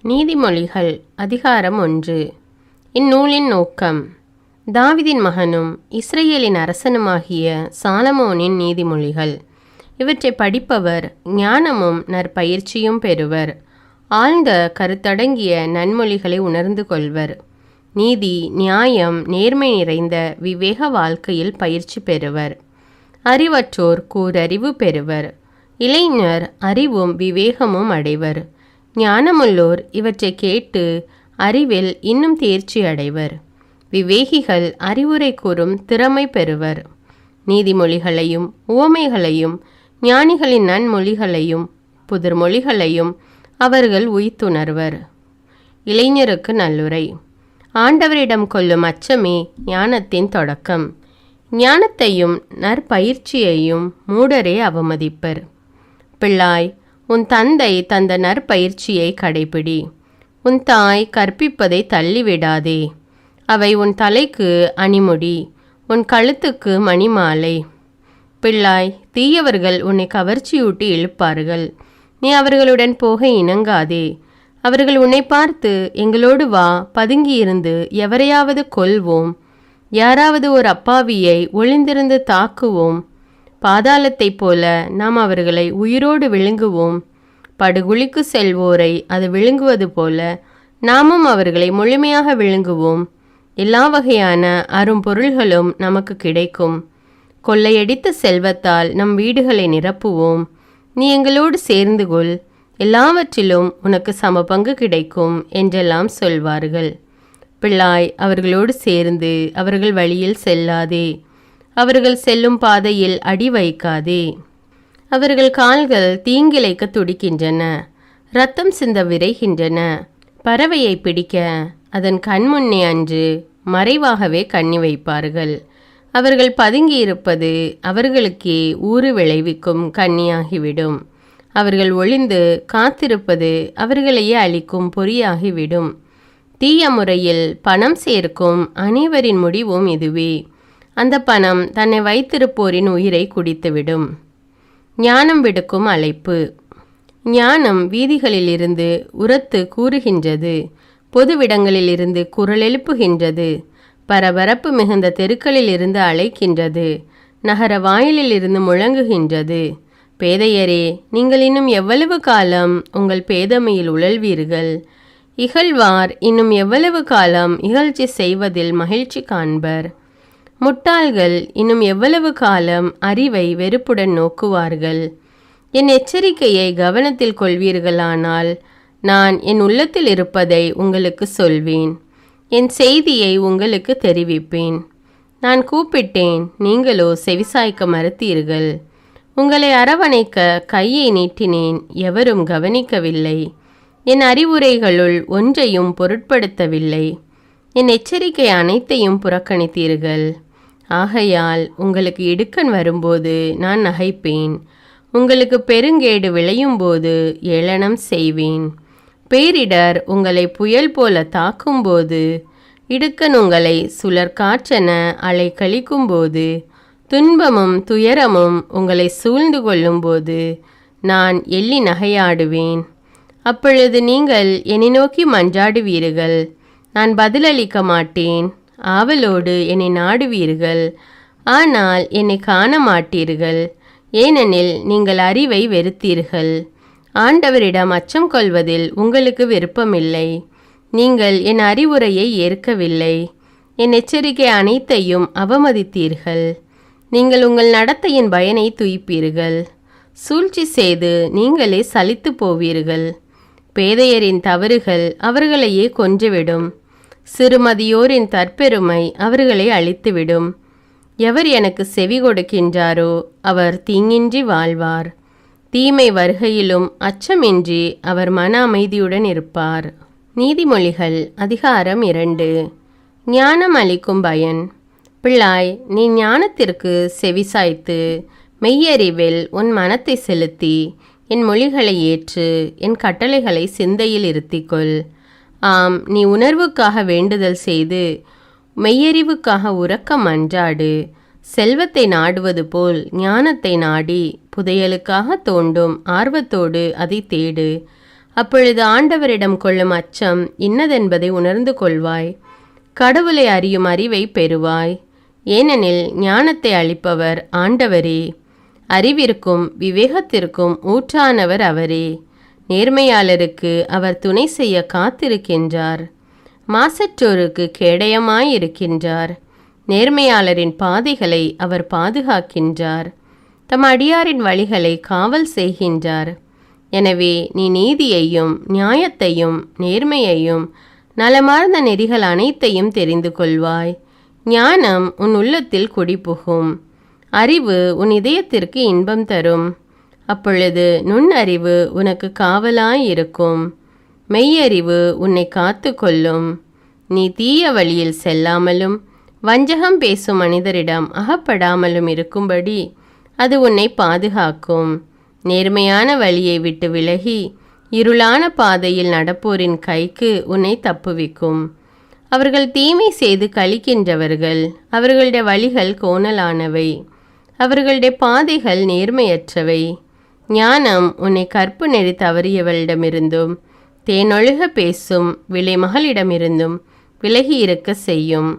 நீதிமொழிகள் அதிகாரம் 1. இந்நூலின் நோக்கம். தாவீதின் மகனும் இஸ்ரவேலின் அரசனுமாகிய சாலமோனின் நீதிமொழிகள். இவற்றை படிப்பவர் ஞானமும் நற்பயிற்சியும் பெறுவர். ஆழ்ந்த கருத்தடங்கிய நன்மொழிகளை உணர்ந்து கொள்வர். நீதி, நியாயம், நேர்மை நிறைந்த விவேக வாழ்க்கையில் பயிற்சி பெறுவர். அறிவற்றோர் கூரறிவு பெறுவர். இளைஞர் அறிவும் விவேகமும் அடைவர். ஞானமுள்ளோர் இவற்றை கேட்டு அறிவில் இன்னும் தேர்ச்சி அடைவர். விவேகிகள் அறிவுரை கூறும் திறமை பெறுவர். நீதிமொழிகளையும் உவமைகளையும் ஞானிகளின் நன்மொழிகளையும் புதிர்மொழிகளையும் அவர்கள் உய்த்துணர்வர். இளைஞருக்கு நல்லுரை. ஆண்டவரிடம் கொள்ளும் அச்சமே ஞானத்தின் தொடக்கம். ஞானத்தையும் நற்பயிற்சியையும் மூடரே அவமதிப்பர். பிள்ளாய், உன் தந்தை தந்த நற்பயிற்சியை கடைபிடி. உன் தாய் கற்பிப்பதை தள்ளிவிடாதே. அவை உன் தலைக்கு அணிமுடி, உன் கழுத்துக்கு மணிமாலை. பிள்ளாய், தீயவர்கள் உன்னை கவர்ச்சியூட்டி இழுப்பார்கள். நீ அவர்களுடன் போக இணங்காதே. அவர்கள் உன்னை பார்த்து, எங்களோடு வா, பதுங்கியிருந்து எவரையாவது கொல்வோம், யாராவது ஒரு அப்பாவியை ஒளிந்திருந்து தாக்குவோம், பாதாளத்தைப் போல நாம் அவர்களை உயிரோடு விழுங்குவோம், படுகுழிக்கு செல்வோரை அது விழுங்குவது போல நாமும் அவர்களை முழுமையாக விழுங்குவோம். எல்லா வகையான அரும்பொருள்களும் நமக்கு கிடைக்கும். கொள்ளையடித்த செல்வத்தால் நம் வீடுகளை நிரப்புவோம். நீ எங்களோடு சேர்ந்து கொள், எல்லாவற்றிலும் உனக்கு சமபங்கு கிடைக்கும் என்றெல்லாம் சொல்வார்கள். பிள்ளாய், அவர்களோடு சேர்ந்து அவர்கள் வழியில் செல்லாதே. அவர்கள் செல்லும் பாதையில் அடி வைக்காதே. அவர்கள் கால்கள் தீங்கிழைக்க துடிக்கின்றன, இரத்தம் சிந்த விரைகின்றன. பறவையை பிடிக்க அதன் கண்முன்னே அன்று மறைவாகவே கண்ணி வைப்பார்கள். அவர்கள் பதுங்கியிருப்பது அவர்களுக்கே ஊறு விளைவிக்கும் கண்ணியாகிவிடும். அவர்கள் ஒளிந்து காத்திருப்பது அவர்களையே அழிக்கும் பொறியாகிவிடும். தீய முறையில் பணம் சேர்க்கும் அனைவரின் முடிவும் இதுவே. அந்த பணம் தன்னை வைத்திருப்போரின் உயிரை குடித்துவிடும். ஞானம் விடுக்கும் அழைப்பு. ஞானம் வீதிகளிலிருந்து உரத்து கூறுகின்றது. பொதுவிடங்களிலிருந்து குரல் எழுப்புகின்றது. பரபரப்பு மிகுந்த தெருக்களிலிருந்து அழைக்கின்றது. நகர வாயிலிலிருந்து முழங்குகின்றது. பேதையரே, நீங்கள் இன்னும் எவ்வளவு காலம் உங்கள் பேதமையில் உழல்வீர்கள்? இகழ்வார் இன்னும் எவ்வளவு காலம் இகழ்ச்சி செய்வதில் மகிழ்ச்சி காண்பர்? முட்டாள்கள் இன்னும் எவ்வளவு காலம் அறிவை வெறுப்புடன் நோக்குவார்கள்? என் எச்சரிக்கையை கவனத்தில் கொள்வீர்களானால் நான் என் உள்ளத்தில் இருப்பதை உங்களுக்கு சொல்வேன். என் செய்தியை உங்களுக்கு தெரிவிப்பேன். நான் கூப்பிட்டேன், நீங்களோ செவிசாய்க்க மறுத்தீர்கள். உங்களை அரவணைக்க கையை நீட்டினேன், எவரும் கவனிக்கவில்லை. என் அறிவுரைகளுள் ஒன்றையும் பொருட்படுத்தவில்லை. என் எச்சரிக்கை அனைத்தையும் புறக்கணித்தீர்கள். ஆகையால் உங்களுக்கு இடுக்கண் வரும்போது நான் நகைப்பேன். உங்களுக்கு பெருங்கேடு விளையும் போது ஏளனம் செய்வேன். பேரிடர் உங்களை புயல் போல தாக்கும்போது, இடுக்கண் உங்களை சுழற்காற்றென அலை கழிக்கும்போது, துன்பமும் துயரமும் உங்களை சூழ்ந்து கொள்ளும்போது நான் எள்ளி நகையாடுவேன். அப்பொழுது நீங்கள் என்னை நோக்கி மன்றாடுவீர்கள். நான் பதிலளிக்க மாட்டேன். ஆவலோடு என்னை நாடுவீர்கள், ஆனால் என்னை காண மாட்டீர்கள். ஏனெனில் நீங்கள் அறிவை வெறுத்தீர்கள். ஆண்டவரிடம் அச்சம் கொள்வதில் உங்களுக்கு விருப்பமில்லை. நீங்கள் என் அறிவுரையை ஏற்கவில்லை. என் எச்சரிக்கை அனைத்தையும் அவமதித்தீர்கள். நீங்கள் உங்கள் நடத்தையின் பயனை துய்ப்பீர்கள். சூழ்ச்சி செய்து நீங்களே சலித்து போவீர்கள். பேதையரின் தவறுகள் அவர்களையே கொன்றுவிடும். சிறுமதியோரின் தற்பெருமை அவர்களை அழித்துவிடும். எவர் எனக்கு செவி கொடுக்கின்றாரோ அவர் தீங்கின்றி வாழ்வார். தீமை வருகையிலும் அச்சமின்றி அவர் மன அமைதியுடன் இருப்பார். நீதிமொழிகள் அதிகாரம் 2. ஞானம் அளிக்கும் பயன். பிள்ளாய், நீ ஞானத்திற்கு செவிசாய்த்து மெய்யறிவில் உன் மனத்தை செலுத்தி என் மொழிகளை ஏற்று என் கட்டளைகளை சிந்தையில் இருத்திக்கொள். ஆம், நீ உணர்வுக்காக வேண்டுதல் செய்து மெய்யறிவுக்காக உரக்க மன்றாடு. செல்வத்தை நாடுவது போல் ஞானத்தை நாடி புதையலுக்காக தோண்டும் ஆர்வத்தோடு அதை தேடு. அப்பொழுது ஆண்டவரிடம் கொள்ளும் அச்சம் இன்னதென்பதை உணர்ந்து கொள்வாய். கடவுளை அறியும் அறிவை பெறுவாய். ஏனெனில் ஞானத்தை அளிப்பவர் ஆண்டவரே. அறிவிற்கும் விவேகத்திற்கும் ஊற்றானவர் அவரே. நேர்மையாளருக்கு அவர் துணை செய்ய காத்திருக்கின்றார். மாசற்றோருக்கு கேடயமாயிருக்கின்றார். நேர்மையாளரின் பாதைகளை அவர் பாதுகாக்கின்றார். தம் அடியாரின் வழிகளை காவல் செய்கின்றார். எனவே நீ நீதியையும் நியாயத்தையும் நேர்மையையும் நலமார்ந்த நெறிகள் அனைத்தையும் தெரிந்து கொள்வாய். ஞானம் உன் உள்ளத்தில் குடிபுகும். அறிவு உன் இதயத்திற்கு இன்பம் தரும். அப்பொழுது நுண்ணறிவு உனக்கு காவலாயிருக்கும். மெய்யறிவு உன்னை காத்து கொள்ளும். நீ தீய வழியில் செல்லாமலும் வஞ்சகம் பேசும் மனிதரிடம் அகப்படாமலும் இருக்கும்படி அது உன்னை பாதுகாக்கும். நேர்மையான வழியை விட்டு விலகி இருளான பாதையில் நடப்போரின் கைக்கு உன்னை தப்புவிக்கும். அவர்கள் தீமை செய்து கழிக்கின்றவர்கள். அவர்களுடைய வழிகள் கோணலானவை. அவர்களுடைய பாதைகள் நேர்மையற்றவை. ஞானம் உன்னை கற்பு நெறி தவறியவளிடமிருந்தும் தேனொழுக பேசும் விலைமகளிடமிருந்தும் விலகி இருக்க செய்யும்.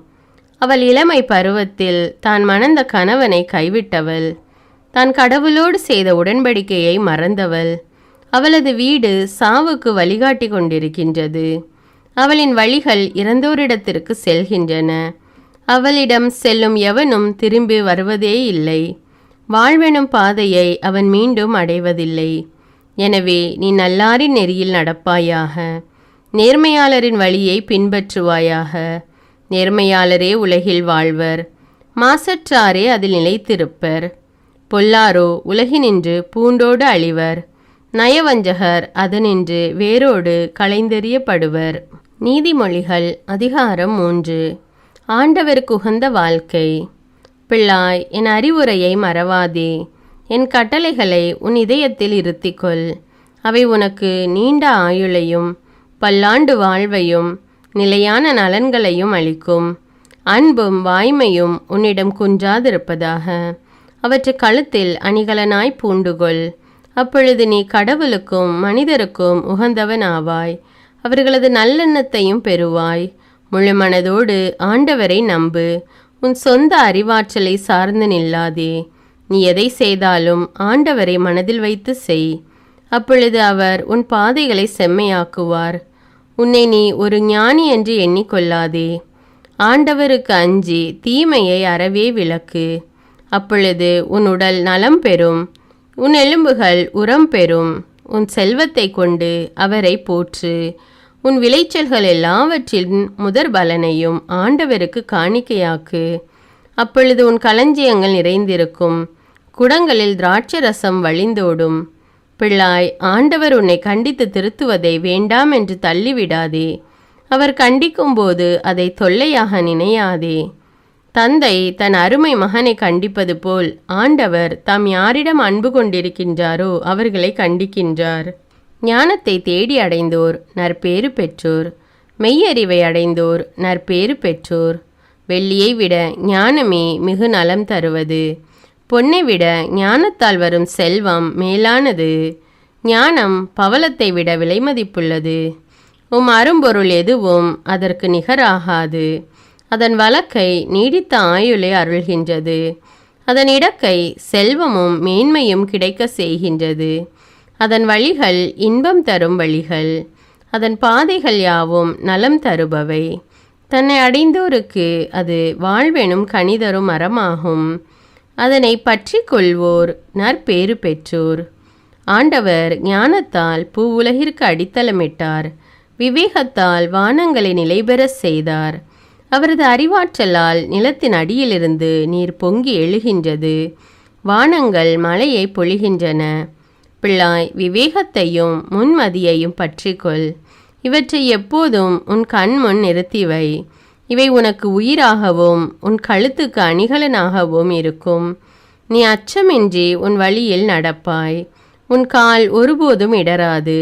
அவள் இளமை பருவத்தில் தான் மணந்த கணவனை கைவிட்டவள். தான் கடவுளோடு செய்த உடன்படிக்கையை மறந்தவள். அவளது வீடு சாவுக்கு வழிகாட்டி கொண்டிருக்கின்றது. அவளின் வழிகள் இறந்தோரிடத்திற்கு செல்கின்றன. அவளிடம் செல்லும் எவனும் திரும்பி வருவதே இல்லை. வாழ்வெனும் பாதையை அவன் மீண்டும் அடைவதில்லை. எனவே நீ நல்லாரின் நெறியில் நடப்பாயாக. நேர்மையாளரின் வழியை பின்பற்றுவாயாக. நேர்மையாளரே உலகில் வாழ்வர். மாசற்றாரே அதில் நிலைத்திருப்பர். பொல்லாரோ உலகினின்று பூண்டோடு அழிவர். நயவஞ்சகர் அதனின்று வேரோடு களைந்தெறியப்படுவர். நீதிமொழிகள் அதிகாரம் 3. ஆண்டவருக்கு உகந்த வாழ்க்கை. பிள்ளாய், என் அறிவுரையை மறவாதே. என் கட்டளைகளை உன் இதயத்தில் இருத்திக்கொள். அவை உனக்கு நீண்ட ஆயுளையும் பல்லாண்டு வாழ்வையும் நிலையான நலன்களையும் அளிக்கும். அன்பும் வாய்மையும் உன்னிடம் குன்றாதிருப்பதாக. அவற்றை கழுத்தில் அணிகலனாய் பூண்டுகொள். அப்பொழுது நீ கடவுளுக்கும் மனிதருக்கும் உகந்தவன் ஆவாய். அவர்களது நல்லெண்ணத்தையும் பெறுவாய். முழு மனதோடு ஆண்டவரை நம்பு. உன் சொந்த அறிவாற்றலை சார்ந்து நில்லாதே. நீ எதை செய்தாலும் ஆண்டவரை மனதில் வைத்து செய். அப்பொழுது அவர் உன் பாதைகளை செம்மையாக்குவார். உன்னை நீ ஒரு ஞானி என்று எண்ணிக்கொள்ளாதே. ஆண்டவருக்கு அஞ்சி தீமையை அறவே விலக்கு. அப்பொழுது உன் உடல் நலம் பெறும். உன் எலும்புகள் உரம் பெறும். உன் செல்வத்தை கொண்டு அவரை போற்று. உன் விளைச்சல்கள் எல்லாவற்றின் முதற் பலனையும் ஆண்டவருக்கு காணிக்கையாக்கு. அப்பொழுது உன் களஞ்சியங்கள் நிறைந்திருக்கும். குடங்களில் திராட்சரசம் வழிந்தோடும். பிள்ளாய், ஆண்டவர் உன்னை கண்டித்து திருத்துவதை வேண்டாம் என்று தள்ளிவிடாதே. அவர் கண்டிக்கும்போது அதை தொல்லையாக நினையாதே. தந்தை தன் அருமை மகனை கண்டிப்பது போல் ஆண்டவர் தாம் யாரிடம் அன்பு கொண்டிருக்கின்றாரோ அவர்களை கண்டிக்கின்றார். ஞானத்தை தேடி அடைந்தோர் நற்பேறு பெற்றோர். மெய்யறிவை அடைந்தோர் நற்பேறு பெற்றோர். வெள்ளியை விட ஞானமே மிகு நலம் தருவது. பொன்னை விட ஞானத்தால் வரும் செல்வம் மேலானது. ஞானம் பவளத்தை விட விலைமதிப்புள்ளது. அரும்பொருள் எதுவும் அதற்கு நிகராகாது. அதன் வழக்கை நீடித்த ஆயுளை அருள்கின்றது. அதன் இடக்கை செல்வமும் மேன்மையும் கிடைக்க செய்கின்றது. அதன் வழிகள் இன்பம் தரும் வழிகள். அதன் பாதைகள் யாவும் நலம் தருபவை. தன்னை அடைந்தோருக்கு அது வாழ்வெனும் கனிதரும் மரமாகும். அதனை பற்றி கொள்வோர் நற்பேறு பெற்றோர். ஆண்டவர் ஞானத்தால் பூவுலகிற்கு அடித்தளமிட்டார். விவேகத்தால் வானங்களை நிலைபெற செய்தார். அவரது அறிவாற்றலால் நிலத்தின் அடியிலிருந்து நீர் பொங்கி எழுகின்றது. வானங்கள் மழையை பொழிகின்றன. பிள்ளாய், விவேகத்தையும் முன்மதியையும் பற்றிக்கொள். இவற்றை எப்போதும் உன் கண் முன் நிறுத்திவை. இவை உனக்கு உயிராகவும் உன் கழுத்துக்கு அணிகலனாகவும் இருக்கும். நீ அச்சமின்றி உன் வழியில் நடப்பாய். உன் கால் ஒருபோதும் இடராது.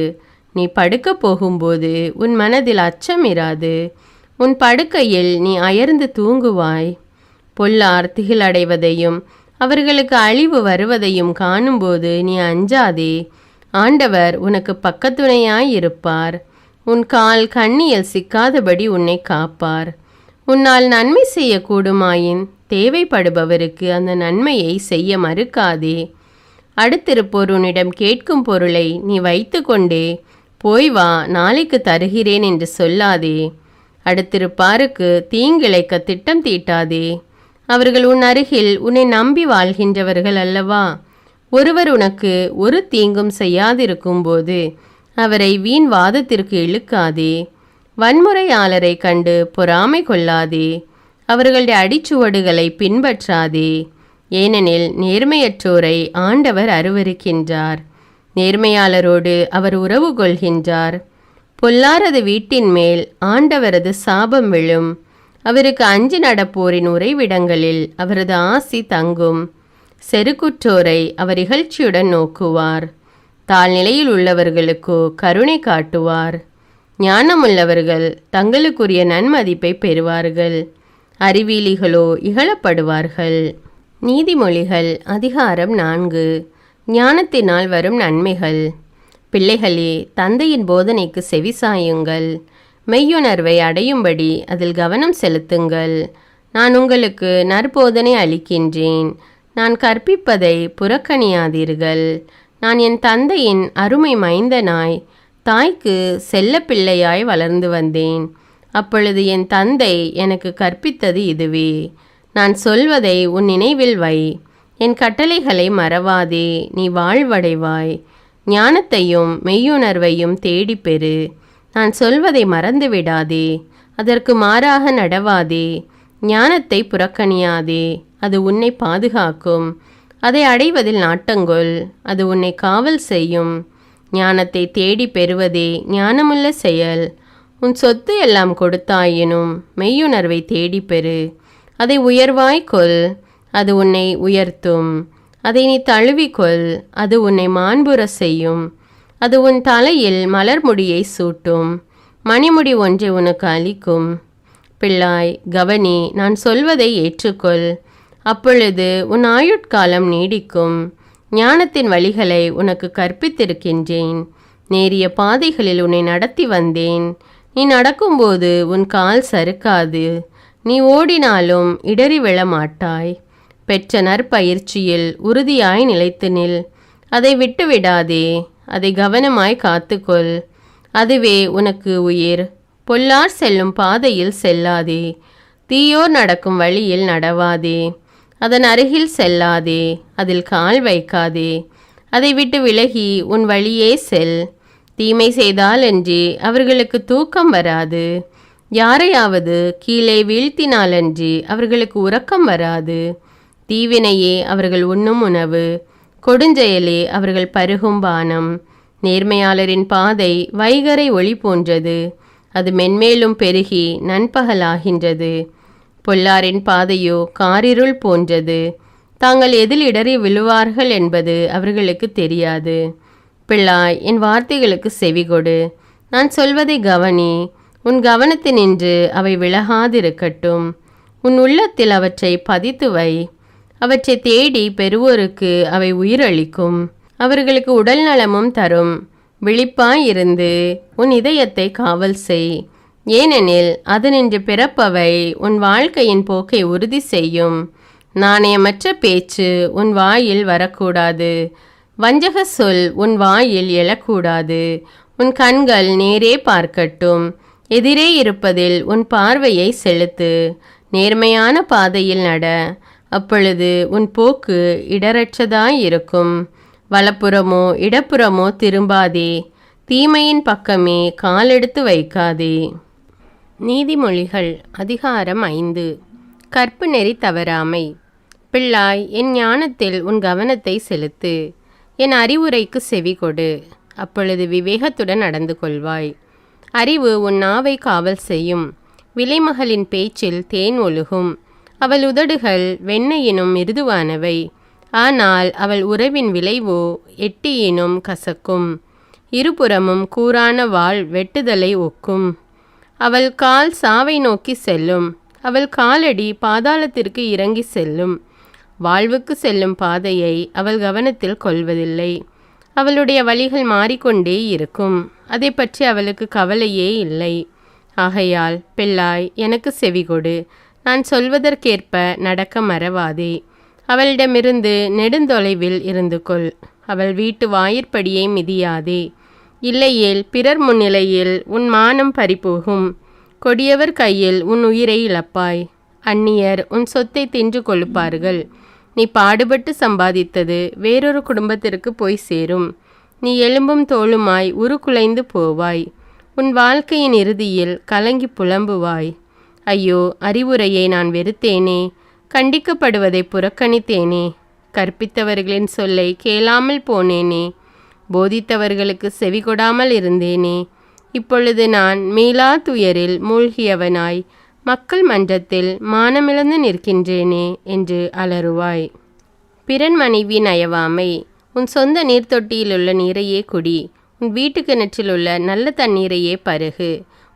நீ படுக்கப் போகும்போது உன் மனதில் அச்சம் இராது. உன் படுக்கையில் நீ அயர்ந்து தூங்குவாய். பொல்லார் திகிலடைவதையும் அவர்களுக்கு அழிவு வருவதையும் காணும்போது நீ அஞ்சாதே. ஆண்டவர் உனக்கு பக்கத்துணையாயிருப்பார். உன் கால் கண்ணியில் சிக்காதபடி உன்னை காப்பார். உன்னால் நன்மை செய்யக்கூடுமாயின் தேவைப்படுபவருக்கு அந்த நன்மையை செய்ய மறுக்காதே. அடுத்திருப்போர் உன்னிடம் கேட்கும் பொருளை நீ வைத்து கொண்டே போய் வா, நாளைக்கு தருகிறேன் என்று சொல்லாதே. அடுத்திருப்பாருக்கு தீங்கிழைக்க திட்டம் தீட்டாதே. அவர்கள் உன் அருகில் உன்னை நம்பி வாழ்கின்றவர்கள் அல்லவா? ஒருவர் உனக்கு ஒரு தீங்கும் செய்யாதிருக்கும்போது அவரை வீண் வாதத்திற்கு இழுக்காதே. வன்முறையாளரை கண்டு பொறாமை கொள்ளாதே. அவர்களுடைய அடிச்சுவடுகளை பின்பற்றாதே. ஏனெனில் நேர்மையற்றோரை ஆண்டவர் அருவருக்கின்றார். நேர்மையாளரோடு அவர் உறவு கொள்கின்றார். பொல்லாரது வீட்டின் மேல் ஆண்டவரது சாபம் விழும். அவருக்கு அஞ்சி நடப்போரின் உறைவிடங்களில் அவரது ஆசி தங்கும். செருக்குற்றோரை அவர் இகழ்ச்சியுடன் நோக்குவார். தாழ்நிலையில் உள்ளவர்களுக்கோ கருணை காட்டுவார். ஞானமுள்ளவர்கள் தங்களுக்குரிய நன்மதிப்பை பெறுவார்கள். அறிவிலிகளோ இகழப்படுவார்கள். நீதிமொழிகள் அதிகாரம் 4. ஞானத்தினால் வரும் நன்மைகள். பிள்ளைகளே, தந்தையின் போதனைக்கு செவிசாயுங்கள். மெய்யுணர்வை அடையும்படி அதில் கவனம் செலுத்துங்கள். நான் உங்களுக்கு நற்போதனை அளிக்கின்றேன். நான் கற்பிப்பதை புறக்கணியாதீர்கள். நான் என் தந்தையின் அருமை மைந்தனாய் தாய்க்கு செல்ல பிள்ளையாய் வளர்ந்து வந்தேன். அப்பொழுது என் தந்தை எனக்கு கற்பித்தது இதுவே. நான் சொல்வதை உன் நினைவில் வை. என் கட்டளைகளை மறவாதே, நீ வாழ்வடைவாய். ஞானத்தையும் மெய்யுணர்வையும் தேடிப்பெறு. நான் சொல்வதை மறந்து விடாதே, அதற்கு மாறாக நடவாதே. ஞானத்தை புறக்கணியாதே, அது உன்னை பாதுகாக்கும். அதை அடைவதில் நாட்டங்கொள், அது உன்னை காவல் செய்யும். ஞானத்தை தேடி பெறுவதே ஞானமுள்ள செயல். உன் சொத்து எல்லாம் கொடுத்தாயினும் மெய்யுணர்வை தேடிப்பெறு. அதை உயர்வாய்க்கொள், அது உன்னை உயர்த்தும். அதை நீ தழுவிக்கொள், அது உன்னை மாண்புற செய்யும். அது உன் தலையில் மலர் முடியை சூட்டும், மணிமுடி ஒன்றை உனக்கு அளிக்கும். பிள்ளாய், கவனி, நான் சொல்வதை ஏற்றுக்கொள். அப்பொழுது உன் ஆயுட்காலம் நீடிக்கும். ஞானத்தின் வழிகளை உனக்கு கற்பித்திருக்கின்றேன். நேரிய பாதைகளில் உன்னை நடத்தி வந்தேன். நீ நடக்கும்போது உன் கால் சறுக்காது. நீ ஓடினாலும் இடறி விழமாட்டாய். பெற்ற நற்பயிற்சியில் உறுதியாய் நிலைத்து நில். அதை விட்டுவிடாதே, அதை கவனமாய் காத்துக்கொள். அதுவே உனக்கு உயிர். பொல்லார் செல்லும் பாதையில் செல்லாதே. தீயோர் நடக்கும் வழியில் நடவாதே. அதன் அருகில் செல்லாதே, அதில் கால் வைக்காதே. அதை விட்டு விலகி உன் வழியே செல். தீமை செய்தாலன்றி அவர்களுக்கு தூக்கம் வராது. யாரையாவது கீழே வீழ்த்தினாலன்றி அவர்களுக்கு உறக்கம் வராது. தீவினையே அவர்கள் உண்ணும் உணவு, கொடுஞ்செயலே அவர்கள் பருகும் பானம். நேர்மையாளரின் பாதை வைகரை ஒளி போன்றது. அது மென்மேலும் பெருகி நண்பகலாகின்றது. பொல்லாரின் பாதையோ காரிருள் போன்றது. தாங்கள் எதில் இடறி விழுவார்கள் என்பது அவர்களுக்கு தெரியாது. பிள்ளாய், என் வார்த்தைகளுக்கு செவிகொடு. நான் சொல்வதை கவனி. உன் கவனத்தினின்று அவை விலகாதிருக்கட்டும். உன் உள்ளத்தில் அவற்றை பதித்து வை. அவற்றை தேடி பெறுவோருக்கு அவை உயிரளிக்கும். அவர்களுக்கு உடல் நலமும் தரும். விழிப்பாயிருந்து உன் இதயத்தை காவல் செய். ஏனெனில் அதனின்று பிறப்பவை உன் வாழ்க்கையின் போக்கை உறுதி செய்யும். நாணயமற்ற பேச்சு உன் வாயில் வரக்கூடாது. வஞ்சக சொல் உன் வாயில் எழக்கூடாது. உன் கண்கள் நேரே பார்க்கட்டும். எதிரே இருப்பதில் உன் பார்வையை செலுத்து. நேர்மையான பாதையில் நட. அப்பொழுது உன் போக்கு இடரற்றதாயிருக்கும். வலப்புறமோ இடப்புறமோ திரும்பாதே. தீமையின் பக்கமே காலெடுத்து வைக்காதே. நீதிமொழிகள் அதிகாரம் 5. கற்பு நெறி தவறாமை. பிள்ளாய், என் ஞானத்தில் உன் கவனத்தை செலுத்து. என் அறிவுரைக்கு செவிகொடு. அப்பொழுது விவேகத்துடன் நடந்து கொள்வாய். அறிவு உன் நாவை காவல் செய்யும். விலைமகளின் பேச்சில் தேன் ஒழுகும். அவள் உதடுகள் வெண்ணெயினும் மிருதுவானவை. ஆனால் அவள் உறவின் விளைவோ எட்டியினும் கசக்கும். இருபுறமும் கூரான வாள் வெட்டுதலை ஒக்கும். அவள் கால் சாவை நோக்கி செல்லும். அவள் காலடி பாதாளத்திற்கு இறங்கி செல்லும். வாழ்வுக்கு செல்லும் பாதையை அவள் கவனத்தில் கொள்வதில்லை. அவளுடைய வழிகள் மாறிக்கொண்டே இருக்கும். அதை பற்றி அவளுக்கு கவலையே இல்லை. ஆகையால் பிள்ளாய், எனக்கு செவிகொடு. நான் சொல்வதற்கேற்ப நடக்க மறவாதே. அவளிடமிருந்து நெடுந்தொலைவில் இருந்து கொள். அவள் வீட்டு வாயிற்படியை மிதியாதே. இல்லையேல் பிறர் முன்னிலையில் உன் மானம் பறிபோகும். கொடியவர் கையில் உன் உயிரை இழப்பாய். அந்நியர் உன் சொத்தை தின்று கொழுப்பார்கள். நீ பாடுபட்டு சம்பாதித்தது வேறொரு குடும்பத்திற்கு போய் சேரும். நீ எலும்பும் தோளுமாய் உருக்குலைந்து போவாய். உன் வாழ்க்கையின் இறுதியில் கலங்கி புலம்புவாய். ஐயோ, அறிவுரையை நான் வெறுத்தேனே, கண்டிக்கப்படுவதை புறக்கணித்தேனே, கற்பித்தவர்களின் சொல்லை கேளாமல் போனேனே, போதித்தவர்களுக்கு செவிகொடாமல் இருந்தேனே. இப்பொழுது நான் மீளா துயரில் மூழ்கியவனாய் மக்கள் மன்றத்தில் மானமிழந்து நிற்கின்றேனே என்று அலறுவாய். பிறன் மனைவி நயவாமை. உன் சொந்த நீர்த்தொட்டியிலுள்ள நீரையே குடி. உன் வீட்டு கிணற்றிலுள்ள நல்ல தண்ணீரையே பருகு.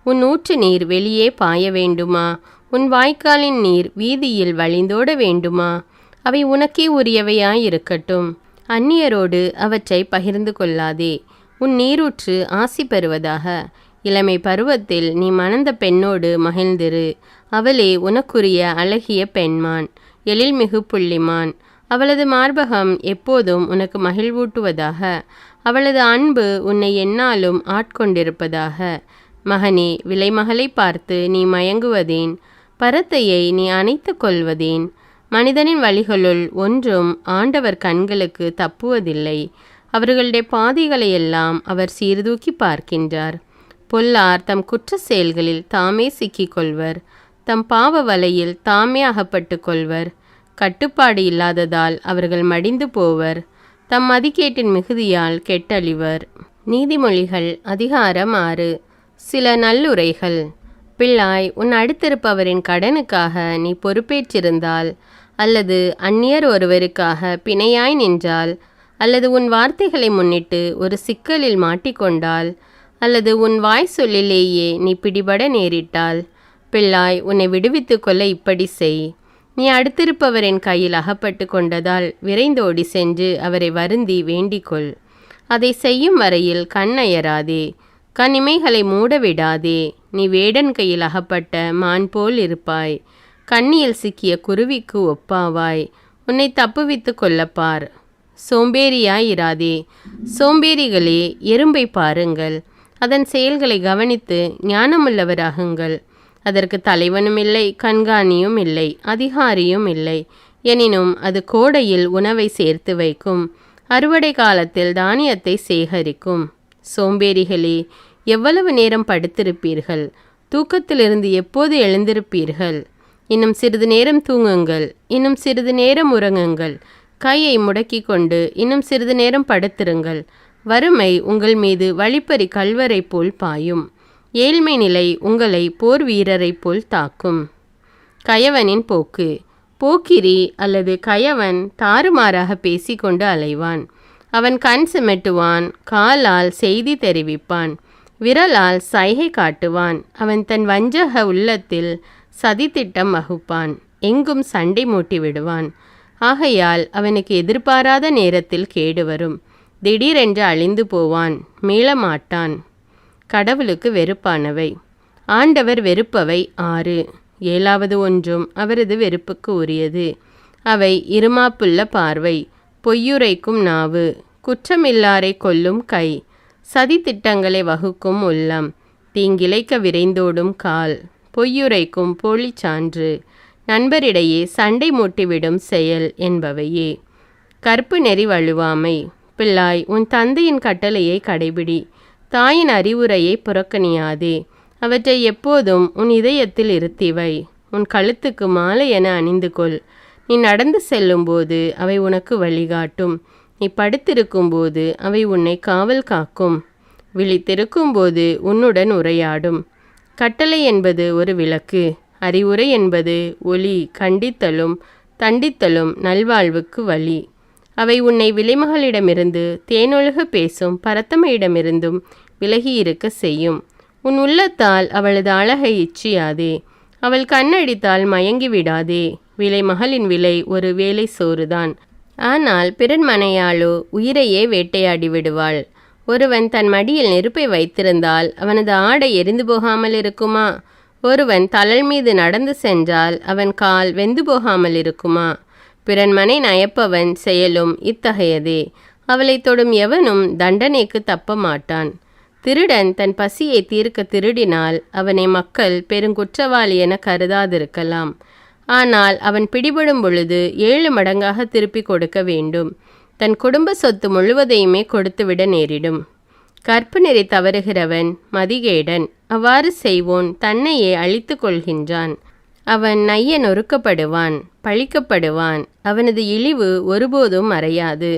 உன் ஊற்று நீர் வெளியே பாய வேண்டுமா? உன் வாய்க்காலின் நீர் வீதியில் வழிந்தோட வேண்டுமா? அவை உனக்கே உரியவையாயிருக்கட்டும். அந்நியரோடு அவற்றை பகிர்ந்து கொள்ளாதே. உன் நீரூற்று ஆசி பெறுவதாக. இளமை பருவத்தில் நீ மணந்த பெண்ணோடு மகிழ்ந்திரு. அவளே உனக்குரிய அழகிய பெண்மான், எழில்மிகு புள்ளிமான். அவளது மார்பகம் எப்போதும் உனக்கு மகிழ்வூட்டுவதாக. அவளது அன்பு உன்னை எந்நாளும் ஆட்கொண்டிருப்பதாக. மகனே, விலைமகளை பார்த்து நீ மயங்குவதேன்? பரத்தையை நீ அணைத்து கொள்வதேன்? மனிதனின் வழிகளுள் ஒன்றும் ஆண்டவர் கண்களுக்கு தப்புவதில்லை. அவர்களுடைய பாதைகளையெல்லாம் அவர் சீர்தூக்கி பார்க்கின்றார். பொல்லார் தம் குற்ற செயல்களில் தாமே சிக்கிக்கொள்வர். தம் பாவ வலையில் தாமே அகப்பட்டு கொள்வர். கட்டுப்பாடு இல்லாததால் அவர்கள் மடிந்து போவர். தம் மதிக்கேட்டின் மிகுதியால் கெட்டழிவர். நீதிமொழிகள் அதிகாரம் 6. சில நல்லுரைகள். பிள்ளாய், உன் அடுத்திருப்பவரின் கடனுக்காக நீ பொறுப்பேற்றிருந்தால், அல்லது அந்நியர் ஒருவருக்காக பிணையாய் நின்றால், அல்லது உன் வார்த்தைகளை முன்னிட்டு ஒரு சிக்கலில் மாட்டிக்கொண்டால், அல்லது உன் வாய் சொல்லிலேயே நீ பிடிபட நேரிட்டால், பிள்ளாய், உன்னை விடுவித்து கொள்ள இப்படி செய். நீ அடுத்திருப்பவரின் கையில் அகப்பட்டு கொண்டதால் விரைந்தோடி சென்று அவரை வருந்தி வேண்டிக்கொள். அதை செய்யும் வரையில் கண்ணயராதே, கண்ணிமைகளை மூடவிடாதே. நீ வேடன் கையில் அகப்பட்ட மான் போல் இருப்பாய். கண்ணியில் சிக்கிய குருவிக்கு ஒப்பாவாய். உன்னை தப்புவித்து கொள்ளப்பார். சோம்பேறியாயிராதே. சோம்பேறிகளே, எறும்பை பாருங்கள். அதன் செயல்களை கவனித்து ஞானமுள்ளவராகுங்கள். அதற்கு தலைவனும் இல்லை, கண்காணியும் இல்லை, அதிகாரியும் இல்லை. எனினும் அது கோடையில் உணவை சேர்த்து வைக்கும், அறுவடை காலத்தில் தானியத்தை சேகரிக்கும். சோம்பேறிகளே, எவ்வளவு நேரம் படுத்திருப்பீர்கள்? தூக்கத்திலிருந்து எப்போது எழுந்திருப்பீர்கள்? இன்னும் சிறிது நேரம் தூங்குங்கள், இன்னும் சிறிது நேரம் உறங்குங்கள். கையை முடக்கி கொண்டு இன்னும் சிறிது நேரம் படுத்திருங்கள். வறுமை உங்கள் மீது வழிப்பறி கல்வரை போல் பாயும். ஏழ்மை நிலை உங்களை போர் வீரரை போல் தாக்கும். கயவனின் போக்கு. போக்கிரி அல்லது கயவன் தாறுமாறாக பேசிக்கொண்டு அலைவான். அவன் கண் சிமிட்டுவான், காலால் செய்தி தெரிவிப்பான், விரலால் சைகை காட்டுவான். அவன் தன் வஞ்சக உள்ளத்தில் சதித்திட்டம் வகுப்பான், எங்கும் சண்டை மூட்டி விடுவான். ஆகையால் அவனுக்கு எதிர்பாராத நேரத்தில் கேடு வரும். திடீரென்று அழிந்து போவான், மீளமாட்டான். கடவுளுக்கு வெறுப்பானவை. ஆண்டவர் வெறுப்பவை 6. 7வது ஒன்றும் அவரது வெறுப்புக்கு உரியது. அவை இருமாப்புள்ள பார்வை, பொய்யுரைக்கும் நாவு, குற்றமில்லாரை கொல்லும் கை, சதி திட்டங்களை வகுக்கும் உள்ளம், தீங்கிழைக்க விரைந்தோடும் கால், பொய்யுரைக்கும் போலிச் சான்று, நண்பரிடையே சண்டை மூட்டிவிடும் செயல் என்பவையே. கற்பு நெறி வழுவாமை. பிள்ளாய், உன் தந்தையின் கட்டளையை கடைபிடி. தாயின் அறிவுரையை புறக்கணியாதே. அவற்றை எப்போதும் உன் இதயத்தில் இருத்திவை. உன் கழுத்துக்கு மாலை என அணிந்து கொள். நீ நடந்து செல்லும்போது அவை உனக்கு வழிகாட்டும். நீ படுத்திருக்கும்போது அவை உன்னை காவல் காக்கும். விழித்திருக்கும்போது உன்னுடன் உரையாடும். கட்டளை என்பது ஒரு விளக்கு. அறிவுரை என்பது ஒளி. கண்டித்தலும் தண்டித்தலும் நல்வாழ்வுக்கு வழி. அவை உன்னை விலைமகளிடமிருந்து தேனொழுக பேசும் பரத்தமையிடமிருந்தும் விலகியிருக்க செய்யும். உன் உள்ளத்தால் அவளது அழகை இச்சியாதே. அவள் கண்ணடித்தால் மயங்கி விடாதே. விலைமகளின் விலை ஒரு வேலை சோறுதான். ஆனால் பிறன்மனையாளோ உயிரையே வேட்டையாடி விடுவாள். ஒருவன் தன் மடியில் நெருப்பை வைத்திருந்தால் அவனது ஆடை எரிந்து போகாமல் இருக்குமா? ஒருவன் தழல் மீது நடந்து சென்றால் அவன் கால் வெந்து போகாமல் இருக்குமா? பிறன்மனை நயப்பவன் செயலும் இத்தகையதே. அவளை தொடும் எவனும் தண்டனைக்கு தப்ப மாட்டான். திருடன் தன் பசியை தீர்க்க திருடினால் அவனை மக்கள் பெருங்குற்றவாளி என கருதாதிருக்கலாம். ஆனால் அவன் பிடிபடும் பொழுது 7 மடங்காக திருப்பி கொடுக்க வேண்டும். தன் குடும்ப சொத்து முழுவதையுமே கொடுத்துவிட நேரிடும். கற்பு நெறி தவறுகிறவன் மதிகேடன். அவ்வாறு செய்வோன் தன்னையே அழித்து கொள்கின்றான். அவன் நைய நொறுக்கப்படுவான், பழிக்கப்படுவான். அவனது இழிவு ஒருபோதும் மறையாது.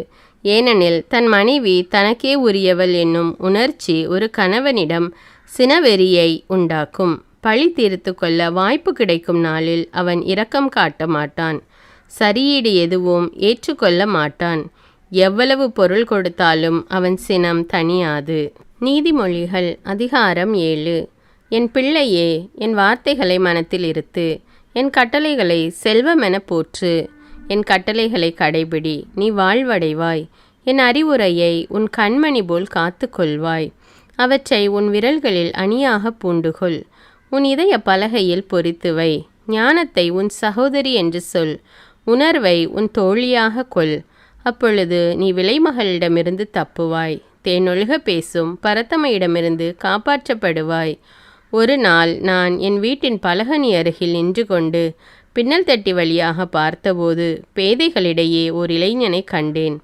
ஏனெனில் தன் மனைவி தனக்கே உரியவள் என்னும் உணர்ச்சி ஒரு கணவனிடம் சினவெறியை உண்டாக்கும். பழி தீர்த்து கொள்ள வாய்ப்பு கிடைக்கும் நாளில் அவன் இரக்கம் காட்ட மாட்டான். சரியீடு எதுவும் ஏற்றுக்கொள்ள மாட்டான். எவ்வளவு பொருள் கொடுத்தாலும் அவன் சினம் தணியாது. நீதிமொழிகள் அதிகாரம் 7. என் பிள்ளையே, என் வார்த்தைகளை மனத்தில் இருத்து. என் கட்டளைகளை செல்வமென போற்று. என் கட்டளைகளை கடைபிடி, நீ வாழ்வடைவாய். என் அறிவுரையை உன் கண்மணி போல் காத்து கொள்வாய். அவற்றை உன் விரல்களில் அணியாக பூண்டுகொள். உன் இதய பலகையில் பொறித்துவை. ஞானத்தை உன் சகோதரி என்று சொல். உணர்வை உன் தோழியாக கொள். அப்பொழுது நீ விலைமகளிடமிருந்து தப்புவாய். தேனொழுக பேசும் பரத்தமையிடமிருந்து காப்பாற்றப்படுவாய். ஒரு நாள் நான் என் வீட்டின் பலகனி அருகில் நின்று கொண்டு பின்னல் தட்டி வழியாக பார்த்தபோது பேதைகளிடையே ஓர் இளைஞனை கண்டேன்.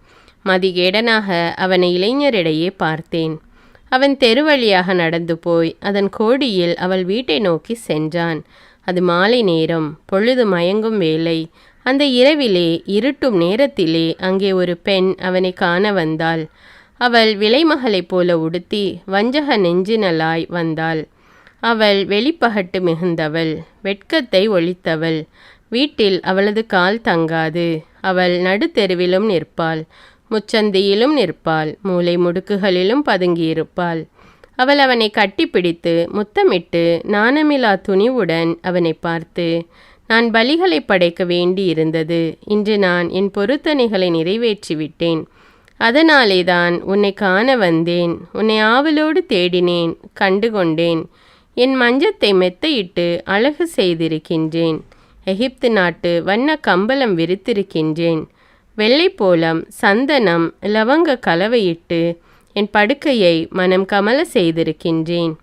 மதிகேடனாக அவனை இளைஞரிடையே பார்த்தேன். அவன் தெரு வழியாக நடந்து போய் அதன் கோடியில் அவள் வீட்டை நோக்கி சென்றான். அது மாலை நேரம், பொழுது மயங்கும் வேளை. அந்த இரவிலே இருட்டும் நேரத்திலே அங்கே ஒரு பெண் அவனை காண வந்தாள். அவள் விலைமகளைப் போல உடுத்தி வஞ்சக நெஞ்சினலாய் வந்தாள். அவள் வெளிப்பகட்டு மிகுந்தவள், வெட்கத்தை ஒழித்தவள். வீட்டில் அவளது கால் தங்காது. அவள் நடுத்தெருவிலும் நிற்பாள், முச்சந்தியிலும் நிற்பாள், மூலை முடுக்குகளிலும் பதுங்கியிருப்பாள். அவள் அவனை கட்டிப்பிடித்து முத்தமிட்டு நாணமிலா துணிவுடன் அவனை பார்த்து, நான் பலிகளை படைக்க வேண்டி இருந்தது. இன்று நான் என் பொருத்தனைகளை நிறைவேற்றிவிட்டேன். அதனாலே தான் உன்னை காண வந்தேன். உன்னை ஆவலோடு தேடினேன், கண்டுகொண்டேன். என் மஞ்சத்தை மெத்தையிட்டு அழகு செய்திருக்கின்றேன். எகிப்து நாட்டு வண்ண கம்பளம் விரித்திருக்கின்றேன். வெள்ளைப்போளம், சந்தனம், லவங்க கலவையிட்டு என் படுக்கையை மனம் கமல செய்திருக்கின்றேன்.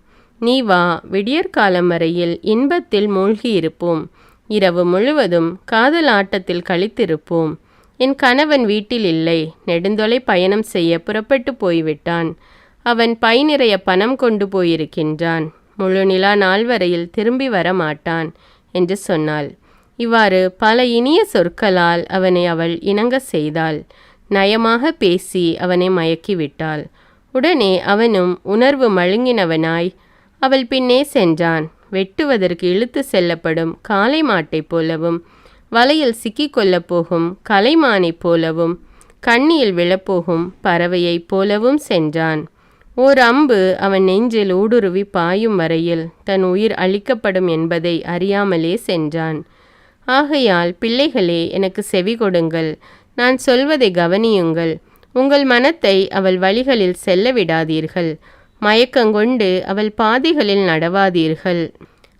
நீ வா, விடியற்காலம் வரையில் இன்பத்தில் மூழ்கியிருப்போம். இரவு முழுவதும் காதல் ஆட்டத்தில் கழித்திருப்போம். என் கணவன் வீட்டில் இல்லை. நெடுந்தொலை பயணம் செய்ய புறப்பட்டு போய்விட்டான். அவன் பை நிறைய பணம் கொண்டு போயிருக்கின்றான். முழு நிலா நாள் வரையில் திரும்பி வர மாட்டான் என்று சொன்னாள். இவ்வாறு பல இனிய சொற்களால் அவனை அவள் இணங்க செய்தாள். நயமாக பேசி அவனை மயக்கிவிட்டாள். உடனே அவனும் உணர்வு மழுங்கினவனாய் அவள் பின்னே சென்றான். வெட்டுவதற்கு இழுத்து செல்லப்படும் காளை மாட்டைப் போலவும், வலையில் சிக்கிக்கொள்ளப் போகும் கலைமானைப் போலவும், கண்ணியில் விழப்போகும் பறவையைப் போலவும் சென்றான். ஓர் அம்பு அவன் நெஞ்சில் ஊடுருவி பாயும் வரையில் தன் உயிர் அழிக்கப்படும் என்பதை அறியாமலே சென்றான். ஆகையால் பிள்ளைகளே, எனக்கு செவி கொடுங்கள், நான் சொல்வதை கவனியுங்கள். உங்கள் மனத்தை அவள் வழிகளில் செல்ல விடாதீர்கள். மயக்கங்கொண்டு அவள் பாதைகளில் நடவாதீர்கள்.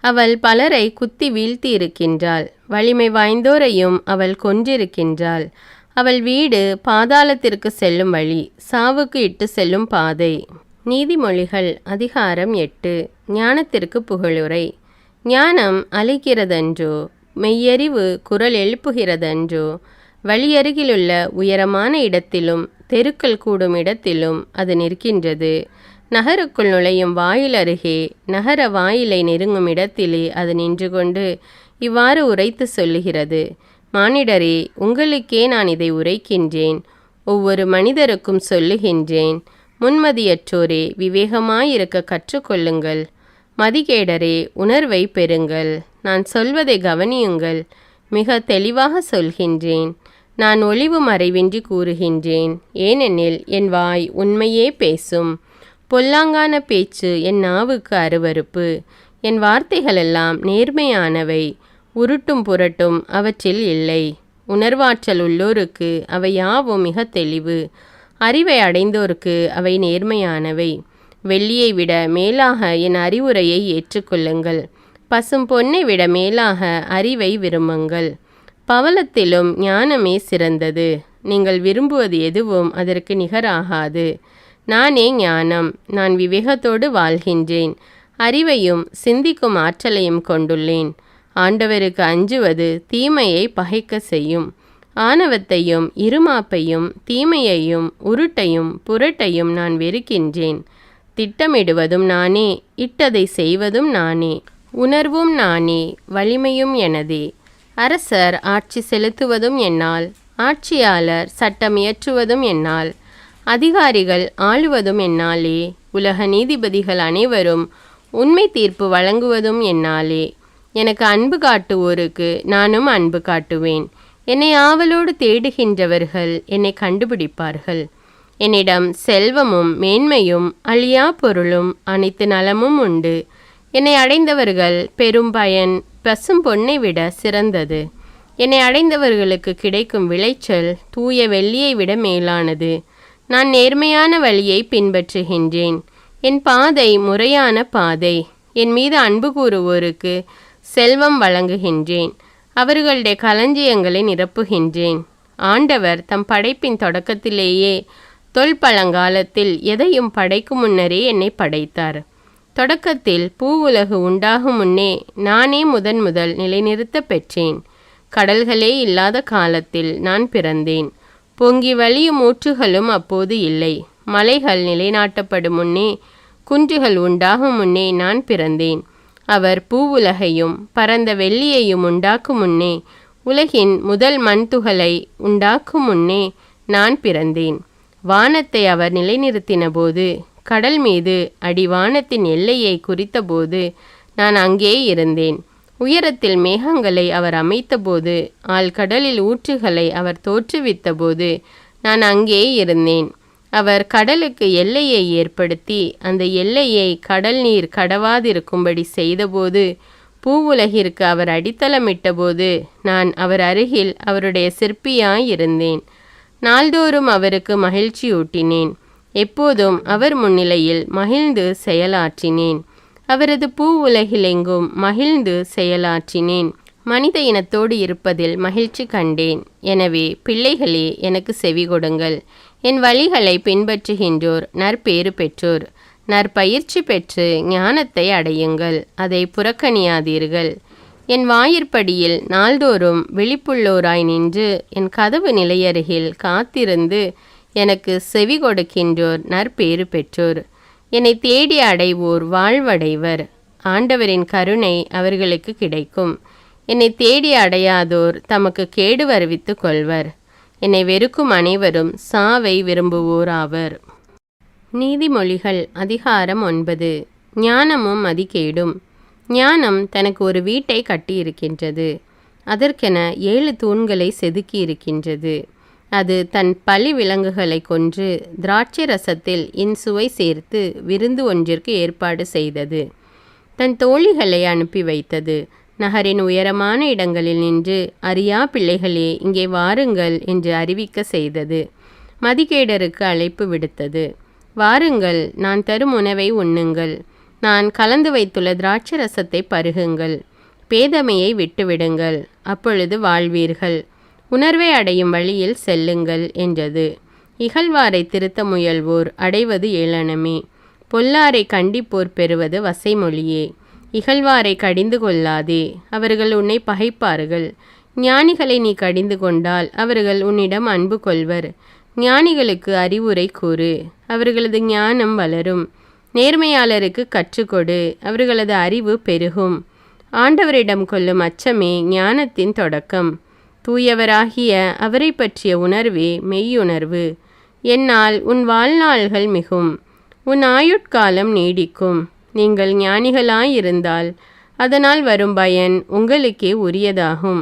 அவள் பலரை குத்தி வீழ்த்தி இருக்கின்றாள். வலிமை வாய்ந்தோரையும் அவள் கொன்றிருக்கின்றாள். அவள் வீடு பாதாளத்திற்கு செல்லும் வழி, சாவுக்கு இட்டு செல்லும் பாதை. நீதிமொழிகள் அதிகாரம் 8. ஞானத்திற்கு புகழுரை. ஞானம் அழைக்கிறதன்றோ, மெய்யறிவு குரல் எழுப்புகிறதன்றோ. வழியருகிலுள்ள உயரமான இடத்திலும் தெருக்கள் கூடும் இடத்திலும் அது நிற்கின்றது. நகருக்குள் நுழையும் வாயில் அருகே, நகர வாயிலை நெருங்கும் இடத்திலே அது நின்று கொண்டு இவ்வாறு உரைத்து சொல்லுகிறது. மானிடரே, உங்களுக்கே நான் இதை உரைக்கின்றேன். ஒவ்வொரு மனிதருக்கும் சொல்லுகின்றேன். முன்மதியற்றோரே, விவேகமாயிருக்க கற்றுக்கொள்ளுங்கள். மதிகேடரே, உணர்வை பெறுங்கள். நான் சொல்வதை கவனியுங்கள். மிக தெளிவாக சொல்கின்றேன். நான் ஒளிவு மறைவின்றி கூறுகின்றேன். ஏனெனில் என் வாய் உண்மையே பேசும். பொல்லாங்கான பேச்சு என் நாவுக்கு அருவருப்பு. என் வார்த்தைகளெல்லாம் நேர்மையானவை. உருட்டும் புரட்டும் அவற்றில் இல்லை. உணர்வாற்றல் உள்ளோருக்கு அவை யாவும் மிக தெளிவு. அறிவை அடைந்தோருக்கு அவை நேர்மையானவை. வெள்ளியை விட மேலாக என் அறிவுரையை ஏற்றுக்கொள்ளுங்கள். பசும் பொன்னை விட மேலாக அறிவை விரும்புங்கள். பவளத்திலும் ஞானமே சிறந்தது. நீங்கள் விரும்புவது எதுவும் அதற்கு நிகராகாது. நானே ஞானம். நான் விவேகத்தோடு வாழ்கின்றேன். அறிவையும் சிந்திக்கும் ஆற்றலையும் கொண்டுள்ளேன். ஆண்டவருக்கு அஞ்சுவது தீமையை பகைக்க செய்யும். ஆணவத்தையும் இருமாப்பையும் தீமையையும் உருட்டையும் புரட்டையும் நான் வெறுக்கின்றேன். திட்டமிடுவதும் நானே, இட்டதை செய்வதும் நானே. உணர்வும் நானே, வலிமையும் எனதே. அரசர் ஆட்சி செலுத்துவதும் என்னால், ஆட்சியாளர் சட்டம் இயற்றுவதும் என்னால், அதிகாரிகள் ஆளுவதும் என்னாலே. உலக நீதிபதிகள் அனைவரும் உண்மை தீர்ப்பு வழங்குவதும் என்னாலே. எனக்கு அன்பு காட்டுவோருக்கு நானும் அன்பு காட்டுவேன். என்னை ஆவலோடு தேடுகின்றவர்கள் என்னை கண்டுபிடிப்பார்கள். என்னிடம் செல்வமும் மேன்மையும் அழியா பொருளும் அனைத்து நலமும் உண்டு. என்னை அடைந்தவர்கள் பெரும் பயன் பசும் பொன்னை விட சிறந்தது. என்னை அடைந்தவர்களுக்கு கிடைக்கும் விளைச்சல் தூய வெள்ளியை விட மேலானது. நான் நேர்மையான வழியை பின்பற்றுகின்றேன். என் பாதை முறையான பாதை. என் மீது அன்பு கூறுவோருக்கு செல்வம் வழங்குகின்றேன். அவர்களுடைய களஞ்சியங்களை நிரப்புகின்றேன். ஆண்டவர் தம் படைப்பின் தொடக்கத்திலேயே தொல்பழங்காலத்தில் எதையும் படைக்கும் முன்னரே என்னை படைத்தார். தொடக்கத்தில் பூவுலகு உண்டாகும் முன்னே நானே முதல் நிலைநிறுத்த பெற்றேன். கடல்களே இல்லாத காலத்தில் நான் பிறந்தேன். பொங்கி வழியும் ஊற்றுகளும் அப்போது இல்லை. மலைகள் நிலைநாட்டப்படும் முன்னே, குன்றுகள் உண்டாகும் முன்னே நான் பிறந்தேன். அவர் பூவுலகையும் பரந்த வெள்ளியையும் உண்டாக்கும் முன்னே, உலகின் முதல் மண்துகளை உண்டாக்கும் முன்னே நான் பிறந்தேன். வானத்தை அவர் நிலைநிறுத்தின போது, கடல் மீது அடிவானத்தின் எல்லையை குறித்தபோது நான் அங்கே இருந்தேன். உயரத்தில் மேகங்களை அவர் அமைத்தபோது, ஆழ்கடலில் ஊற்றுகளை அவர் தோற்றுவித்த போது நான் அங்கே இருந்தேன். அவர் கடலுக்கு எல்லையை ஏற்படுத்தி அந்த எல்லையை கடல் நீர் கடவாதிருக்கும்படி செய்தபோது, பூவுலகிற்கு அவர் அடித்தளமிட்டபோது நான் அவர் அருகில் அவருடைய சிற்பியாயிருந்தேன். நாள்தோறும் அவருக்கு மகிழ்ச்சியூட்டினேன். எப்போதும் அவர் முன்னிலையில் மகிழ்ந்து செயலாற்றினேன். அவரது பூவுலகிலெங்கும் மகிழ்ந்து செயலாற்றினேன். மனித இனத்தோடு இருப்பதில் மகிழ்ச்சி கண்டேன். எனவே பிள்ளைகளே, எனக்கு செவி கொடுங்கள். என் வழிகளை பின்பற்றுகின்றோர் நற்பேறு பெற்றோர். நற்பயிற்சி பெற்று ஞானத்தை அடையுங்கள். அதை புறக்கணியாதீர்கள். என் வாயிற்படியில் நாள்தோறும் விழிப்புள்ளோராய் நின்று என் கதவு நிலையருகில் காத்திருந்து எனக்கு செவி கொடுக்கின்றோர் நற்பேறு பெற்றோர். என்னை தேடி அடைவோர் வாழ்வடைவர். ஆண்டவரின் கருணை அவர்களுக்கு கிடைக்கும். என்னை தேடி அடையாதோர் தமக்கு கேடு வருவித்து கொள்வர். என்னை வெறுக்கும் அனைவரும் சாவை விரும்புவோராவர். நீதிமொழிகள் அதிகாரம் 9. ஞானமும் மதிகேடும். ஞானம் தனக்கு ஒரு வீட்டை கட்டியிருக்கின்றது. அதற்கென 7 தூண்களை செதுக்கி இருக்கின்றது. அது தன் பலி விலங்குகளை கொன்று திராட்சை ரசத்தில் இன்சுவை சேர்த்து விருந்து ஒன்றிற்கு ஏற்பாடு செய்தது. தன் தோழிகளை அனுப்பி வைத்தது. நகரின் உயரமான இடங்களில் நின்று, அறியா பிள்ளைகளே இங்கே வாருங்கள் என்று அறிவிக்க செய்தது. மதிகேடருக்கு அழைப்பு விடுத்தது. வாருங்கள், நான் தரும் உணவை உண்ணுங்கள். நான் கலந்து வைத்துள்ள திராட்சை ரசத்தை பருகுங்கள். பேதமையை விட்டுவிடுங்கள், அப்பொழுது வாழ்வீர்கள். உணர்வை அடையும் வழியில் செல்லுங்கள் என்றது. இகழ்வாரை திருத்த முயல்வோர் அடைவது ஏளனமே. பொல்லாரை கண்டிப்போர் பெறுவது வசைமொழியே. இகழ்வாரை கடிந்து கொள்ளாதே, அவர்கள் உன்னை பகைப்பார்கள். ஞானிகளை நீ கடிந்து கொண்டால் அவர்கள் உன்னிடம் அன்பு கொள்வர். ஞானிகளுக்கு அறிவுரை கூறு, அவர்களது ஞானம் வளரும். நேர்மையாளருக்கு கற்றுக்கொடு, அவர்களது அறிவு பெருகும். ஆண்டவரிடம் கொள்ளும் அச்சமே ஞானத்தின் தொடக்கம். தூயவராகிய அவரை பற்றிய உணர்வே மெய்யுணர்வு. என்னால் உன் வாழ்நாள்கள் மிகும், உன் ஆயுட்காலம் நீடிக்கும். நீங்கள் ஞானிகளாயிருந்தால் அதனால் வரும் பயன் உங்களுக்கே உரியதாகும்.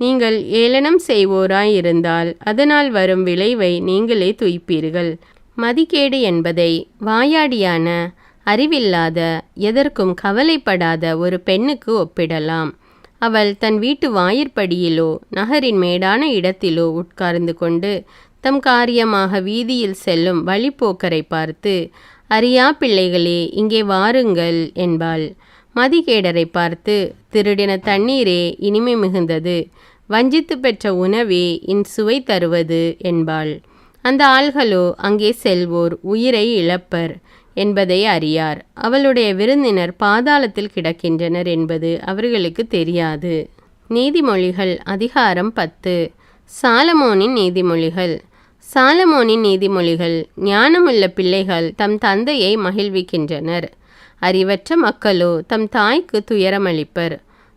நீங்கள் ஏளனம் செய்வோராயிருந்தால் அதனால் வரும் விளைவை நீங்களே துய்ப்பீர்கள். மதிகேடு என்பதை வாயாடியான, அறிவில்லாத, எதற்கும் கவலைப்படாத ஒரு பெண்ணுக்கு ஒப்பிடலாம். அவள் தன் வீட்டு வாயிற்படியிலோ நகரின் மேடான இடத்திலோ உட்கார்ந்து கொண்டு தம் காரியமாக வீதியில் செல்லும் வழிப்போக்கரை பார்த்து, அறியா பிள்ளைகளே, இங்கே வாருங்கள் என்பாள். மதிகேடரை பார்த்து, திருடின தண்ணீரே இனிமை மிகுந்தது, வஞ்சித்து பெற்ற உணவே சுவை தருவது என்பாள். அந்த ஆள்களோ அங்கே செல்வோர் உயிரை இழப்பர் என்பதை அறியார். அவளுடைய விருந்தினர் பாதாளத்தில் கிடக்கின்றனர் என்பது அவர்களுக்கு தெரியாது. நீதிமொழிகள் அதிகாரம் 10. சாலமோனின் நீதிமொழிகள். சாலமோனின் நீதிமொழிகள். ஞானமுள்ள பிள்ளைகள் தம் தந்தையை மகிழ்விக்கின்றனர். அறிவற்ற மக்களோ தம் தாய்க்கு துயரமளிப்பர்.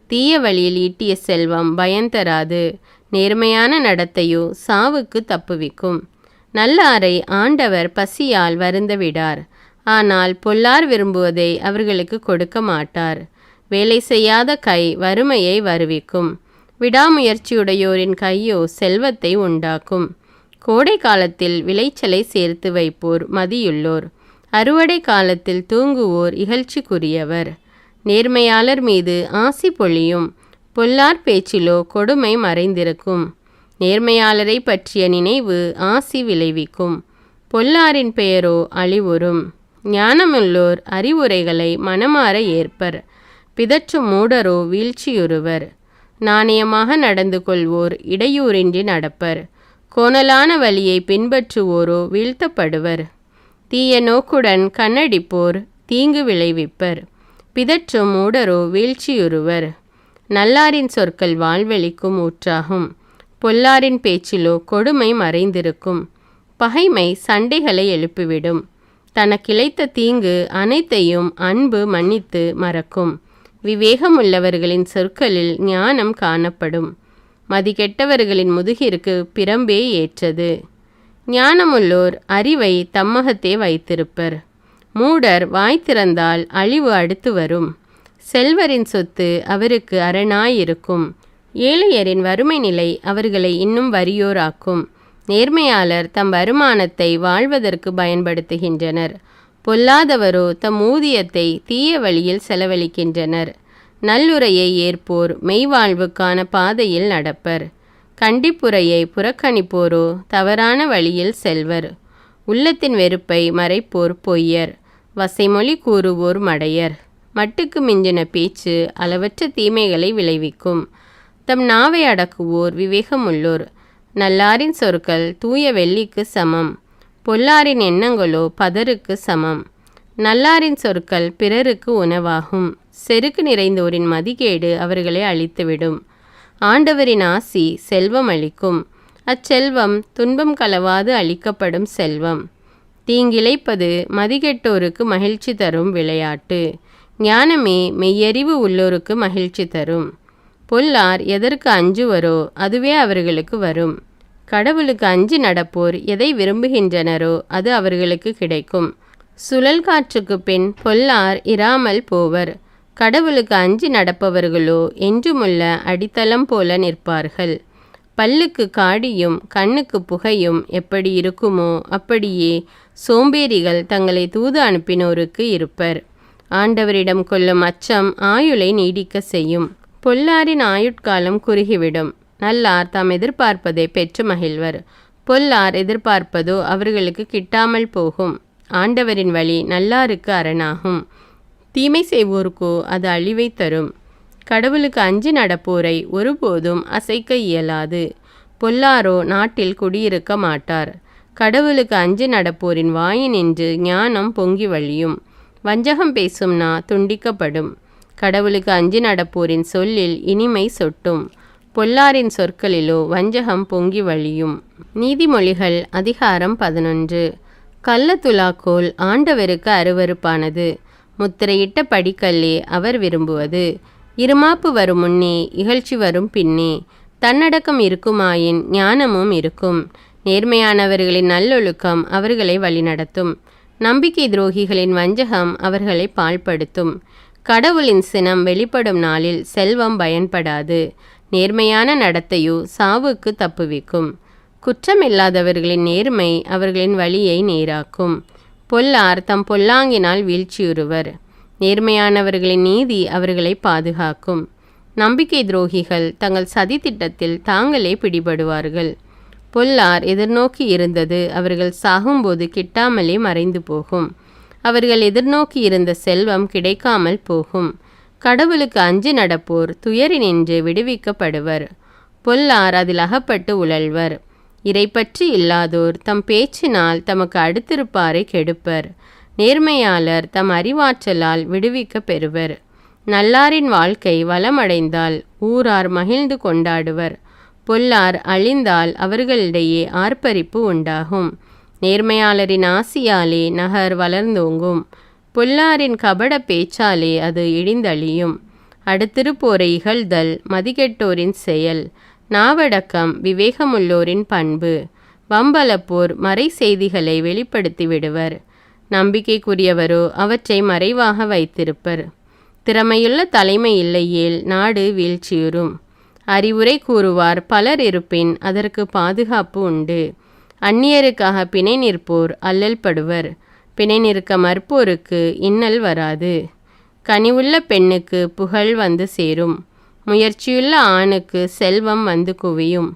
தீய வழியில் ஈட்டிய செல்வம் பயன்தராது, நேர்மையான நடத்தையோ சாவுக்கு தப்புவிக்கும். நல்லாரை ஆண்டவர் பசியால் வருந்த விடார், ஆனால் பொல்லார் விரும்புவதை அவர்களுக்கு கொடுக்க மாட்டார். வேலை செய்யாத கை வறுமையை வருவிக்கும், விடாமுயற்சியுடையோரின் கையோ செல்வத்தை உண்டாக்கும். கோடை காலத்தில் விளைச்சலை சேர்த்து வைப்போர் மதியுள்ளோர், அறுவடை காலத்தில் தூங்குவோர் இகழ்ச்சிக்குரியவர். நேர்மையாளர் மீது ஆசி பொழியும், பொல்லார் பேச்சிலோ கொடுமை மறைந்திருக்கும். நேர்மையாளரை பற்றிய நினைவு ஆசி விளைவிக்கும், பொல்லாரின் பெயரோ அழிவுறும். ஞானமுள்ளோர் அறிவுரைகளை மனமாற ஏற்பர், பிதற்றும் மூடரோ வீழ்ச்சியுறுவர். நாணயமாக நடந்து கொள்வோர் இடையூறின்றி நடப்பர், கோணலான வழியை பின்பற்றுவோரோ வீழ்த்தப்படுவர். தீய நோக்குடன் கண்ணடிப்போர் தீங்கு விளைவிப்பர், பிதற்றும் மூடரோ வீழ்ச்சியுறுவர். நல்லாரின் சொற்கள் வாழ்வெளிக்கும் ஊற்றாகும், பொல்லாரின் பேச்சிலோ கொடுமை மறைந்திருக்கும். பகைமை சண்டைகளை எழுப்பிவிடும், தனக்கிழைத்த தீங்கு அனைத்தையும் அன்பு மன்னித்து மறக்கும். விவேகமுள்ளவர்களின் சொற்களில் ஞானம் காணப்படும், மதிகெட்டவர்களின் முதுகிற்கு பிரம்பே ஏற்றது. ஞானமுள்ளோர் அறிவை தம்மகத்தே வைத்திருப்பர், மூடர் வாய் திறந்தால் அழிவு அடுத்து வரும். செல்வரின் சொத்து அவருக்கு அரணாயிருக்கும், ஏழையரின் வறுமை நிலை அவர்களை இன்னும் வறியோராக்கும். நேர்மையாளர் தம் வருமானத்தை வாழ்வதற்கு பயன்படுத்துகின்றனர், பொல்லாதவரோ தம் ஊதியத்தை தீய வழியில் செலவழிக்கின்றனர். நல்லுரையை ஏற்போர் மெய்வாழ்வுக்கான பாதையில் நடப்பர், கண்டிப்புரையை புறக்கணிப்போரோ தவறான வழியில் செல்வர். உள்ளத்தின் வெறுப்பை மறைப்போர் பொய்யர், வசைமொழி கூறுவோர் மடையர். மட்டுக்கு மிஞ்சின பேச்சு அளவற்ற தீமைகளை விளைவிக்கும், தம் நாவை அடக்குவோர் விவேகமுள்ளோர். நல்லாரின் சொற்கள் தூய வெள்ளிக்கு சமம், பொல்லாரின் எண்ணங்களோ பதருக்கு சமம். நல்லாரின் சொற்கள் பிறருக்கு உணவாகும், செருக்கு நிறைந்தோரின் மதிகேடு அவர்களை அழித்துவிடும். ஆண்டவரின் ஆசி செல்வம் அளிக்கும், அச்செல்வம் துன்பம் கலவாது அளிக்கப்படும் செல்வம். தீங்கிழைப்பது மதிகெட்டோருக்கு மகிழ்ச்சி தரும் விளையாட்டு, ஞானமே மெய்யறிவு உள்ளோருக்கு மகிழ்ச்சி தரும். பொல்லார் எதற்கு அஞ்சுவரோ அதுவே அவர்களுக்கு வரும், கடவுளுக்கு அஞ்சி நடப்போர் எதை விரும்புகின்றனரோ அது அவர்களுக்கு கிடைக்கும். சுழல் காற்றுக்கு பின் பொல்லார் இராமல் போவர், கடவுளுக்கு அஞ்சி நடப்பவர்களோ என்றுமுள்ள அடித்தளம் போல நிற்பார்கள். பல்லுக்கு காடியும் கண்ணுக்கு புகையும் எப்படி இருக்குமோ அப்படியே சோம்பேறிகள் தங்களை தூது அனுப்பினோருக்கு இருப்பர். ஆண்டவரிடம் கொள்ளும் அச்சம் ஆயுளை நீடிக்க செய்யும், பொல்லாரின் ஆயுட்காலம் குறுகிவிடும். நல்லார் தாம் எதிர்பார்ப்பதை பெற்று மகிழ்வர், பொல்லார் எதிர்பார்ப்பதோ அவர்களுக்கு கிட்டாமல் போகும். ஆண்டவரின் வழி நல்லாருக்கு அரணாகும், தீமை செய்வோருக்கோ அது அழிவை தரும். கடவுளுக்கு அஞ்சி நடப்போரை ஒருபோதும் அசைக்க இயலாது, பொல்லாரோ நாட்டில் குடியிருக்க மாட்டார். கடவுளுக்கு அஞ்சி நடப்போரின் வாயினின்று ஞானம் பொங்கி வழியும், வஞ்சகம் பேசும் நா துண்டிக்கப்படும். கடவுளுக்கு அஞ்சி நடப்போரின் சொல்லில் இனிமை சொட்டும், பொல்லாரின் சொற்களிலோ வஞ்சகம் பொங்கி வழியும். நீதிமொழிகள் அதிகாரம் 11. கள்ளத்துலாக்கோல் ஆண்டவருக்கு அருவருப்பானது, முத்திரையிட்ட படிக்கல்லே அவர் விரும்புவது. இருமாப்பு வரும் முன்னே இகழ்ச்சி வரும் பின்னே, தன்னடக்கம் இருக்குமாயின் ஞானமும் இருக்கும். நேர்மையானவர்களின் நல்லொழுக்கம் அவர்களை வழிநடத்தும், நம்பிக்கை துரோகிகளின் வஞ்சகம் அவர்களை பாழ்படுத்தும். கடவுளின் சினம் வெளிப்படும் நாளில் செல்வம் பயன்படாது, நேர்மையான நடத்தையோ சாவுக்கு தப்புவிக்கும். குற்றமில்லாதவர்களின் நேர்மை அவர்களின் வழியை நேராக்கும், பொல்லார் தம் பொல்லாங்கினால் வீழ்ச்சியுறுவர். நேர்மையானவர்களின் நீதி அவர்களை பாதுகாக்கும், நம்பிக்கை துரோகிகள் தங்கள் சதி திட்டத்தில் தாங்களே பிடிபடுவார்கள். பொல்லார் எதிர்நோக்கி இருந்தது அவர்கள் சாகும்போது கிட்டாமலே மறைந்து போகும். அவர்கள் எதிர்நோக்கி இருந்த செல்வம் கிடைக்காமல் போகும். கடவுளுக்கு அஞ்சி நடப்போர் துயரினின்று விடுவிக்கப்படுவர். பொல்லார் அதில் அகப்பட்டு உழல்வர். இறைப்பற்றி இல்லாதோர் தம் பேச்சினால் தமக்கு அடுத்திருப்பாரை கெடுப்பர். நேர்மையாளர் தம் அறிவாற்றலால் விடுவிக்க பெறுவர். நல்லாரின் வாழ்க்கை வளமடைந்தால் ஊரார் மகிழ்ந்து கொண்டாடுவர். பொல்லார் அழிந்தால் அவர்களிடையே ஆர்ப்பரிப்பு உண்டாகும். நேர்மையாளரின் ஆசியாலே நகர் வளர்ந்தோங்கும். பொல்லாரின் கபட பேச்சாலே அது இடிந்தழியும். அடுத்திருப்போரை இகழ்தல் மதிகெட்டோரின் செயல். நாவடக்கம் விவேகமுள்ளோரின் பண்பு. வம்பலப்போர் மறை செய்திகளை வெளிப்படுத்தி விடுவர். நம்பிக்கைக்குரியவரோ அவற்றை மறைவாக வைத்திருப்பர். திறமையுள்ள தலைமை இல்லையேல் நாடு வீழ்ச்சியுறும். அறிவுரை கூறுவார் பலர் இருப்பின் அதற்கு பாதுகாப்பு உண்டு. அந்நியருக்காக பிணை நிற்போர் அல்லல் படுவர். பிணை நிற்க மறுப்போருக்கு இன்னல் வராது. கனிவுள்ள பெண்ணுக்கு புகழ் வந்து சேரும். முயற்சியுள்ள ஆணுக்கு செல்வம் வந்து குவியும்.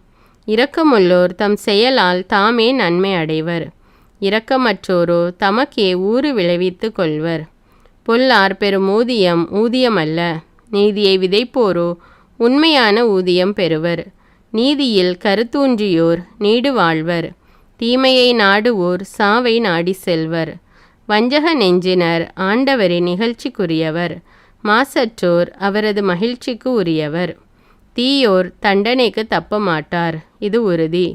இரக்கமுள்ளோர் தம் செயலால் தாமே நன்மை அடைவர். இரக்கமற்றோரோ தமக்கே ஊறு விளைவித்து கொள்வர். பொல்லார் பெறும் ஊதியம் ஊதியமல்ல. நீதியை விதைப்போரோ உண்மையான ஊதியம் பெறுவர். நீதியில் கருத்தூன்றியோர் நீடு வாழ்வர். தீமையை நாடுவோர் சாவை நாடி செல்வர். வஞ்சக நெஞ்சினர் ஆண்டவரின் நிகழ்ச்சிக்குரியவர். மாசற்றோர் அவரது மகிழ்ச்சிக்கு உரியவர். தீயோர் தண்டனைக்கு தப்ப மாட்டார், இது உறுதி.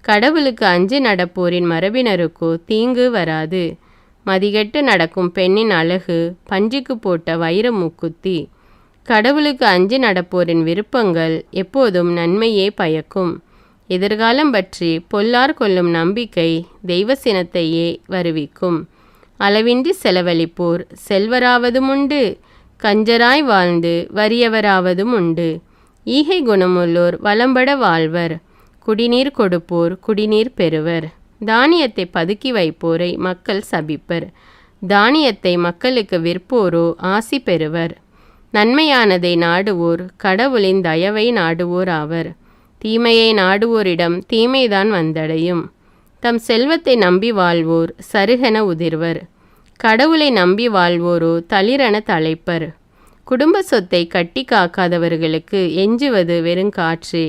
கடவுளுக்கு அஞ்சி நடப்போரின் மரபினருக்கோ தீங்கு வராது. மதிகெட்டு நடக்கும் பெண்ணின் அழகு பஞ்சிக்கு போட்ட வைர மூக்குத்தி. கடவுளுக்கு அஞ்சி நடப்போரின் விருப்பங்கள் எப்போதும் நன்மையே பயக்கும். எதிர்காலம் பற்றி பொல்லார் கொள்ளும் நம்பிக்கை தெய்வ சினத்தையே வருவிக்கும். அளவின்றி செலவழிப்போர் செல்வராவதும் உண்டு. கஞ்சராய் வாழ்ந்து வறியவராவதும் உண்டு. ஈகை குணமுள்ளோர் வளம்பட வாழ்வர். குடிநீர் கொடுப்போர் குடிநீர் பெறுவர். தானியத்தை பதுக்கி வைப்போரை மக்கள் சபிப்பர். தானியத்தை மக்களுக்கு விற்போரோ ஆசி பெறுவர். நன்மையானதை நாடுவோர் கடவுளின் தயவை நாடுவோர் ஆவர். தீமையை நாடுவோரிடம் தீமைதான் வந்தடையும். தம் செல்வத்தை நம்பி வாழ்வோர் சருகென உதிர்வர். கடவுளை நம்பி வாழ்வோரோ தளிரென தழைப்பர். குடும்ப சொத்தை கட்டி காக்காதவர்களுக்கு எஞ்சுவது வெறுங்காற்றே.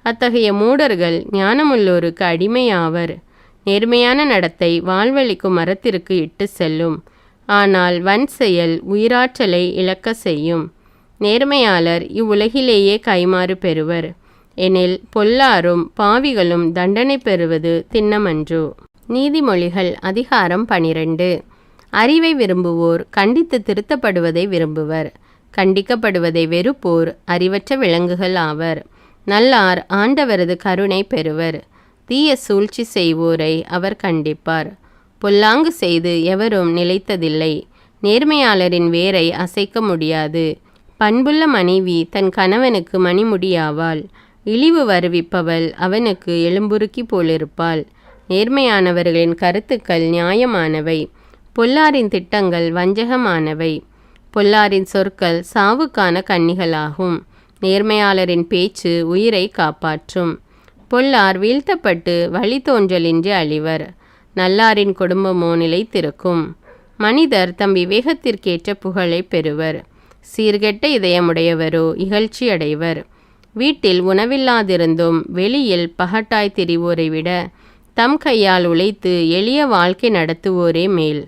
அத்தகைய மூடர்கள் ஞானமுள்ளோருக்கு அடிமையாவர். நேர்மையான நடத்தை வாழ்வழிக்கும் மரத்திற்கு இட்டு செல்லும். ஆனால் வன் செயல் உயிராற்றலை இழக்க செய்யும். நேர்மையாளர் இவ்வுலகிலேயே கைமாறு பெறுவர். எனில் பொல்லாரும் பாவிகளும் தண்டனை பெறுவது திண்ணமன்றோ. நீதிமொழிகள் அதிகாரம் 12. அறிவை விரும்புவோர் கண்டித்து திருத்தப்படுவதை விரும்புவர். கண்டிக்கப்படுவதை வெறுப்போர் அறிவற்ற விலங்குகள் ஆவர். நல்லார் ஆண்டவரது கருணை பெறுவர். தீய சூழ்ச்சி செய்வோரை அவர் கண்டிப்பார். பொல்லாங்கு செய்து எவரும் நிலைத்ததில்லை. நேர்மையாளரின் வேரை அசைக்க முடியாது. பண்புள்ள மனைவி தன் கணவனுக்கு மணிமுடியாவாள். இழிவு வருவிப்பவள் அவனுக்கு எலும்புருக்கி போலிருப்பாள். நேர்மையானவர்களின் கருத்துக்கள் நியாயமானவை. பொல்லாரின் திட்டங்கள் வஞ்சகமானவை. பொல்லாரின் சொற்கள் சாவுக்கான கன்னிகளாகும். நேர்மையாளரின் பேச்சு உயிரை காப்பாற்றும். பொல்லார் வீழ்த்தப்பட்டு வழித்தோன்றலின்றி அழிவர். நல்லாரின் குடும்பமோ நிலைத்திருக்கும். மனிதர் தம் விவேகத்திற்கேற்ற புகழை பெறுவர். சீர்கெட்ட இதயமுடையவரோ இகழ்ச்சி அடைவர். வீட்டில் உணவில்லாதிருந்தும் வெளியில் பகட்டாய் திரிவோரை விட தம் கையால் உழைத்து எளிய வாழ்க்கை நடத்துவோரே மேல்.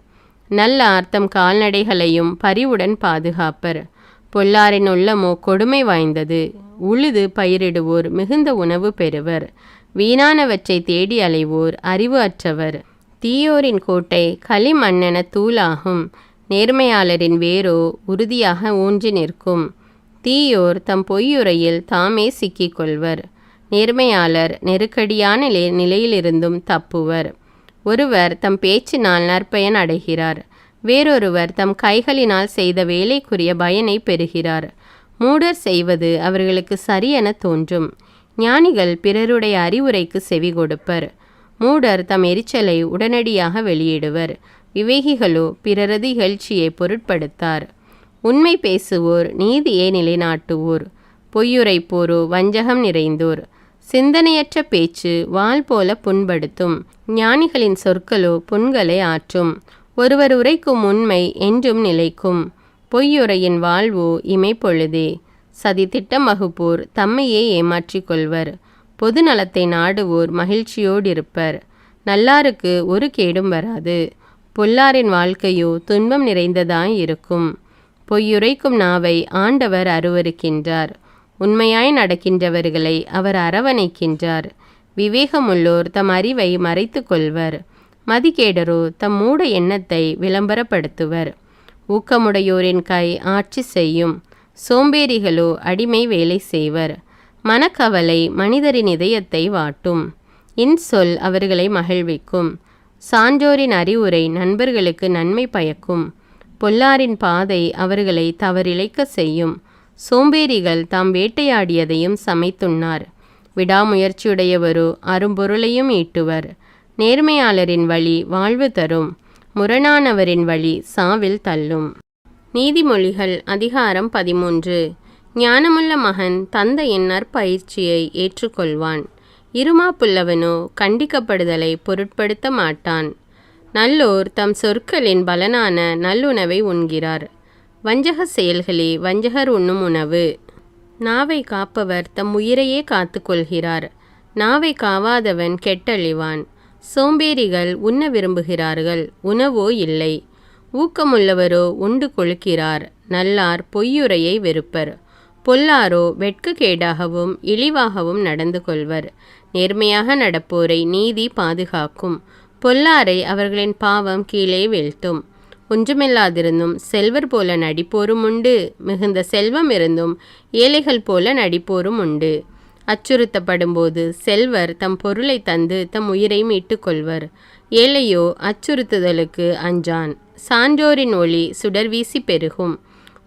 நல்லார் தம் கால்நடைகளையும் பரிவுடன் பாதுகாப்பர். பொல்லாரின் உள்ளமோ கொடுமை வாய்ந்தது. உழுது பயிரிடுவோர் மிகுந்த உணவு பெறுவர். வீணானவற்றை தேடி அலைவோர் அறிவு அற்றவர். தீயோரின் கோட்டை களிமண்ணென தூளாகும். நேர்மையாளரின் வேரோ உறுதியாக ஊன்றி நிற்கும். தீயோர் தம் பொய்யுரையில் தாமே சிக்கிக்கொள்வர். நேர்மையாளர் நெருக்கடியான நிலையிலிருந்தும் தப்புவர். ஒருவர் தம் பேச்சினால் நற்பயன் அடைகிறார். வேறொருவர் தம் கைகளினால் செய்த வேலைக்குரிய பயனை பெறுகிறார். மூடர் செய்வது அவர்களுக்கு சரியென தோன்றும். ஞானிகள் பிறருடைய அறிவுரைக்கு செவி கொடுப்பர். மூடர் தம் எரிச்சலை உடனடியாக வெளியிடுவர். விவேகிகளோ பிறரது இகழ்ச்சியை பொருட்படுத்தார். உண்மை பேசுவோர் நீதியை நிலைநாட்டுவோர். பொய்யுரைப்போரோ வஞ்சகம் நிறைந்தோர். சிந்தனையற்ற பேச்சு வாள் போல புண்படுத்தும். ஞானிகளின் சொற்களோ புண்களை ஆற்றும். ஒருவர் உரைக்கும் உண்மை என்றும் நிலைக்கும். பொய்யுரையின் வாழ்வோ இமைப்பொழுதே. சதி திட்டம் வகுப்போர் தம்மையே ஏமாற்றிக் கொள்வர். பொது நலத்தை நாடுவோர் மகிழ்ச்சியோடிருப்பர். நல்லாருக்கு ஒரு கேடும் வராது. பொல்லாரின் வாழ்க்கையோ துன்பம் நிறைந்ததாய் இருக்கும். பொய்யுரைக்கும் நாவை ஆண்டவர் அருவருக்கின்றார். உண்மையாய் நடக்கின்றவர்களை அவர் அரவணைக்கின்றார். விவேகமுள்ளோர் தம் அறிவை மறைத்து கொள்வர். மதிகேடரோ தம் மூட எண்ணத்தை விளம்பரப்படுத்துவர். ஊக்கமுடையோரின் கை ஆட்சி செய்யும். சோம்பேறிகளோ அடிமை வேலை செய்வர். மனக்கவலை மனிதரின் இதயத்தை வாட்டும். இன்சொல் அவர்களை மகிழ்விக்கும். சான்றோரின் அறிவுரை நண்பர்களுக்கு நன்மை பயக்கும். பொல்லாரின் பாதை அவர்களை தவறிழைக்க செய்யும். சோம்பேறிகள் தாம் வேட்டையாடியதையும் சமைத்துண்ணார். விடாமுயற்சியுடையவரோ அரும்பொருளையும் ஈட்டுவர். நேர்மையாளரின் வழி வாழ்வு தரும். முரணானவரின் வழி சாவில் தள்ளும். நீதிமொழிகள் அதிகாரம் 13. ஞானமுள்ள மகன் தந்தையின் நற்பயிற்சியை ஏற்றுக்கொள்வான். இருமாப்புள்ளவனோ கண்டிக்கப்படுதலை பொருட்படுத்த மாட்டான். நல்லோர் தம் சொற்களின் பலனான நல்லுணவை உண்கிறார். வஞ்சக செயல்களே வஞ்சகர் உண்ணும் உணவு. நாவை காப்பவர் தம் உயிரையே காத்து கொள்கிறார். நாவை காவாதவன் கெட்டழிவான். சோம்பேறிகள் உண்ண விரும்புகிறார்கள், உணவோ இல்லை. ஊக்கமுள்ளவரோ உண்டு கொழுக்கிறார். நல்லார் பொய்யுரையை வெறுப்பர். பொல்லாரோ வெட்கக்கேடாகவும் இழிவாகவும் நடந்து கொள்வர். நேர்மையாக நடப்போரை நீதி பாதுகாக்கும். பொல்லாரை அவர்களின் பாவம் கீழே வீழ்த்தும். ஒன்றுமில்லாதிருந்தும் செல்வர் போல நடிப்போரும் உண்டு. மிகுந்த செல்வம் இருந்தும் ஏழைகள் போல நடிப்போரும் உண்டு. அச்சுறுத்தப்படும்போது செல்வர் தம் பொருளை தந்து தம் உயிரை மீட்டு கொள்வர். ஏழையோ அச்சுறுத்துதலுக்கு அஞ்சான். சான்றோரின் ஒளி சுடர்வீசி பெருகும்.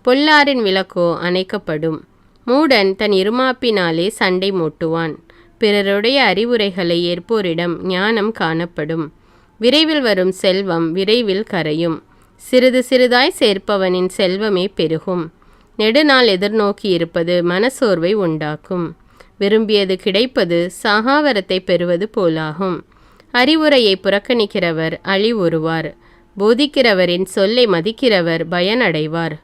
பொல்லாரின் விளக்கோ அணைக்கப்படும். மூடன் தன் இருமாப்பினாலே சண்டை மூட்டுவான். பிறருடைய அறிவுரைகளை ஏற்போரிடம் ஞானம் காணப்படும். விரைவில் வரும் செல்வம் விரைவில் கரையும். சிறிது சிறிதாய் சேர்ப்பவனின் செல்வமே பெருகும். நெடுநாள் எதிர்நோக்கி இருப்பது மனசோர்வை உண்டாக்கும். விரும்பியது கிடைப்பது சாகாவரத்தை பெறுவது போலாகும். அறிவுரையை புறக்கணிக்கிறவர் அழிவுறுவார். போதிக்கிறவரின் சொல்லை மதிக்கிறவர் பயனடைவார்.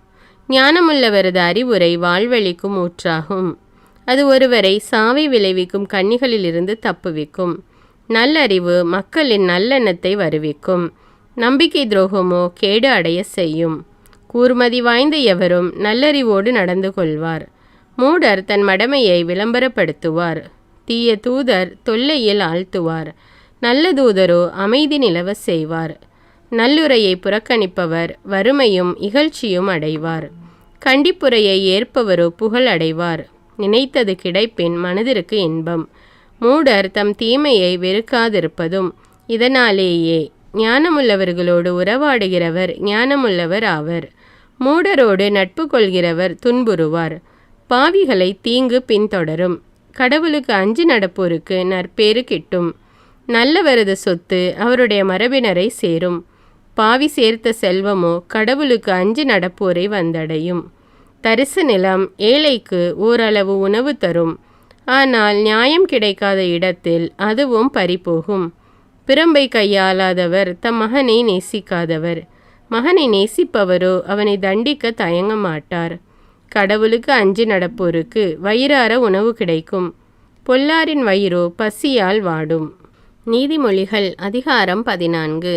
ஞானமுள்ளவரது அறிவுரை வாழ்வழிக்கும் ஊற்றாகும். அது ஒருவரை சாவை விளைவிக்கும் கண்ணிகளிலிருந்து தப்புவிக்கும். நல்லறிவு மக்களின் நல்லெண்ணத்தை வருவிக்கும். நம்பிக்கை துரோகமோ கேடு அடைய செய்யும். கூர்மதி வாய்ந்த எவரும் நல்லறிவோடு நடந்து கொள்வார். மூடர் தன் மடமையை விளம்பரப்படுத்துவார். தீய தூதர் தொல்லையில் ஆழ்த்துவார். நல்ல தூதரோ அமைதி நிலவ செய்வார். நல்லுரையை புறக்கணிப்பவர் வறுமையும் இகழ்ச்சியும் அடைவார். கண்டிப்புரையை ஏற்பவரோ புகழ் அடைவார். நினைத்தது கிடைப்பின் மனதிற்கு இன்பம். மூடர் தம் தீமையை வெறுக்காதிருப்பதும் இதனாலேயே. ஞானமுள்ளவர்களோடு உறவாடுகிறவர் ஞானமுள்ளவர் ஆவர். மூடரோடு நட்பு கொள்கிறவர் துன்புறுவார். பாவிகளை தீங்கு பின்தொடரும். கடவுளுக்கு அஞ்சி நடப்போருக்கு நற்பேறு கிட்டும். நல்லவரது சொத்து அவருடைய மரபினரை சேரும். பாவி சேர்த்த செல்வமோ கடவுளுக்கு அஞ்சி நடப்போரை வந்தடையும். தரிசு நிலம் ஏழைக்கு ஓரளவு உணவு தரும். ஆனால் நியாயம் கிடைக்காத இடத்தில் அதுவும் பறிபோகும். பிரம்பை கையாளாதவர் தம் மகனை நேசிக்காதவர். மகனை நேசிப்பவரோ அவனை தண்டிக்க தயங்க மாட்டார். கடவுளுக்கு அஞ்சி நடப்போருக்கு வயிறார உணவு கிடைக்கும். பொல்லாரின் வயிறோ பசியால் வாடும். நீதிமொழிகள் அதிகாரம் 14.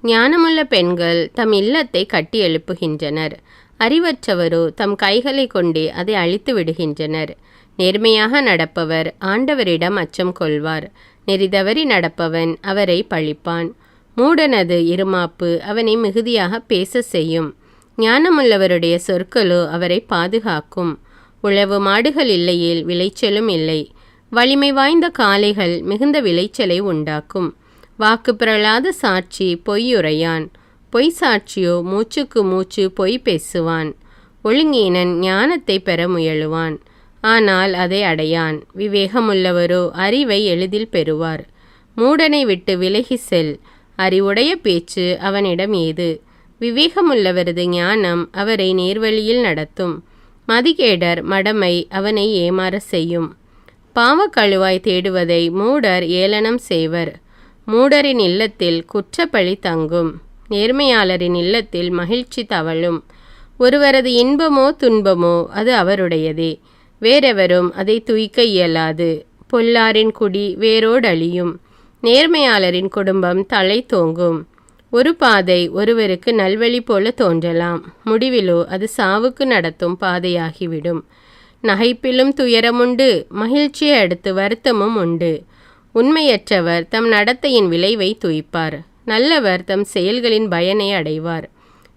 ஞானமுள்ள பெண்கள் தம் இல்லத்தை கட்டி எழுப்புகின்றனர். அறிவற்றவரோ தம் கைகளை கொண்டே அதை அழித்து விடுகின்றனர். நேர்மையாக நடப்பவர் ஆண்டவரிடம் அச்சம் கொள்வார். நெறிதவறி நடப்பவன் அவரை பழிப்பான். மூடனது இருமாப்பு அவனை மிகுதியாக பேச செய்யும். ஞானமுள்ளவருடைய சொற்களோ அவரை பாதுகாக்கும். உழவு மாடுகள் இல்லையேல் விளைச்சலும் இல்லை. வலிமை வாய்ந்த காளைகள் மிகுந்த விளைச்சலை உண்டாக்கும். வாக்கு பிறழாத சாட்சி பொய்யுரையான். பொய் சாட்சியோ மூச்சுக்கு மூச்சு பொய் பேசுவான். ஒழுங்கீனன் ஞானத்தை பெற முயலுவான், ஆனால் அதை அடையான். விவேகமுள்ளவரோ அறிவை எளிதில் பெறுவார். மூடனை விட்டு விலகி செல். அறிவுடைய பேச்சு அவனிடம் ஏது. விவேகமுள்ளவரது ஞானம் அவரை நேர்வழியில் நடத்தும். மதிகேடர் மடமை அவனை ஏமாற செய்யும். பாவக்கழுவாய் தேடுவதை மூடர் ஏளனம் செய்வர். மூடரின் இல்லத்தில் குற்றப்பழி தங்கும். நேர்மையாளரின் இல்லத்தில் மகிழ்ச்சி தவழும். ஒருவரது இன்பமோ துன்பமோ அது அவருடையதே, வேறெவரும் அதை துய்க்க இயலாது. பொல்லாரின் குடி வேரோடழியும். நேர்மையாளரின் குடும்பம் தலை தோங்கும். ஒரு பாதை ஒருவருக்கு நல்வழி போல தோன்றலாம், முடிவிலோ அது சாவுக்கு நடத்தும் பாதையாகிவிடும். நகைப்பிலும் துயரமுண்டு, மகிழ்ச்சியை அடுத்து வருத்தமும் உண்டு. உண்மையற்றவர் தம் நடத்தையின் விளைவை துய்ப்பார். நல்லவர் தம் செயல்களின் பயனை அடைவார்.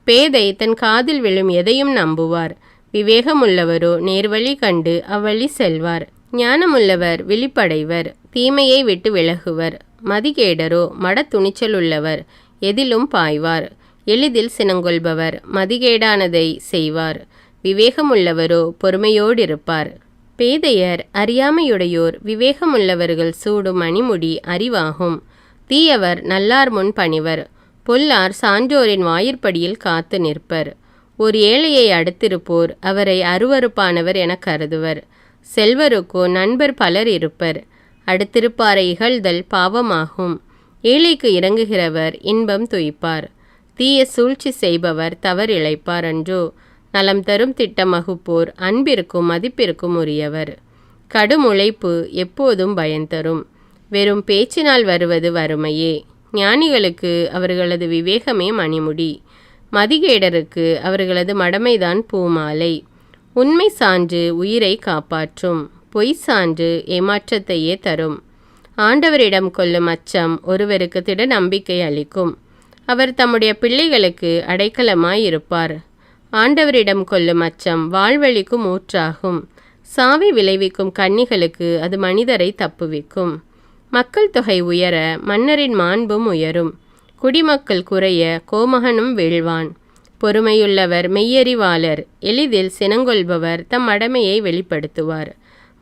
பேதை தன் காதில் விழும் எதையும் நம்புவார். விவேகமுள்ளவரோ நேர்வழி கண்டு அவ்வழி செல்வார். ஞானமுள்ளவர் விழிப்படைவர், தீமையை விட்டு விலகுவர். மதிகேடரோ மட துணிச்சலுள்ளவர், எதிலும் பாய்வார். எளிதில் சினங்கொள்பவர் மதிகேடானதை செய்வார். விவேகமுள்ளவரோ பொறுமையோடிருப்பார். பேதையர் அறியாமையுடையோர் விவேகமுள்ளவர்கள் சூடும் மணிமுடி அறிவாகும். தீயவர் நல்லார் முன் பணிவர். பொல்லார் சான்றோரின் வாயிற்படியில் காத்து நிற்பர். ஒரு ஏழையை அடுத்திருப்போர் அவரை அருவருப்பானவர் என கருதுவர். செல்வருக்கோ நண்பர் பலர் இருப்பர். அடுத்திருப்பாரை இகழ்தல் பாவமாகும். ஏழைக்கு இறங்குகிறவர் இன்பம் துய்ப்பார். தீய சூழ்ச்சி செய்பவர் தவறிழைப்பார் அன்றோ. நலம் தரும் திட்டம் வகுப்போர் அன்பிற்கும் மதிப்பிற்கும் உரியவர். கடும் உழைப்பு எப்போதும் பயன்தரும். வெறும் பேச்சினால் வருவது வறுமையே. ஞானிகளுக்கு அவர்களது விவேகமே மணிமுடி. மதிகேடருக்கு அவர்களது மடமைதான் பூமாலை. உண்மை சான்று உயிரை காப்பாற்றும். பொய் சான்று ஏமாற்றத்தையே தரும். ஆண்டவரிடம் கொள்ளும் அச்சம் ஒருவருக்கு திட நம்பிக்கை அளிக்கும். அவர் தம்முடைய பிள்ளைகளுக்கு அடைக்கலமாயிருப்பார். ஆண்டவரிடம் கொள்ளும் அச்சம் வாழ்வழிக்கும் ஊற்றாகும். சாவி விளைவிக்கும் கன்னிகளுக்கு அது மனிதரை தப்புவிக்கும். மக்கள் தொகை உயர மன்னரின் மாண்பும் உயரும். குடிமக்கள் குறைய கோமகனும் வீழ்வான். பொறுமையுள்ளவர் மெய்யறிவாளர். எளிதில் சினங்கொள்பவர் தம் மடமையை வெளிப்படுத்துவார்.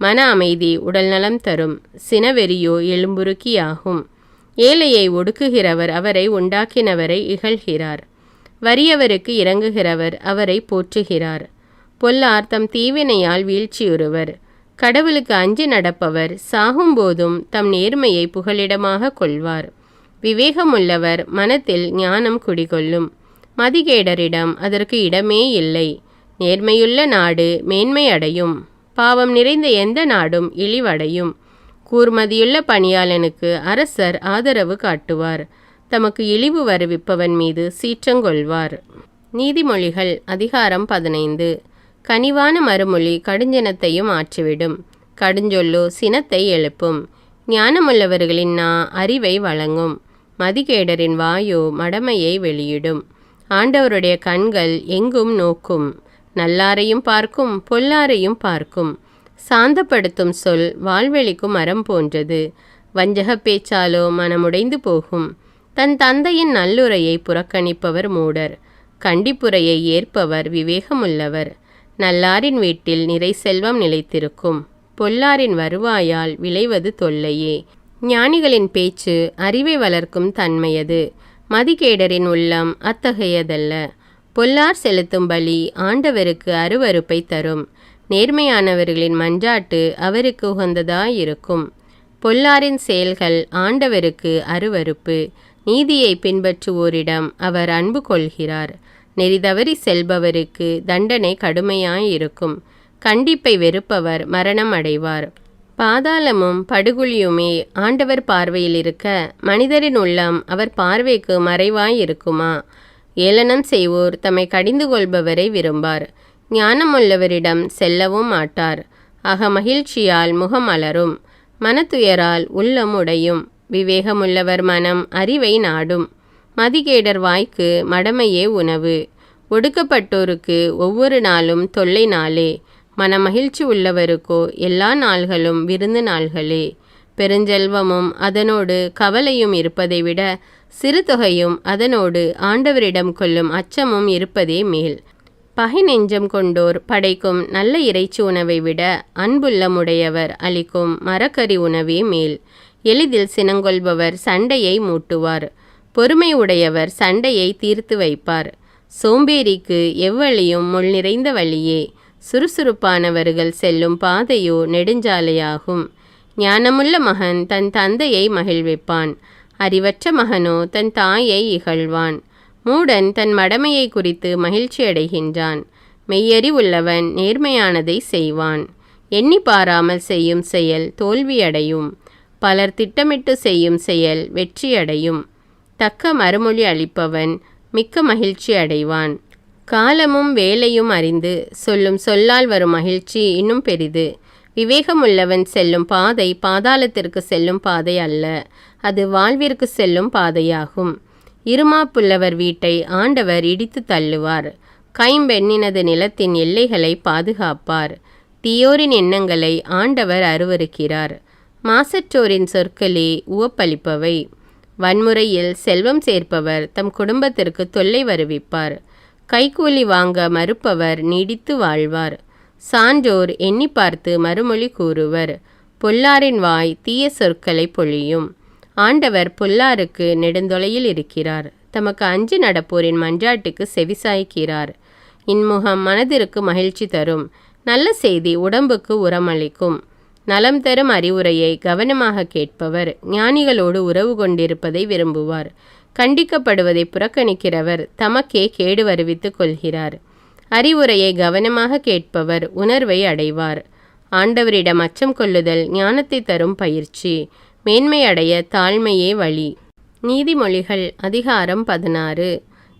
மன அமைதி உடல் நலம் தரும். சினவெறியோ எலும்புருக்கியாகும். ஏழையை ஒடுக்குகிறவர் அவரை உண்டாக்கினவரை இகழ்கிறார். வறியவருக்கு இறங்குகிறவர் அவரை போற்றுகிறார். பொல்லார் தம் தீவினையால் வீழ்ச்சியுறுவர். கடவுளுக்கு அஞ்சி நடப்பவர் சாகும்போதும் தம் நேர்மையை புகலிடமாக கொள்வார். விவேகமுள்ளவர் மனத்தில் ஞானம் குடிகொள்ளும். மதிகேடரிடம் அதற்கு இடமே இல்லை. நேர்மையுள்ள நாடு மேன்மை அடையும். பாவம் நிறைந்த எந்த நாடும் இழிவடையும். கூர்மதியுள்ள பணியாளனுக்கு அரசர் ஆதரவு காட்டுவார். தமக்கு இழிவு வருவிப்பவன் மீது சீற்றங்கொள்வார். நீதிமொழிகள் அதிகாரம் 15. கனிவான மறுமொழி கடுஞ்சினத்தையும் ஆற்றிவிடும். கடுஞ்சொல்லோ சினத்தை எழுப்பும். ஞானமுள்ளவர்களின் நா அறிவை வழங்கும். மதிகேடரின் வாயோ மடமையை வெளியிடும். ஆண்டவருடைய கண்கள் எங்கும் நோக்கும். நல்லாரையும் பார்க்கும், பொல்லாரையும் பார்க்கும். சாந்தப்படுத்தும் சொல் வாழ்வெளிக்கும் மரம் போன்றது. வஞ்சக பேச்சாலோ மனமுடைந்து போகும். தன் தந்தையின் நல்லுரையை புறக்கணிப்பவர் மூடர். கண்டிப்புரையை ஏற்பவர் விவேகமுள்ளவர். நல்லாரின் வீட்டில் நிறை செல்வம் நிலைத்திருக்கும். பொல்லாரின் வருவாயால் விளைவது தொல்லையே. ஞானிகளின் பேச்சு அறிவை வளர்க்கும் தன்மையது. மதிகேடரின் உள்ளம் அத்தகையதல்ல. பொல்லார் செலுத்தும் பலி ஆண்டவருக்கு அருவருப்பை தரும். நேர்மையானவர்களின் மன்றாட்டு அவருக்கு உகந்ததாயிருக்கும். பொல்லாரின் செயல்கள் ஆண்டவருக்கு அருவருப்பு. நீதியை பின்பற்றுவோரிடம் அவர் அன்பு கொள்கிறார். நெறிதவறி செல்பவருக்கு தண்டனை கடுமையாயிருக்கும். கண்டிப்பை வெறுப்பவர் மரணம் அடைவார். பாதாளமும் படுகுழியுமே ஆண்டவர் பார்வையில் இருக்க மனிதரின் உள்ளம் அவர் பார்வைக்கு மறைவாயிருக்குமா? ஏளனம் செய்வோர் தம்மை கடிந்து கொள்பவரை விரும்பார். ஞானமுள்ளவரிடம் செல்லவும் மாட்டார். மகிழ்ச்சியால் முகம் அலரும். மனத்துயரால் உள்ளம் உடையும். விவேகமுள்ளவர் மனம் அறிவை நாடும். மதிகேடர் வாய்க்கு மடமையே உணவு. ஒடுக்கப்பட்டோருக்கு ஒவ்வொரு நாளும் தொல்லை நாளே. மனமகிழ்ச்சி உள்ளவருக்கோ எல்லா நாள்களும் விருந்து நாள்களே. பெருஞ்செல்வமும் அதனோடு கவலையும் இருப்பதை விட சிறு தொகையும் அதனோடு ஆண்டவரிடம் கொள்ளும் அச்சமும் இருப்பதே மேல். பகை நெஞ்சம் கொண்டோர் படைக்கும் நல்ல இறைச்சி உணவை விட அன்புள்ளமுடையவர் அளிக்கும் மரக்கறி உணவே மேல். எளிதில் சினங்கொள்பவர் சண்டையை மூட்டுவார். பொறுமை உடையவர் சண்டையை தீர்த்து வைப்பார். சோம்பேறிக்கு எவ்வழியும் முள் நிறைந்த வழியே. சுறுசுறுப்பானவர்கள் செல்லும் பாதையோ நெடுஞ்சாலையாகும். ஞானமுள்ள மகன் தன் தந்தையை மகிழ்விப்பான், அறிவற்ற மகனோ தன் தாயை இகழ்வான். மூடன் தன் மடமையை குறித்து மகிழ்ச்சி அடைகின்றான், மெய்யறிவுள்ளவன் நேர்மையானதை செய்வான். எண்ணி பாராமல் செய்யும் செயல் தோல்வியடையும், பலர் திட்டமிட்டு செய்யும் செயல் வெற்றியடையும். தக்க மறுமொழி அளிப்பவன் மிக்க மகிழ்ச்சி அடைவான். காலமும் வேலையும் அறிந்து சொல்லும் சொல்லால் வரும் மகிழ்ச்சி இன்னும் பெரிது. விவேகமுள்ளவன் செல்லும் பாதை பாதாளத்திற்கு செல்லும் பாதை அல்ல, அது வாழ்விற்கு செல்லும் பாதையாகும். இருமாப்புள்ளவர் வீட்டை ஆண்டவர் இடித்து தள்ளுவார், கைம்பெண்ணினது நிலத்தின் எல்லைகளை பாதுகாப்பார். தீயோரின் எண்ணங்களை ஆண்டவர் அருவருக்கிறார், மாசற்றோரின் சொற்களே உவப்பளிப்பவை. வன்முறையில் செல்வம் சேர்ப்பவர் தம் குடும்பத்திற்கு தொல்லை வருவிப்பார், கைக்கூலி வாங்க மறுப்பவர் நீடித்து வாழ்வார். சான்றோர் எண்ணி பார்த்து மறுமொழி கூறுவர், பொல்லாரின் வாய் தீய சொற்களை பொழியும். ஆண்டவர் பொல்லாருக்கு நெடுந்தொலையில் இருக்கிறார், தமக்கு அஞ்சு நடப்போரின் மன்றாட்டுக்கு செவிசாய்க்கிறார். இன்முகம் மனதிற்கு மகிழ்ச்சி தரும், நல்ல செய்தி உடம்புக்கு உரமளிக்கும். நலம் தரும் அறிவுரையை கவனமாக கேட்பவர் ஞானிகளோடு உறவு கொண்டிருப்பதை விரும்புவார். கண்டிக்கப்படுவதை புறக்கணிக்கிறவர் தமக்கே கேடு வருவித்துக் கொள்கிறார். அறிவுரையை கவனமாக கேட்பவர் உணர்வை அடைவார். ஆண்டவரிடம் அச்சம் கொள்ளுதல் ஞானத்தை தரும் பயிற்சி, மேன்மை அடைய தாழ்மையே வழி. நீதிமொழிகள் அதிகாரம் 16.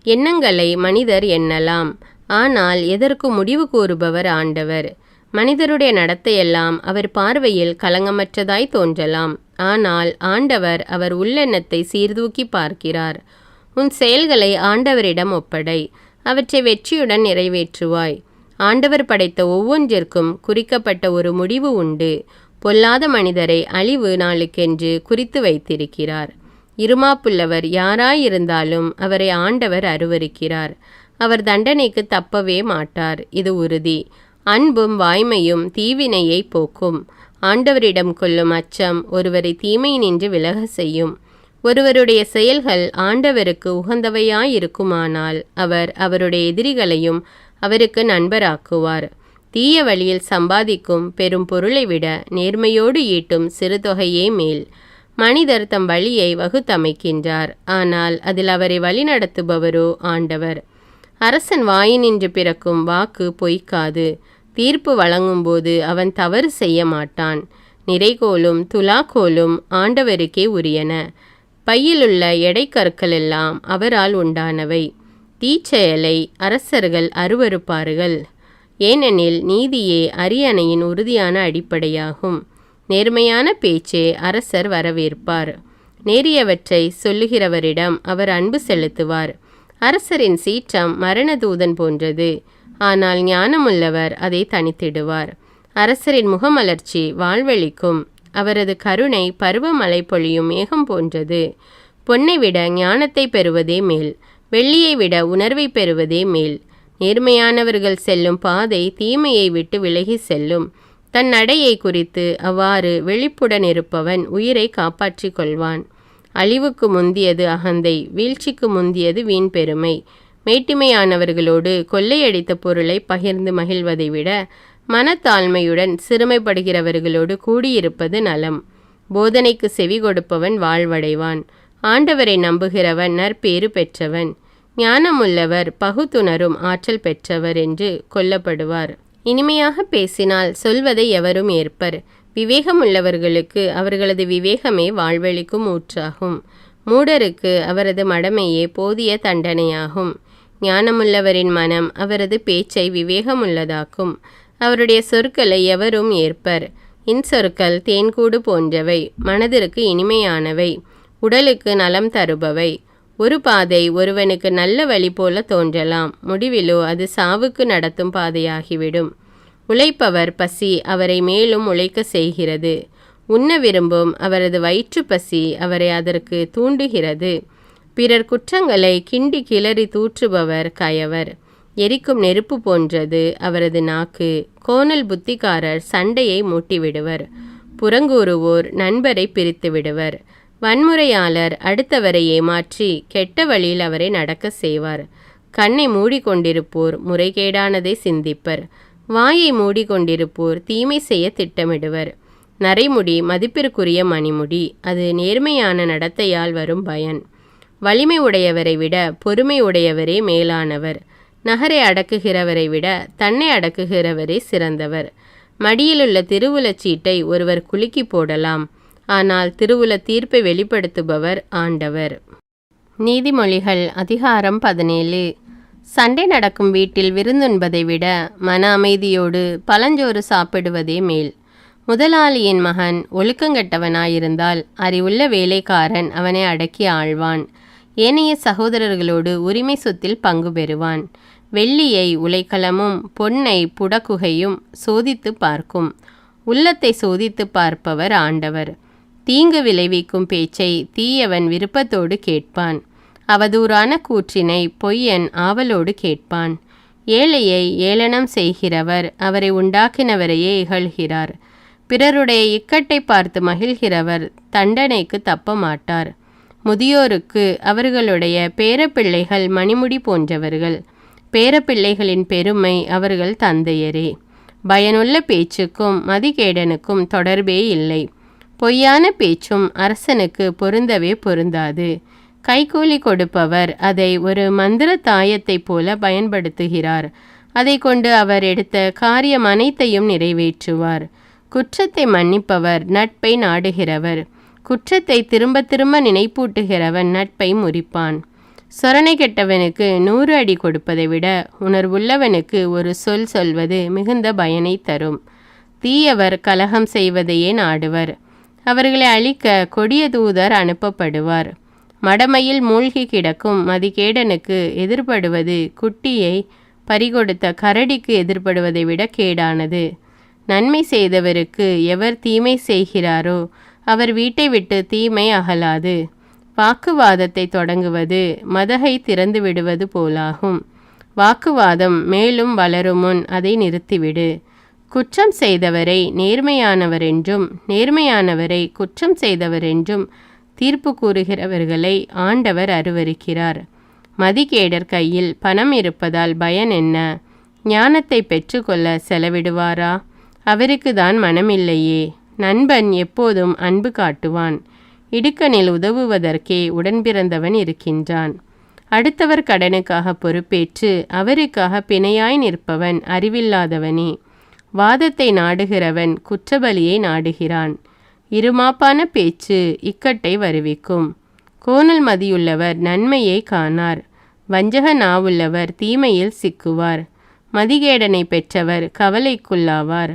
எண்ணங்களை மனிதர் எண்ணலாம், ஆனால் எதற்கு முடிவு கூறுபவர் ஆண்டவர். மனிதருடைய நடத்தையெல்லாம் அவர் பார்வையில் கலங்கமற்றதாய் தோன்றலாம், ஆனால் ஆண்டவர் அவர் உள்ளெண்ணத்தை சீர்தூக்கி பார்க்கிறார். உன் செயல்களை ஆண்டவரிடம் ஒப்படை, அவற்றை வெற்றியுடன் நிறைவேற்றுவாய். ஆண்டவர் படைத்த ஒவ்வொன்றிற்கும் குறிக்கப்பட்ட ஒரு முடிவு உண்டு. பொல்லாத மனிதரை அழிவு நாளுக்கென்று குறித்து வைத்திருக்கிறார். இருமாப்புள்ளவர் யாராயிருந்தாலும் அவரை ஆண்டவர் அருவருக்கிறார், அவர் தண்டனைக்கு தப்பவே மாட்டார், இது உறுதி. அன்பும் வாய்மையும் தீவினையை போக்கும். ஆண்டவரிடம் கொள்ளும் அச்சம் ஒருவரை தீமை நின்று விலக செய்யும். ஒருவருடைய செயல்கள் ஆண்டவருக்கு உகந்தவையாயிருக்குமானால் அவர் அவருடைய எதிரிகளையும் அவருக்கு நண்பராக்குவார். தீய வழியில் சம்பாதிக்கும் பெரும் பொருளை விட நேர்மையோடு ஈட்டும் சிறு தொகையே மேல். மனிதர் தம் வழியை வகுத்தமைக்கின்றார், ஆனால் அதில் அவரை வழிநடத்துபவரோ ஆண்டவர். அரசன் வாயினின்று பிறக்கும் வாக்கு பொய்க்காது, தீர்ப்பு வழங்கும்போது அவன் தவறு செய்ய மாட்டான். நிறைகோலும் துலாக்கோலும் ஆண்டவருக்கே உரியன, பையிலுள்ள எடைக்கற்கள் எல்லாம் அவரால் உண்டானவை. தீச்செயலை அரசர்கள் அருவருப்பார்கள், ஏனெனில் நீதியே அரியணையின் உறுதியான அடிப்படையாகும். நேர்மையான பேச்சே அரசர் வரவேற்பார், நேரியவற்றை சொல்லுகிறவரிடம் அவர் அன்பு செலுத்துவார். அரசரின் சீற்றம் மரணதூதன் போன்றது, ஆனால் ஞானமுள்ளவர் அதை தனித்திடுவார். அரசரின் முகமலர்ச்சி வாழ்வளிக்கும், அவரது கருணை பருவமழை பொழியும் மேகம் போன்றது. பொன்னை விட ஞானத்தை பெறுவதே மேல், வெள்ளியை விட உணர்வை பெறுவதே மேல். நேர்மையானவர்கள் செல்லும் பாதை தீமையை விட்டு விலகி செல்லும். தன் நடையை குறித்து அவ்வாறு விழிப்புடன் இருப்பவன் உயிரை காப்பாற்றி கொள்வான். அழிவுக்கு முந்தியது அகந்தை, வீழ்ச்சிக்கு முந்தியது வீண் பெருமை. மேட்டிமையானவர்களோடு கொள்ளையடித்த பொருளை பகிர்ந்து மகிழ்வதை விட மனத்தாழ்மையுடன் சிறுமைப்படுகிறவர்களோடு கூடியிருப்பது நலம். போதனைக்கு செவி கொடுப்பவன் வாழ்வடைவான், ஆண்டவரை நம்புகிறவன் நற்பேறு பெற்றவன். ஞானமுள்ளவர் பகுத்துணரும் ஆற்றல் பெற்றவர் என்று கொல்லப்படுவார். இனிமையாக பேசினால் சொல்வதை எவரும் ஏற்பர். விவேகமுள்ளவர்களுக்கு அவர்களது விவேகமே வாழ்வளிக்கும் ஊற்றாகும். மூடருக்கு அவரது மடமையே போதிய தண்டனையாகும். ஞானமுள்ளவரின் மனம் அவரது பேச்சை விவேகமுள்ளதாக்கும், அவருடைய சொற்களை எவரும் ஏற்பர். இன்சொற்கள் தேன்கூடு போன்றவை, மனதிற்கு இனிமையானவை, உடலுக்கு நலம் தருபவை. ஒரு பாதை ஒருவனுக்கு நல்ல வழி போல தோன்றலாம், முடிவிலோ அது சாவுக்கு நடத்தும் பாதையாகிவிடும். உழைப்பவர் பசி அவரை மேலும் உழைக்க செய்கிறது, உண்ண விரும்பும் அவரது வயிற்று பசி அவரை அதற்கு தூண்டுகிறது. பிறர் குற்றங்களை கிண்டி கிளறி தூற்றுபவர் கயவர், எரிக்கும் நெருப்பு போன்றது அவரது நாக்கு. கோணல் புத்திக்காரர் சண்டையை மூட்டிவிடுவர், புறங்கூறுவோர் நண்பரை பிரித்து விடுவர். வன்முறையாளர் அடுத்தவரை ஏமாற்றி கெட்ட வழியில் அவரை நடக்க செய்வார். கண்ணை மூடிக்கொண்டிருப்போர் முறைகேடானதை சிந்திப்பர், வாயை மூடிக்கொண்டிருப்போர் தீமை செய்ய திட்டமிடுவர். நரைமுடி மதிப்பிற்குரிய மணிமுடி, அது நேர்மையான நடத்தையால் வரும் பயன். வலிமை உடையவரை விட பொறுமை உடையவரே மேலானவர். நகரை அடக்குகிறவரை விட தன்னை அடக்குகிறவரே சிறந்தவர். மடியிலுள்ள திருவுலச் சீட்டை ஒருவர் குலுக்கி போடலாம், ஆனால் திருவுல தீர்ப்பை வெளிப்படுத்துபவர் ஆண்டவர். நீதிமொழிகள் அதிகாரம் 17. சண்டை நடக்கும் வீட்டில் விருந்துண்பதை விட மன அமைதியோடு பழஞ்சோறு சாப்பிடுவதே மேல். முதலாளியின் மகன் ஒழுக்கங்கெட்டவனாயிருந்தால் அறிவுள்ள வேலைக்காரன் அவனை அடக்கி ஆழ்வான். ஏனைய சகோதரர்களோடு உரிமை சொத்தில் பங்கு பெறுவான். வெள்ளியை உலைக்களமும் பொன்னை புடக்குகையும் சோதித்து பார்க்கும். உள்ளத்தை சோதித்து பார்ப்பவர் ஆண்டவர். தீங்கு விளைவிக்கும் பேச்சை தீயவன் விருப்பத்தோடு கேட்பான். அவதூறான கூற்றினை பொய்யன் ஆவலோடு கேட்பான். ஏழையை ஏளனம் செய்கிறவர் அவரை உண்டாக்கினவரையே இகழ்கிறார். பிறருடைய இக்கட்டை பார்த்து மகிழ்கிறவர் தண்டனைக்கு தப்ப மாட்டார். முதியோருக்கு அவர்களுடைய பேரப்பிள்ளைகள் மணிமுடி போன்றவர்கள். பேரப்பிள்ளைகளின் பெருமை அவர்கள் தந்தையரே. பயனுள்ள பேச்சுக்கும் மதிகேடனுக்கும் தொடர்பே இல்லை. பொய்யான பேச்சும் அரசனுக்கு பொருந்தவே பொருந்தாது. கைக்கூலி கொடுப்பவர் அதை ஒரு மந்திர தாயத்தைப் போல பயன்படுத்துகிறார். அதை கொண்டு அவர் எடுத்த காரியம் அனைத்தையும் நிறைவேற்றுவார். குற்றத்தை மன்னிப்பவர் நட்பை நாடுகிறவர். குற்றத்தை திரும்ப திரும்ப நினைப்பூட்டுகிறவன் நட்பை முறிப்பான். சொரணை கெட்டவனுக்கு 100 அடி கொடுப்பதை விட உணர்வுள்ளவனுக்கு ஒரு சொல் சொல்வது மிகுந்த பயனை தரும். தீயவர் கலகம் செய்வதையே நாடுவர். அவர்களை அழிக்க கொடிய தூதர் அனுப்பப்படுவார். மடமையில் மூழ்கி கிடக்கும் மதிகேடனுக்கு எதிர்படுவது குட்டியை பறிகொடுத்த கரடிக்கு எதிர்படுவதை விட கேடானது. நன்மை செய்தவருக்கு எவர் தீமை செய்கிறாரோ அவர் வீட்டை விட்டு தீமை அகலாது. வாக்குவாதத்தை தொடங்குவது மதகை திறந்து விடுவது போலாகும். வாக்குவாதம் மேலும் வளரும் முன் அதை நிறுத்திவிடு. குற்றம் செய்தவரை நேர்மையானவர் என்றும் நேர்மையானவரை குற்றம் செய்தவர் என்றும் தீர்ப்பு கூறுகிறவர்களை ஆண்டவர் அருவருக்கிறார். மதிகேடர் கையில் பணம் இருப்பதால் பயன் என்ன? ஞானத்தை பெற்றுக்கொள்ள செலவிடுவாரா? அவருக்கு தான் மனமில்லையே. நண்பன் எப்போதும் அன்பு காட்டுவான். இடுக்கணில் உதவுவதற்கே உடன்பிறந்தவன் இருக்கின்றான். அடுத்தவர் கடனுக்காக பொறுப்பேற்று அவருக்காக பிணையாய் நிற்பவன் அறிவில்லாதவனே. வாதத்தை நாடுகிறவன் குற்றபலியை நாடுகிறான். இருமாப்பான பேச்சு இக்கட்டை வருவிக்கும். கோணல் மதியுள்ளவர் நன்மையை காணார். வஞ்சக நாவுள்ளவர் தீமையில் சிக்குவார். மதிகேடனை பெற்றவர் கவலைக்குள்ளாவார்.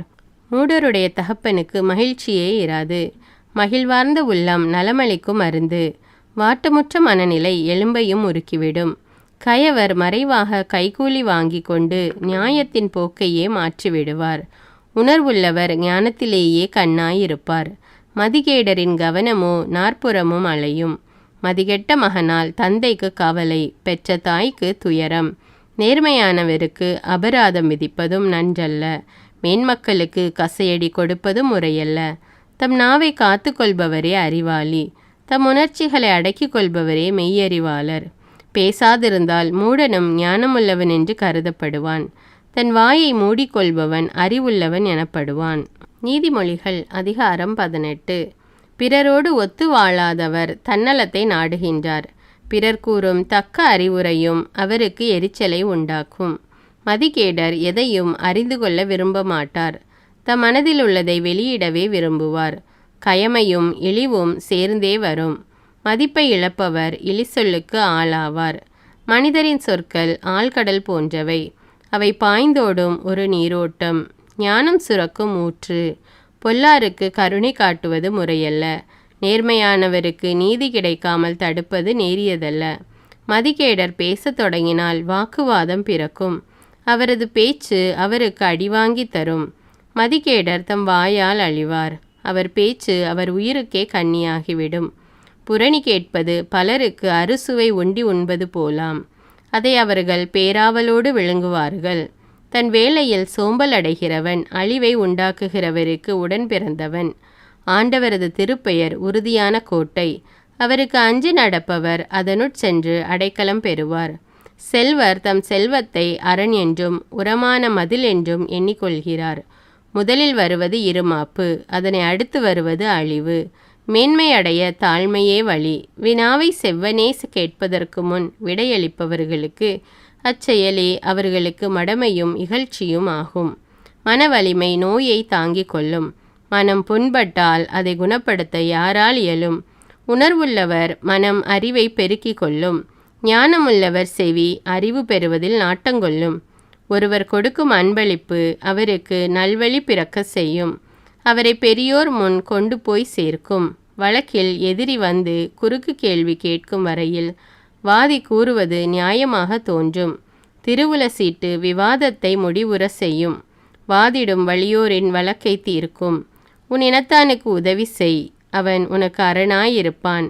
மூடருடைய தகப்பனுக்கு மகிழ்ச்சியே இராது. மகிழ்வார்ந்த உள்ளம் நலமளிக்கும் மருந்து. வாட்டமுற்ற மனநிலை எலும்பையும் உருக்கிவிடும். கயவர் மறைவாக கைக்கூலி வாங்கி கொண்டு நியாயத்தின் போக்கையே மாற்றிவிடுவார். உணர்வுள்ளவர் ஞானத்திலேயே கண்ணாயிருப்பார். மதிகேடரின் கவனமோ நாற்புறமும் அலையும். மதிகெட்ட மகனால் தந்தைக்கு கவலை, பெற்ற தாய்க்கு துயரம். நேர்மையானவருக்கு அபராதம் விதிப்பதும் நன்றல்ல. மேன்மக்களுக்கு கசையடி கொடுப்பதும் முறையல்ல. தம் நாவை காத்து கொள்பவரே அறிவாளி. தம் உணர்ச்சிகளை அடக்கிக் கொள்பவரே மெய்யறிவாளர். பேசாதிருந்தால் மூடனும் ஞானமுள்ளவன் என்று கருதப்படுவான். தன் வாயை மூடிக்கொள்பவன் அறிவுள்ளவன் எனப்படுவான். நீதிமொழிகள் அதிகாரம் 18. பிறரோடு ஒத்து வாழாதவர் தன்னலத்தை நாடுகின்றார். பிறர் கூறும் தக்க அறிவுரையும் அவருக்கு எரிச்சலை உண்டாக்கும். மதிகேடர் எதையும் அறிந்து கொள்ள விரும்ப மாட்டார். தம் மனதில் உள்ளதை வெளியிடவே விரும்புவார். கயமையும் இழிவும் சேர்ந்தே வரும். மதிப்பை இழப்பவர் இழிசொல்லுக்கு ஆளாவார். மனிதரின் சொற்கள் ஆழ்கடல் போன்றவை. அவை பாய்ந்தோடும் ஒரு நீரோட்டம். ஞானம் சுரக்கும் ஊற்று. பொல்லாருக்கு கருணை காட்டுவது முறையல்ல. நேர்மையானவருக்கு நீதி கிடைக்காமல் தடுப்பது நேரியதல்ல. மதிகேடர் பேசத் தொடங்கினால் வாக்குவாதம் பிறக்கும். அவரது பேச்சு அவருக்கு அடிவாங்கி தரும். மதிகேடர் தம் வாயால் அழிவார். அவர் பேச்சு அவர் உயிருக்கே கண்ணியாகிவிடும். புரணி கேட்பது பலருக்கு அறுசுவை ஒண்டி உண்பது போலாம். அதை அவர்கள் பேராவலோடு விழுங்குவார்கள். தன் வேலையில் சோம்பல் அடைகிறவன் அழிவை உண்டாக்குகிறவருக்கு உடன் பிறந்தவன். ஆண்டவரது திருப்பெயர் உறுதியான கோட்டை. அவருக்கு அஞ்சி நடப்பவர் அதனுட் சென்று அடைக்கலம் பெறுவார். செல்வர் தம் செல்வத்தை அரண் என்றும் உரமான மதில் என்றும் எண்ணிக்கொள்கிறார். முதலில் வருவது இருமாப்பு, அதனை அடுத்து வருவது அழிவு. மேன்மை அடைய தாழ்மையே வழி. வினாவை செவ்வனே கேட்பதற்கு முன் விடையளிப்பவர்களுக்கு அச்செயலே அவர்களுக்கு மடமையும் இகழ்ச்சியும் ஆகும். மன வலிமை நோயை தாங்கிக் கொள்ளும். மனம் புண்பட்டால் அதை குணப்படுத்த யாரால் இயலும்? உணர்வுள்ளவர் மனம் அறிவை பெருக்கிக் கொள்ளும். ஞானமுள்ளவர் செவி அறிவு பெறுவதில் நாட்டங்கொள்ளும். ஒருவர் கொடுக்கும் அன்பளிப்பு அவருக்கு நல்வழி பிறக்க செய்யும். அவரை பெரியோர் முன் கொண்டு போய் சேர்க்கும். வழக்கில் எதிரி வந்து குறுக்கு கேள்வி கேட்கும் வரையில் வாதி கூறுவது நியாயமாக தோன்றும். திருவுல சீட்டு விவாதத்தை முடிவுற செய்யும். வாதிடும் வலியோரின் வழக்கை தீர்க்கும். உன் இனத்தானுக்கு உதவி செய், அவன் உனக்கு அரணாயிருப்பான்.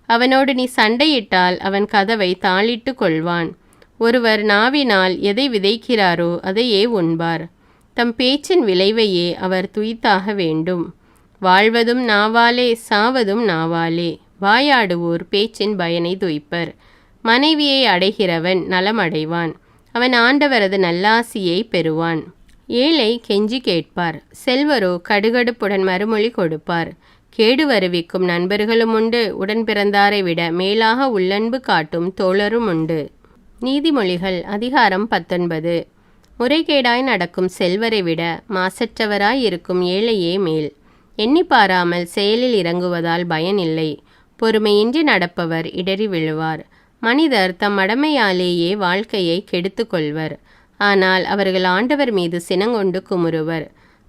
அவனோடு நீ சண்டையிட்டால் அவன் கதவை தாளிட்டு கொள்வான். ஒருவர் நாவினால் எதை விதைக்கிறாரோ அதையே உண்பார். தம் பேச்சின் விளைவையே அவர் துய்த்தாக வேண்டும். வாழ்வதும் நாவாலே சாவதும் நாவாலே. வாயாடுவோர் பேச்சின் பயனை துய்ப்பர். மனைவியை அடைகிறவன் நலமடைவான். அவன் ஆண்டவரது நல்லாசியை பெறுவான். ஏழை கெஞ்சி கேட்பார், செல்வரோ கடுகடுப்புடன் மறுமொழி கொடுப்பார். கேடு வருவிக்கும் நண்பர்களும் உண்டு, உடன் பிறந்தாரை விட மேலாக உள்ளன்பு காட்டும் தோழரும் உண்டு. நீதிமொழிகள் அதிகாரம் 19. முறைகேடாய் நடக்கும் செல்வரை விட மாசற்றவராய் இருக்கும் ஏழையே மேல். எண்ணி பாராமல் செயலில் இறங்குவதால் பயனில்லை. பொறுமையின்றி நடப்பவர் இடறி விழுவார். மனிதர் தம் மடமையாலேயே வாழ்க்கையை கெடுத்து கொள்வர். ஆனால் அவர்கள் ஆண்டவர் மீது சினங்கொண்டு குமுறுவர்.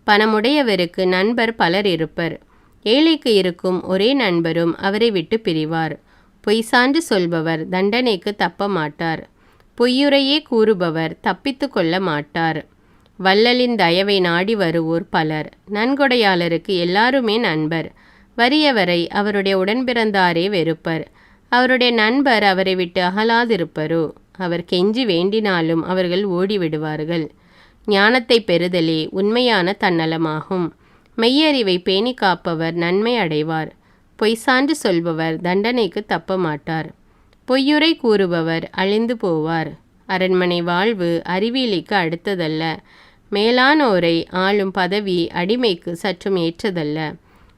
பணமுடையவருக்கு நண்பர் பலர் இருப்பர். ஏழைக்கு இருக்கும் ஒரே நண்பரும் அவரை விட்டு பிரிவார். பொய் சான்று சொல்பவர் தண்டனைக்கு தப்ப மாட்டார். பொய்யுரையே கூறுபவர் தப்பித்து கொள்ள மாட்டார். வள்ளலின் தயவை நாடி வருவோர் பலர். நன்கொடையாளருக்கு எல்லாருமே நண்பர். வறியவரை அவருடைய உடன்பிறந்தாரே வெறுப்பர். அவருடைய நண்பர் அவரை விட்டு அகலாதிருப்பரோ? அவர் கெஞ்சி வேண்டினாலும் அவர்கள் ஓடிவிடுவார்கள். ஞானத்தை பெறுதலே உண்மையான தன்னலமாகும். மெய்யறிவை பேணி காப்பவர் நன்மை அடைவார். பொய் சான்று சொல்பவர் தண்டனைக்கு தப்ப மாட்டார். பொய்யுரை கூறுபவர் அழிந்து போவார். அரண்மனை வாழ்வு அறிவியலிக்கு அடுத்ததல்ல. மேலானோரை ஆளும் பதவி அடிமைக்கு சற்றும் ஏற்றதல்ல.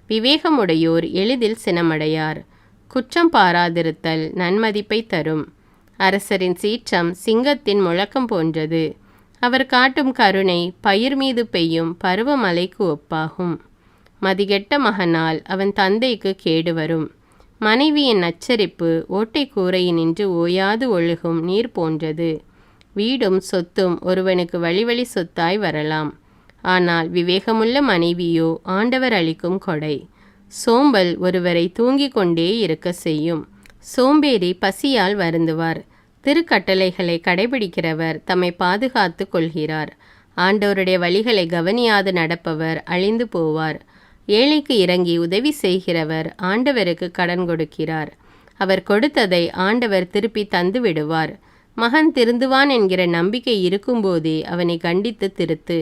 விவேகமுடையோர் எளிதில் சினமடையார். குற்றம் பாராதிருத்தல் நன்மதிப்பை தரும். அரசரின் சீற்றம் சிங்கத்தின் முழக்கம் போன்றது. அவர் காட்டும் கருணை பயிர் மீது பெய்யும் பருவமழைக்கு ஒப்பாகும். மதிகெட்ட மகனால் அவன் தந்தைக்கு கேடு வரும். மனைவியின் நச்சரிப்பு ஓட்டை கூரையினின்று ஓயாது ஒழுகும் நீர் போன்றது. வீடும் சொத்தும் ஒருவனுக்கு வழி சொத்தாய் வரலாம். ஆனால் விவேகமுள்ள மனைவியோ ஆண்டவர் அளிக்கும் கொடை. சோம்பல் ஒருவரை தூங்கிக் கொண்டே இருக்க செய்யும். சோம்பேறி பசியால் வருந்துவார். திருக்கட்டளைகளை கடைபிடிக்கிறவர் தம்மை பாதுகாத்து கொள்கிறார். ஆண்டவருடைய வழிகளை கவனியாது நடப்பவர் அழிந்து போவார். ஏழைக்கு இறங்கி உதவி செய்கிறவர் ஆண்டவருக்கு கடன் கொடுக்கிறார். அவர் கொடுத்ததை ஆண்டவர் திருப்பி தந்து விடுவார். மகன் திருந்துவான் என்கிற நம்பிக்கை இருக்கும்போதே அவனை கண்டித்து திருத்து.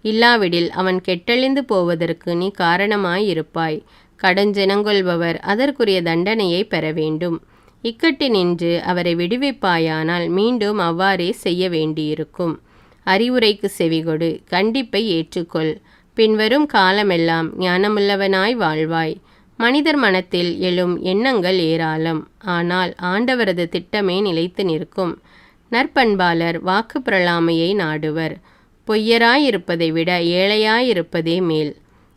இல்லாவிடில் அவன் கெட்டழிந்து போவதற்கு நீ காரணமாயிருப்பாய். கடஞ்செனங்கொள்பவர் அதற்குரிய தண்டனையை பெற வேண்டும். இக்கட்டினின்று அவரை விடுவிப்பாயானால் மீண்டும் அவ்வாறே செய்ய வேண்டியிருக்கும். அறிவுரைக்கு செவிகொடு, கண்டிப்பை ஏற்றுக்கொள். பின்வரும் காலமெல்லாம் ஞானமுள்ளவனாய் வாழ்வாய். மனிதர் மனத்தில் எழும் எண்ணங்கள் ஏராளம், ஆனால் ஆண்டவரது திட்டமே நிலைத்து நிற்கும். நற்பண்பாளர் வாக்கு பிரலாமையை நாடுவர். பொய்யராயிருப்பதை விட ஏழையாயிருப்பதே மேல்.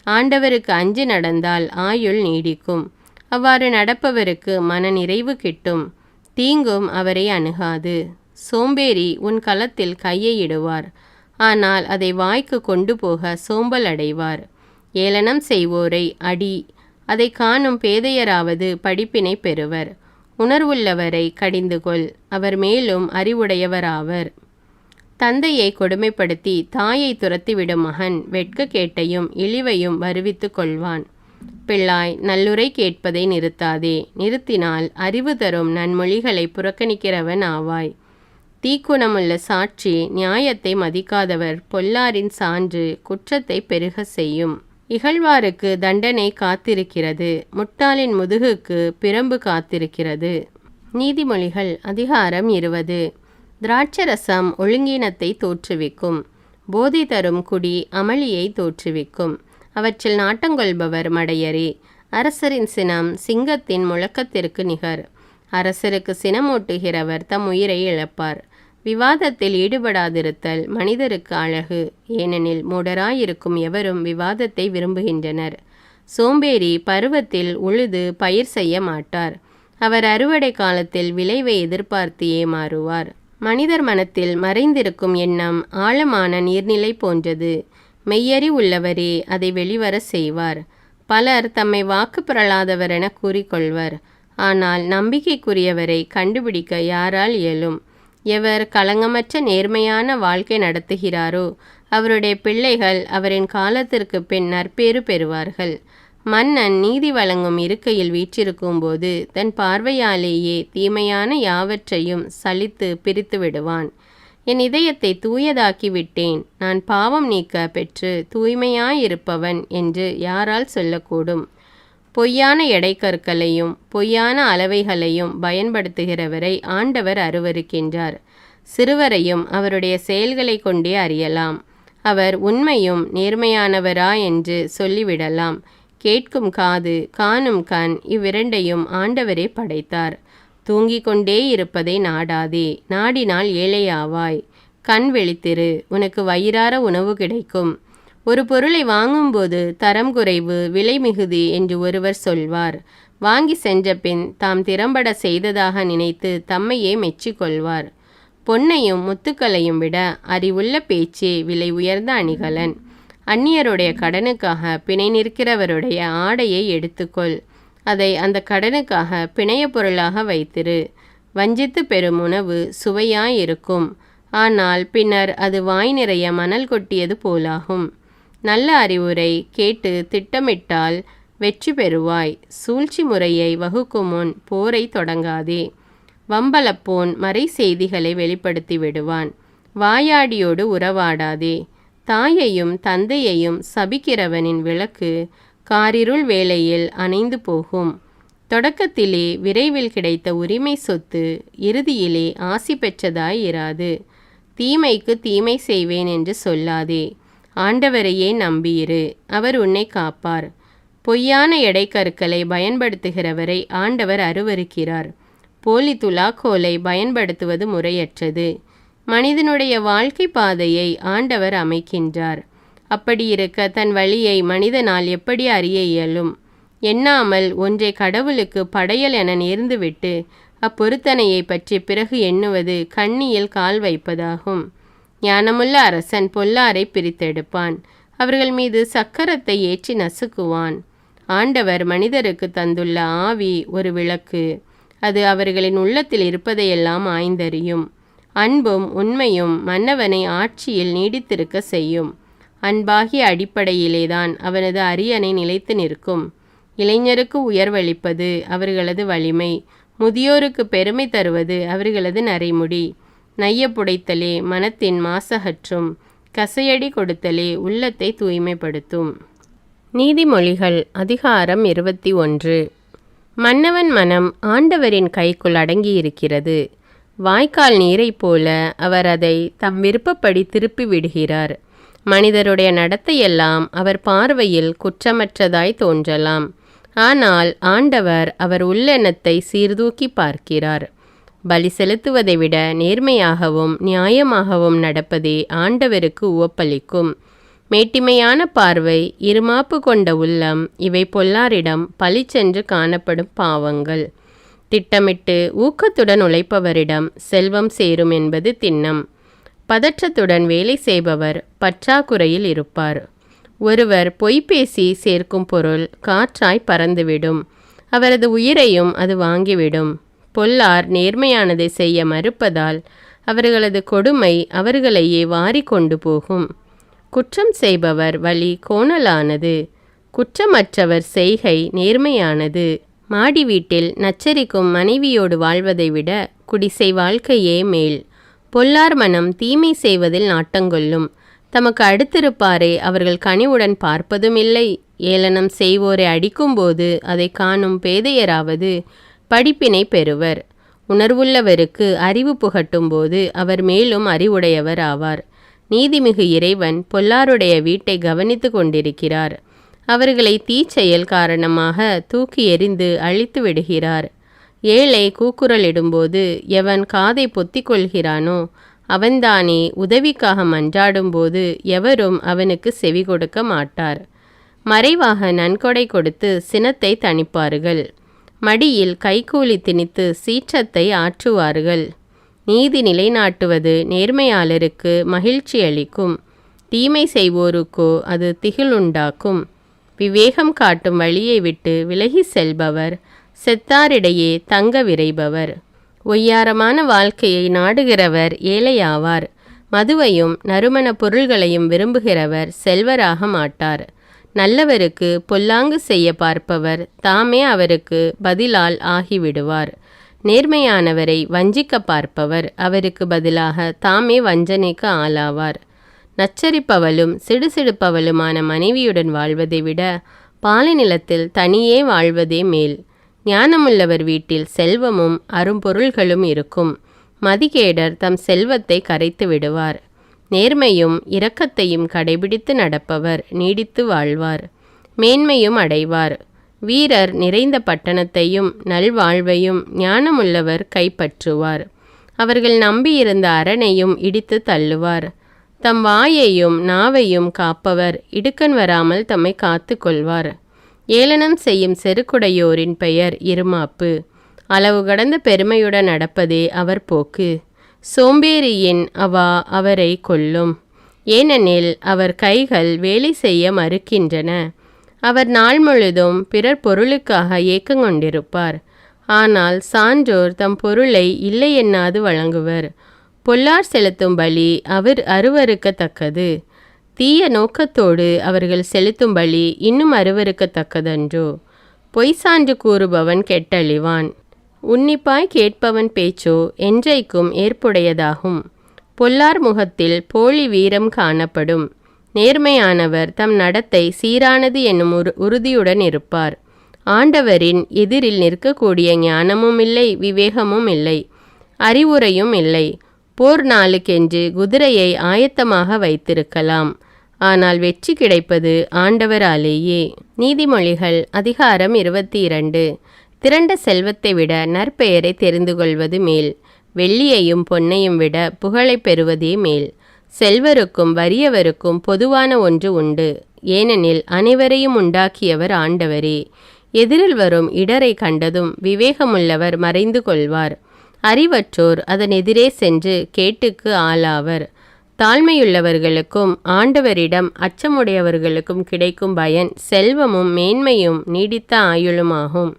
ஆண்டவருக்கு அஞ்சி நடந்தால் ஆயுள் நீடிக்கும். அவ்வாறு நடப்பவருக்கு மன நிறைவு கிட்டும். தீங்கும் அவரை அணுகாது. சோம்பேறி உன் களத்தில் கையை இடுவார், ஆனால் அதை வாய்க்கு கொண்டு போக சோம்பல் அடைவார். ஏளனம் செய்வோரை அடி, அதை காணும் பேதையராவது படிப்பினை பெறுவர். உணர்வுள்ளவரை கடிந்துகொள், அவர் மேலும் அறிவுடையவராவர். தந்தையை கொடுமைப்படுத்தி தாயை துரத்திவிடும் மகன் வெட்கக்கேட்டையும் இழிவையும் வருவித்து கொள்வான். பிள்ளாய், நல்லுரை கேட்பதை நிறுத்தாதே. நிறுத்தினால் அறிவு தரும் நன்மொழிகளை புறக்கணிக்கிறவன் ஆவாய். தீக்குணமுள்ள சாட்சி நியாயத்தை மதிக்காதவர் பொல்லாரின் சான்று குற்றத்தை பெருக செய்யும். இகழ்வாருக்கு தண்டனை காத்திருக்கிறது, முட்டாளின் முதுகுக்கு பிரம்பு காத்திருக்கிறது. நீதிமொழிகள் அதிகாரம் 20. திராட்சரசம் ஒழுங்கீனத்தை தோற்றுவிக்கும். போதை தரும் குடி அமளியை தோற்றுவிக்கும். அவற்றில் நாட்டங்கொள்பவர் மடையரே. அரசரின் சினம் சிங்கத்தின் முழக்கத்திற்கு நிகர். அரசருக்கு சினமூட்டுகிறவர் தம் உயிரை இழப்பார். விவாதத்தில் ஈடுபடாதிருத்தல் மனிதருக்கு அழகு. ஏனெனில் மூடராயிருக்கும் எவரும் விவாதத்தை விரும்புகின்றனர். சோம்பேறி பருவத்தில் உழுது பயிர் செய்ய மாட்டார். அவர் அறுவடை காலத்தில் விளைவை எதிர்பார்த்து ஏமாறுவார். மனிதர் மனத்தில் மறைந்திருக்கும் எண்ணம் ஆழமான நீர்நிலை போன்றது. மெய்யறி உள்ளவரே அதை வெளிவர செய்வார். பலர் தம்மை வாக்கு பெறலாதவர் என கூறிக்கொள்வர். ஆனால் நம்பிக்கைக்குரியவரை கண்டுபிடிக்க யாரால் இயலும்? எவர் களங்கமற்ற நேர்மையான வாழ்க்கை நடத்துகிறாரோ அவருடைய பிள்ளைகள் அவரின் காலத்திற்கு பின் நற்பேறு பெறுவார்கள். மன்னன் நீதி வழங்கும் இருக்கையில் வீற்றிருக்கும் போது தன் பார்வையாலேயே தீமையான யாவற்றையும் சலித்து பிரித்து விடுவான். என் இதயத்தை தூயதாக்கி விட்டேன், நான் பாவம் நீக்க பெற்று தூய்மையாயிருப்பவன் என்று யாரால் சொல்லக்கூடும்? பொய்யான எடைக்கற்களையும் பொய்யான அளவைகளையும் பயன்படுத்துகிறவரை ஆண்டவர் அருவருக்கின்றார். சிறுவரையும் அவருடைய செயல்களை கொண்டே அறியலாம். அவர் உண்மையும் நேர்மையானவரா என்று சொல்லிவிடலாம். கேட்கும் காது காணும் கண் இவ்விரண்டையும் ஆண்டவரே படைத்தார். தூங்கிக் கொண்டே இருப்பதை நாடாதே, நாடினால் ஏழையாவாய். கண் விழித்திரு, உனக்கு வயிறார உணவு கிடைக்கும். ஒரு பொருளை வாங்கும்போது தரம் குறைவு, விலை மிகுதி என்று ஒருவர் சொல்வார். வாங்கி சென்ற பின் தாம் திறம்பட செய்ததாக நினைத்து தம்மையே மெச்சிக்கொள்வார். பொன்னையும் முத்துக்களையும் விட அறிவுள்ள பேச்சே விலை உயர்ந்த அணிகலன். அந்நியருடைய கடனுக்காக பிணை நிற்கிறவருடைய ஆடையை எடுத்துக்கொள். அதை அந்த கடனுக்காக பிணைய பொருளாக வைத்திரு. வஞ்சித்து பெறும் உணவு சுவையாயிருக்கும், ஆனால் பின்னர் அது வாய் நிறைய மணல் கொட்டியது போலாகும். நல்ல அறிவுரை கேட்டு திட்டமிட்டால் வெற்றி பெறுவாய். சூழ்ச்சி முறையை வகுக்கும் முன் போரை தொடங்காதே. வம்பலப்போன் மறை செய்திகளை வெளிப்படுத்தி விடுவான். வாயாடியோடு உறவாடாதே. தாயையும் தந்தையையும் சபிக்கிறவனின் விளக்கு காரிருள் வேளையில் அணைந்து போகும். தொடக்கத்திலே விரைவில் கிடைத்த உரிமை சொத்து இறுதியிலே ஆசி பெற்றதாய் இராது. தீமைக்கு தீமை செய்வேன் என்று சொல்லாதே. ஆண்டவரையே நம்பியிரு, அவர் உன்னை காப்பார். பொய்யான எடைக்கற்களை பயன்படுத்துகிறவரை ஆண்டவர் அருவருக்கிறார். போலி துலாக்கோலை பயன்படுத்துவது முறையற்றது. மனிதனுடைய வாழ்க்கை பாதையை ஆண்டவர் அமைக்கின்றார். அப்படி இருக்க தன் வழியை மனிதனால் எப்படி அறிய இயலும்? எண்ணாமல் ஒன்றை கடவுளுக்கு படையல் என நேர்ந்துவிட்டு அப்பொருத்தனையை பற்றி பிறகு எண்ணுவது கண்ணியில் கால் வைப்பதாகும். ஞானமுள்ள அரசன் பொல்லாரை பிரித்தெடுப்பான். அவர்கள் மீது சக்கரத்தை ஏற்றி நசுக்குவான். ஆண்டவர் மனிதருக்கு தந்துள்ள ஆவி ஒரு விளக்கு. அது அவர்களின் உள்ளத்தில் இருப்பதையெல்லாம் ஆய்ந்தறியும். அன்பும் உண்மையும் மன்னவனை ஆட்சியில் நீடித்திருக்க செய்யும். அன்பாகிய அடிப்படையிலேதான் அவனது அரியணை நிலைத்து நிற்கும். இளைஞருக்கு உயர்வளிப்பது அவர்களது வலிமை. முதியோருக்கு பெருமை தருவது அவர்களது நரைமுடி. நைய புடைத்தலே மனத்தின் மாசகற்றும், கசையடி கொடுத்தலே உள்ளத்தை தூய்மைப்படுத்தும். நீதிமொழிகள் அதிகாரம் 21. மன்னவன் மனம் ஆண்டவரின் கைக்குள் அடங்கியிருக்கிறது. வாய்க்கால் நீரைப் போல அவர் அதை தம் விருப்பப்படி திருப்பி விடுகிறார். மனிதருடைய நடத்தையெல்லாம் அவர் பார்வையில் குற்றமற்றதாய் தோன்றலாம். ஆனால் ஆண்டவர் அவர் உள்ளெண்ணத்தை சீர்தூக்கி பார்க்கிறார். பலி செலுத்துவதை விட நேர்மையாகவும் நியாயமாகவும் நடப்பதே ஆண்டவருக்கு உவப்பளிக்கும். மேட்டிமையான பார்வை, இருமாப்பு கொண்ட உள்ளம் இவை பொல்லாரிடம் பளிச்சென்று காணப்படும் பாவங்கள். திட்டமிட்டு ஊக்கத்துடன் உழைப்பவரிடம் செல்வம் சேரும் என்பது திண்ணம். பதற்றத்துடன் வேலை செய்பவர் பற்றாக்குறையில் இருப்பார். ஒருவர் பொய் பேசி சேர்க்கும் பொருள் காற்றாய் பறந்துவிடும். அவரது உயிரையும் அது வாங்கிவிடும். பொல்லார் நேர்மையானதை செய்ய மறுப்பதால் அவர்களது கொடுமை அவர்களையே வாரி கொண்டு போகும். குற்றம் செய்பவர் வழி கோணலானது, குற்றமற்றவர் செய்கை நேர்மையானது. மாடி வீட்டில் நச்சரிக்கும் மனைவியோடு வாழ்வதை விட குடிசை வாழ்க்கையே மேல். பொல்லார் மனம் தீமை செய்வதில் நாட்டங்கொள்ளும். தமக்கு அடுத்திருப்பாரை அவர்கள் கனிவுடன் பார்ப்பதும் இல்லை. ஏளனம் செய்வோரை அடிக்கும்போது அதை காணும் பேதையராவது படிப்பினை பெறுவர். உணர்வுள்ளவருக்கு அறிவு புகட்டும்போது அவர் மேலும் அறிவுடையவர் ஆவார். நீதிமிகு இறைவன் பொல்லாருடைய வீட்டை கவனித்து கொண்டிருக்கிறார். அவர்களை தீச்செயல் காரணமாக தூக்கி எறிந்து அழித்து விடுகிறார். ஏழை கூக்குரலிடும்போது எவன் காதை பொத்திக் கொள்கிறானோ அவன்தானே உதவிக்காக மன்றாடும்போது எவரும் அவனுக்கு செவி கொடுக்க மாட்டார். மறைவாக நன்கொடை கொடுத்து சினத்தை தணிப்பார்கள். மடியில் கைக்கூலி திணித்து சீற்றத்தை ஆற்றுவார்கள். நீதி நிலைநாட்டுவது நேர்மையாளருக்கு மகிழ்ச்சி அளிக்கும். தீமை செய்வோருக்கோ அது திகிலுண்டாக்கும். விவேகம் காட்டும் வழியை விட்டு விலகி செல்பவர் செத்தாரிடையே தங்க விரைபவர். ஒய்யாரமான வாழ்க்கையை நாடுகிறவர் ஏழையாவார். மதுவையும் நறுமண பொருள்களையும் விரும்புகிறவர் செல்வராக மாட்டார். நல்லவருக்கு பொல்லாங்கு செய்ய பார்ப்பவர் தாமே அவருக்கு பதிலால் ஆகிவிடுவார். நேர்மையானவரை வஞ்சிக்க பார்ப்பவர் அவருக்கு பதிலாக தாமே வஞ்சனைக்கு ஆளாவார். நச்சரிப்பவளும் சிடுசிடுப்பவளுமான மனைவியுடன் வாழ்வதை விட பாலை நிலத்தில் தனியே வாழ்வதே மேல். ஞானமுள்ளவர் வீட்டில் செல்வமும் அரும்பொருள்களும் இருக்கும். மதிகேடர் தம் செல்வத்தை கரைத்து விடுவார். நேர்மையும் இரக்கத்தையும் கடைபிடித்து நடப்பவர் நீடித்து வாழ்வார், மேன்மையும் அடைவார். வீரர் நிறைந்த பட்டணத்தையும் நல்வாழ்வையும் ஞானமுள்ளவர் கைப்பற்றுவார். அவர்கள் நம்பியிருந்த அரணையும் இடித்து தள்ளுவார். தம் வாயையும் நாவையும் காப்பவர் இடுக்கண் வராமல் தம்மை காத்து கொள்வார். ஏளனம் செய்யும் செருக்குடையோரின் பெயர் இருமாப்பு. அளவு கடந்த பெருமையுடன் நடப்பதே அவர் போக்கு. சோம்பேறியின் அவா அவரை கொல்லும். ஏனெனில் அவர் கைகள் வேலை செய்ய மறுக்கின்றன. அவர் நாள் முழுதும் பிறர் பொருளுக்காக ஏக்கங்கொண்டிருப்பார். ஆனால் சான்றோர் தம் பொருளை இல்லை எண்ணாது வழங்குவர். பொல்லார் செலுத்தும் பலி அவர் அருவருக்கத்தக்கது. தீய நோக்கத்தோடு அவர்கள் செலுத்தும் பலி இன்னும் அருவருக்கத்தக்கதன்றோ. பொய் சான்று கூறுபவன் கெட்டழிவான். உன்னிப்பாய் கேட்பவன் பேச்சோ என்றைக்கும் ஏற்புடையதாகும். பொல்லார் முகத்தில் போலி வீரம் காணப்படும். நேர்மையானவர் தம் நடத்தை சீரானது என்னும் உறுதியுடன் இருப்பார். ஆண்டவரின் எதிரில் நிற்கக்கூடிய ஞானமும் இல்லை, விவேகமும் இல்லை, அறிவுரையும் இல்லை. போர் நாளுக்கென்று குதிரையை ஆயத்தமாக வைத்திருக்கலாம், ஆனால் வெற்றி கிடைப்பது ஆண்டவராலேயே. நீதிமொழிகள் அதிகாரம் 22. திரண்ட செல்வத்தை விட நற்பெயரை தெரிந்து கொள்வது மேல். வெள்ளியையும் பொன்னையும் விட புகழை பெறுவதே மேல். செல்வருக்கும் வறியவருக்கும் பொதுவான ஒன்று உண்டு, ஏனெனில் அனைவரையும் உண்டாக்கியவர் ஆண்டவரே. எதிரில் வரும் இடரை கண்டதும் விவேகமுள்ளவர் மறைந்து கொள்வார். அறிவற்றோர் அதன் எதிரே சென்று கேட்டுக்கு ஆளாவர். தாழ்மையுள்ளவர்களுக்கும் ஆண்டவரிடம் அச்சமுடையவர்களுக்கும் கிடைக்கும் பயன் செல்வமும் மேன்மையும் நீடித்த ஆயுளுமாகும்.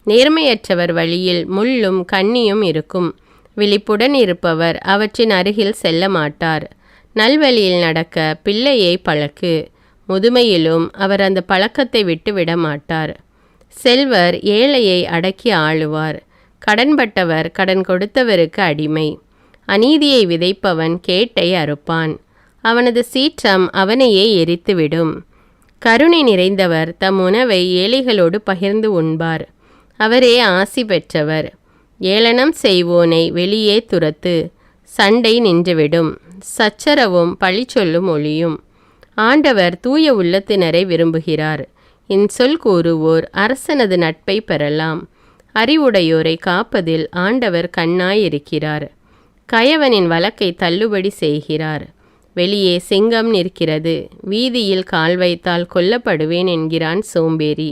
நேர்மையற்றவர் வழியில் முள்ளும் கண்ணியும் இருக்கும். விழிப்புடன் இருப்பவர் அவற்றின் அருகில் செல்ல மாட்டார். நல்வழியில் நடக்க பிள்ளையை பழக்கு. முதுமையிலும் அவர் அந்த பழக்கத்தை விட்டு விட மாட்டார். செல்வர் ஏழையை அடக்கி ஆளுவார். கடன்பட்டவர் கடன் கொடுத்தவருக்கு அடிமை. அநீதியை விதைப்பவன் கேட்டை அறுப்பான். அவனது சீற்றம் அவனையே எரித்துவிடும். கருணை நிறைந்தவர் தம் உணவை ஏழைகளோடு பகிர்ந்து உண்பார். அவரே ஆசி பெற்றவர். ஏளனம் செய்வோனை வெளியே துரத்து. சண்டை நின்றுவிடும். சச்சரவும் பழி சொல்லும் ஒளியும். ஆண்டவர் தூய உள்ளத்தினரை விரும்புகிறார். இன்சொல் கூறுவோர் அரசனது நட்பை பெறலாம். அறிவுடையோரை காப்பதில் ஆண்டவர் கண்ணாயிருக்கிறார். கயவனின் வழக்கை தள்ளுபடி செய்கிறார். வெளியே சிங்கம் நிற்கிறது, வீதியில் கால் வைத்தால் கொல்லப்படுவேன் என்கிறான் சோம்பேறி.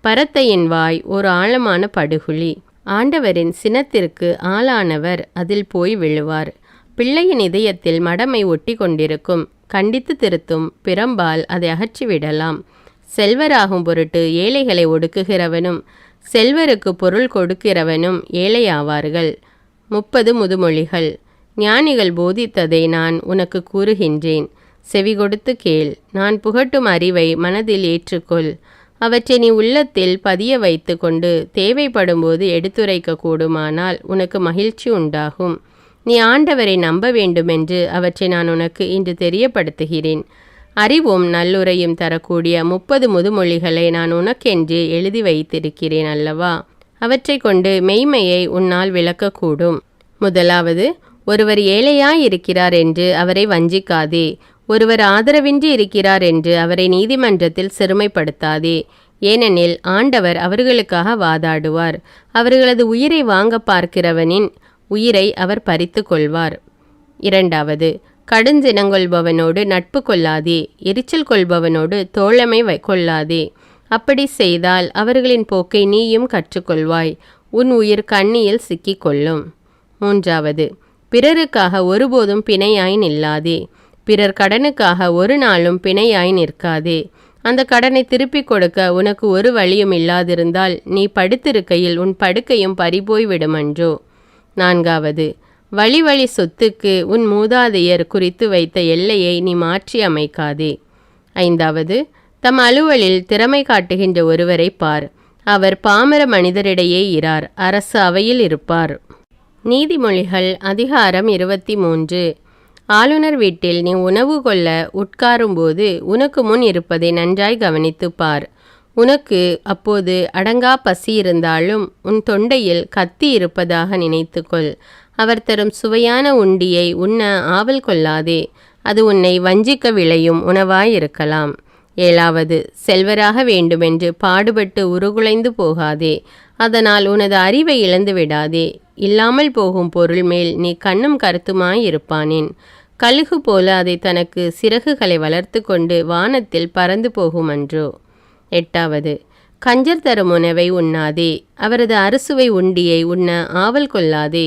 பரத்தையின் வாய் ஒரு ஆழமான படுகுழி. ஆண்டவரின் சினத்திற்கு ஆளானவர் அதில் போய் விழுவார். பிள்ளையின் இதயத்தில் மடமை ஒட்டி கொண்டிருக்கும். கண்டித்து திருத்தும் பிறம்பால் அதை அகற்றிவிடலாம். செல்வராகும் பொருட்டு ஏழைகளை ஒடுக்குகிறவனும் செல்வருக்கு பொருள் கொடுக்கிறவனும் ஏழையாவார்கள். 30 முதுமொழிகள். ஞானிகள் போதித்ததை நான் உனக்கு கூறுகின்றேன், செவி கொடுத்து கேள். நான் புகட்டும் அறிவை மனதில் ஏற்றுக்கொள். அவற்றை நீ உள்ளத்தில் பதிய வைத்து கொண்டு தேவைப்படும்போது எடுத்துரைக்க கூடுமானால் உனக்கு மகிழ்ச்சி உண்டாகும். நீ ஆண்டவரை நம்ப வேண்டுமென்று அவற்றை நான் உனக்கு இன்று தெரியப்படுத்துகிறேன். அறிவும் நல்லுரையும் தரக்கூடிய 30 முதுமொழிகளை நான் உனக்கென்று எழுதி வைத்திருக்கிறேன் அல்லவா? அவற்றை கொண்டு மெய்மையை உன்னால் விளக்கக்கூடும். முதலாவது, ஒருவர் ஏழையாயிருக்கிறார் என்று அவரை வஞ்சிக்காதே. ஒருவர் ஆதரவின்றி இருக்கிறார் என்று அவரை நீதிமன்றத்தில் சிறுமைப்படுத்தாதே. ஏனெனில் ஆண்டவர் அவர்களுக்காக வாதாடுவார். அவர்களது உயிரை வாங்க பார்க்கிறவனின் உயிரை அவர் பறித்து கொள்வார். இரண்டாவது, கடுஞ்சினங்கொள்பவனோடு நட்பு கொள்ளாதே. எரிச்சல் கொள்பவனோடு தோழமை கொள்ளாதே. அப்படி செய்தால் அவர்களின் போக்கை நீயும் கற்றுக்கொள்வாய். உன் உயிர் கண்ணியில் சிக்கிக் கொள்ளும். மூன்றாவது, பிறருக்காக ஒருபோதும் பிணையாய் நில்லாதே. பிறர் கடனுக்காக ஒரு நாளும் பிணையாய் நிற்காதே. அந்த கடனை திருப்பிக் கொடுக்க உனக்கு ஒரு வழியும் இல்லாதிருந்தால் நீ படுத்திருக்கையில் உன் படுக்கையும் பறிபோய் விடுமன்றோ. நான்காவது, வழி சொத்துக்கு உன் மூதாதையர் குறித்து வைத்த எல்லையை நீ மாற்றி அமைக்காதே. ஐந்தாவது, தம் அலுவலில் திறமை காட்டுகின்ற ஒருவரை பார். அவர் பாமர மனிதரிடையே இரார், அரசு அவையில் இருப்பார். நீதிமொழிகள் அதிகாரம் 23. ஆளுநர் வீட்டில் நீ உணவு கொள்ள உட்காரும்போது உனக்கு முன் இருப்பதை நன்றாய் கவனித்து பார். உனக்கு அப்போது அடங்கா பசி இருந்தாலும் உன் தொண்டையில் கத்தி இருப்பதாக நினைத்துக்கொள். அவர் தரும் சுவையான உண்டியை உண்ண ஆவல் கொள்ளாதே. அது உன்னை வஞ்சிக்க விளையும் உணவாயிருக்கலாம். ஏழாவது, செல்வராக வேண்டுமென்று பாடுபட்டு உருகுலைந்து போகாதே. அதனால் உனது அறிவை இழந்து விடாதே. இல்லாமல் போகும் பொருள் மேல் நீ கண்ணும் கருத்துமாயிருப்பானேன். கழுகு போல அதை தனக்கு சிறகுகளை வளர்த்து கொண்டு வானத்தில் பறந்து போகுமன்றோ. எட்டாவது, கஞ்சர் தரும் உணவை உண்ணாதே. அவரது அறுசுவை உண்டியை உண்ண ஆவல் கொள்ளாதே.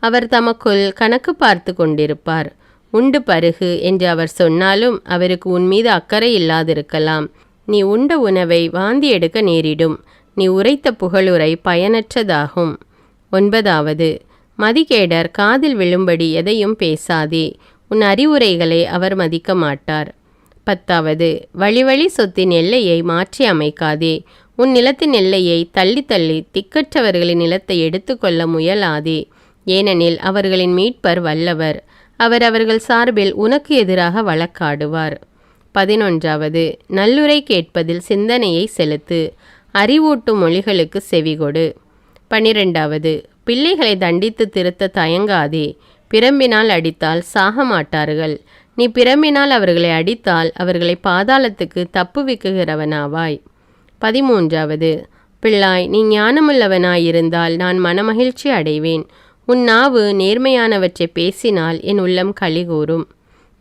அவர் தமக்குள் கணக்கு பார்த்து கொண்டிருப்பார். உண்டு பருகு என்று அவர் சொன்னாலும் அவருக்கு உன்மீது அக்கறை இல்லாதிருக்கலாம். நீ உண்ட உணவை வாந்தி எடுக்க நேரிடும். நீ உரைத்த புகழுரை பயனற்றதாகும். ஒன்பதாவது, மதிகேடர் காதில் விழும்படி எதையும் பேசாதே. உன் அறிவுரைகளை அவர் மதிக்க மாட்டார். பத்தாவது, வழி சொத்தின் எல்லையை மாற்றி அமைக்காதே. உன் நிலத்தின் எல்லையை தள்ளி தள்ளி திக்கற்றவர்களின் நிலத்தை எடுத்துக்கொள்ள முயலாதே. ஏனெனில் அவர்களின் மீட்பர் வல்லவர். அவர் அவர்கள் சார்பில் உனக்கு எதிராக வழக்காடுவார். 11வது, நல்லுரை கேட்பதில் சிந்தனையை செலுத்து. அறிவூட்டும் மொழிகளுக்கு செவிகொடு. 12வது, பிள்ளைகளை தண்டித்து திருத்த தயங்காதே. பிரம்பினால் அடித்தால் சாக மாட்டார்கள். நீ பிரம்பினால் அவர்களை அடித்தால் அவர்களை பாதாளத்துக்கு தப்புவிக்குகிறவனாவாய். 13வது, பிள்ளாய், நீ ஞானமுள்ளவனாயிருந்தால் நான் மனமகிழ்ச்சி அடைவேன். உன் நாவு நேர்மையானவற்றை பேசினால் என் உள்ளம் களிகூரும்.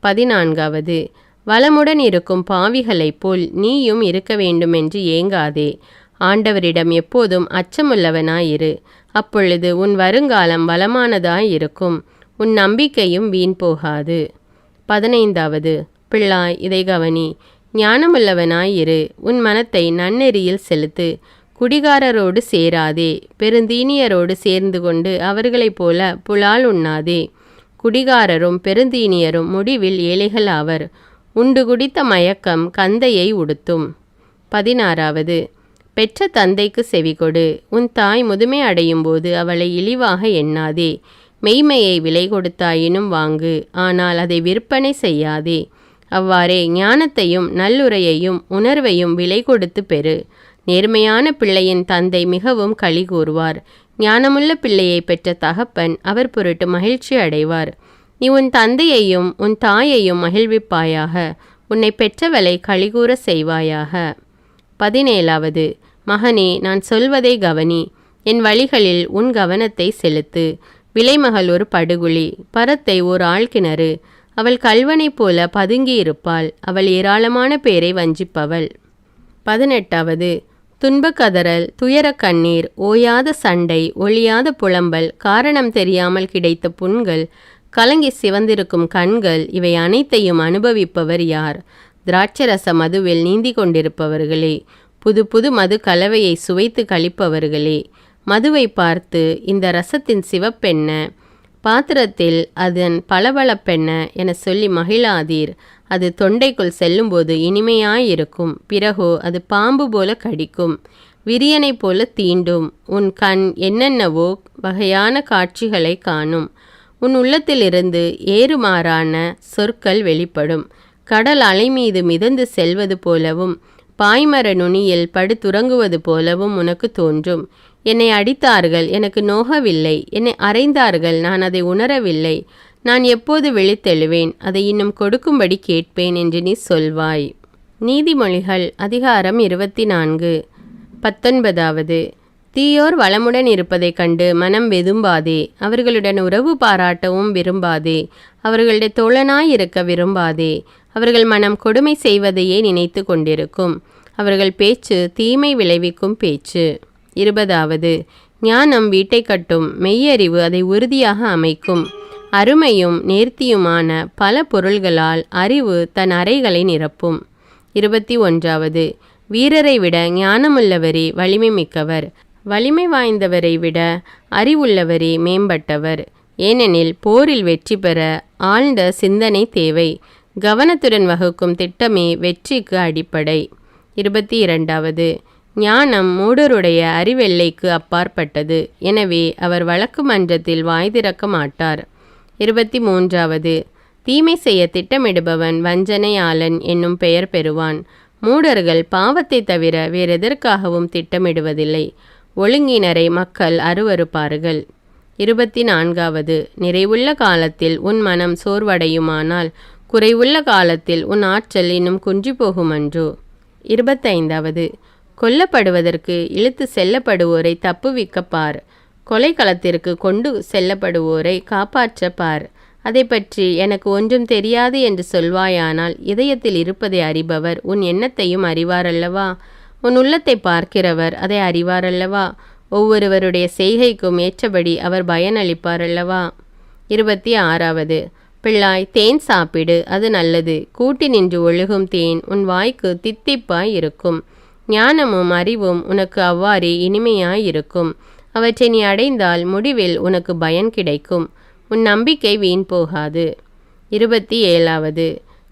14வது, வளமுடன் இருக்கும் பாவிகளைப் போல் நீயும் இருக்க வேண்டுமென்று ஏங்காதே. ஆண்டவரிடம் எப்போதும் அச்சமுள்ளவனாயிரு. அப்பொழுது உன் வருங்காலம் வளமானதாயிருக்கும். உன் நம்பிக்கையும் வீண் போகாது. 15வது, பிள்ளாய், இதை கவனி. ஞானமுள்ளவனாயிரு. உன் மனத்தை நன்னெறியில் செலுத்து. குடிகாரரோடு சேராதே. பெருந்தீனியரோடு சேர்ந்து கொண்டு அவர்களைப் போல புலால் உண்ணாதே. குடிகாரரும் பெருந்தீனியரும் முடிவில் ஏழைகள் ஆவர். உண்டு குடித்த மயக்கம் கந்தையை உடுத்தும். 16வது, பெற்ற தந்தைக்கு செவிகொடு. உன் தாய் முதுமை அடையும் போது அவளை இழிவாக எண்ணாதே. மெய்மையை விலை கொடுத்தாயினும் வாங்கு, ஆனால் அதை விற்பனை செய்யாதே. அவ்வாறே ஞானத்தையும் நல்லுரையையும் உணர்வையும் விலை கொடுத்து பெறு. நேர்மையான பிள்ளையின் தந்தை மிகவும் களி கூறுவார். ஞானமுள்ள பிள்ளையை பெற்ற தகப்பன் அவர் பொருட்டு மகிழ்ச்சி அடைவார். நீ உன் தந்தையையும் உன் தாயையும் மகிழ்விப்பாயாக. உன்னை பெற்றவளை களிகூற செய்வாயாக. 17வது, மகனே, நான் சொல்வதை கவனி. என் வழிகளில் உன் கவனத்தை செலுத்து. விலைமகள் ஒரு படுகுழி, பரத்தை ஓர் ஆழ்கிணறு. அவள் கல்வனைப் போல பதுங்கியிருப்பாள். அவள் ஏராளமான பேரை வஞ்சிப்பவள். 18வது, துன்பக்கதறல், துயர கண்ணீர், ஓயாத சண்டை, ஒழியாத புலம்பல், காரணம் தெரியாமல் கிடைத்த புண்கள், கலங்கி சிவந்திருக்கும் கண்கள், இவை அனைத்தையும் அனுபவிப்பவர் யார்? திராட்சரச மதுவில் நீந்தி கொண்டிருப்பவர்களே. புது புது மது கலவையை சுவைத்து கழிப்பவர்களே. மதுவை பார்த்து இந்த ரசத்தின் சிவப்பென்ன, பாத்திரத்தில் அதன் பளபளப்பென்ன என சொல்லி மகிழாதீர். அது தொண்டைக்குள் செல்லும்போது இனிமையாயிருக்கும். பிறகோ அது பாம்பு போல கடிக்கும், விரியனை போல தீண்டும். உன் கண் என்னென்னவோ வகையான காட்சிகளை காணும். உன் உள்ளத்திலிருந்து ஏறுமாறான சொற்கள் வெளிப்படும். கடல் அலை மீது மிதந்து செல்வது போலவும் பாய்மர நுனியில் படுத்துறங்குவது போலவும் உனக்கு தோன்றும். என்னை அடித்தார்கள், எனக்கு நோகவில்லை. என்னை அறைந்தார்கள், நான் அதை உணரவில்லை. நான் எப்போது விழித்தெழுவேன், அதை இன்னும் கொடுக்கும்படி கேட்பேன் என்று நீ சொல்வாய். நீதிமொழிகள் அதிகாரம் 24. 19. தீயோர் வளமுடன் இருப்பதைக் கண்டு மனம் வெதும்பாதே. அவர்களுடன் உறவு பாராட்டவும் விரும்பாதே. அவர்களுடைய தோழனாயிருக்க விரும்பாதே. அவர்கள் மனம் கொடுமை செய்வதையே நினைத்து கொண்டிருக்கும். அவர்கள் பேச்சு தீமை விளைவிக்கும் பேச்சு. 20. ஞானம் வீட்டை கட்டும், மெய்யறிவு அதை உறுதியாக அமைக்கும். அருமையும் நேர்த்தியுமான பல பொருள்களால் அறிவு தன் அறைகளை நிரப்பும். 21. வீரரை விட ஞானமுள்ளவரே வலிமை மிக்கவர். வலிமை வாய்ந்தவரை விட அறிவுள்ளவரே மேம்பட்டவர். ஏனெனில் போரில் வெற்றி பெற ஆழ்ந்த சிந்தனை தேவை. கவனத்துடன் வகுக்கும் திட்டமே வெற்றிக்கு அடிப்படை. 22. ஞானம் மூடருடைய அறிவெல்லைக்கு அப்பாற்பட்டது. எனவே அவர் வழக்கு மன்றத்தில் வாய் திறக்க மாட்டார். 23. தீமை செய்ய திட்டமிடுபவன் வஞ்சனையாளன் என்னும் பெயர் பெறுவான். மூடர்கள் பாவத்தை தவிர வேறெதற்காகவும் திட்டமிடுவதில்லை. ஒழுங்கினரை மக்கள் அருவருப்பார்கள். 24. நிறைவுள்ள காலத்தில் உன் மனம் சோர்வடையுமானால் குறைவுள்ள காலத்தில் உன் ஆற்றல் இன்னும் குன்றி போகுமன்றோ. 25. கொல்லப்படுவதற்கு இழுத்து செல்லப்படுவோரை தப்புவிக்கப்பார். கொலைக்களத்திற்கு கொண்டு செல்லப்படுவோரை காப்பாற்றப்பார். அதை பற்றி எனக்கு ஒன்றும் தெரியாது என்று சொல்வாயானால் இதயத்தில் இருப்பதை அறிபவர் உன் எண்ணத்தையும் அறிவாரல்லவா? உன் உள்ளத்தை பார்க்கிறவர் அதை அறிவாரல்லவா? ஒவ்வொருவருடைய செய்கைக்கும் ஏற்றபடி அவர் பயனளிப்பாரல்லவா? 26. பிள்ளாய், தேன் சாப்பிடு, அது நல்லது. கூட்டி நின்று ஒழுகும் தேன் உன் வாய்க்கு தித்திப்பாய் இருக்கும். ஞானமும் அறிவும் உனக்கு அவ்வாறே இனிமையாயிருக்கும். அவற்றை நீ அடைந்தால் முடிவில் உனக்கு பயன் கிடைக்கும். உன் நம்பிக்கை வீண் போகாது. 27.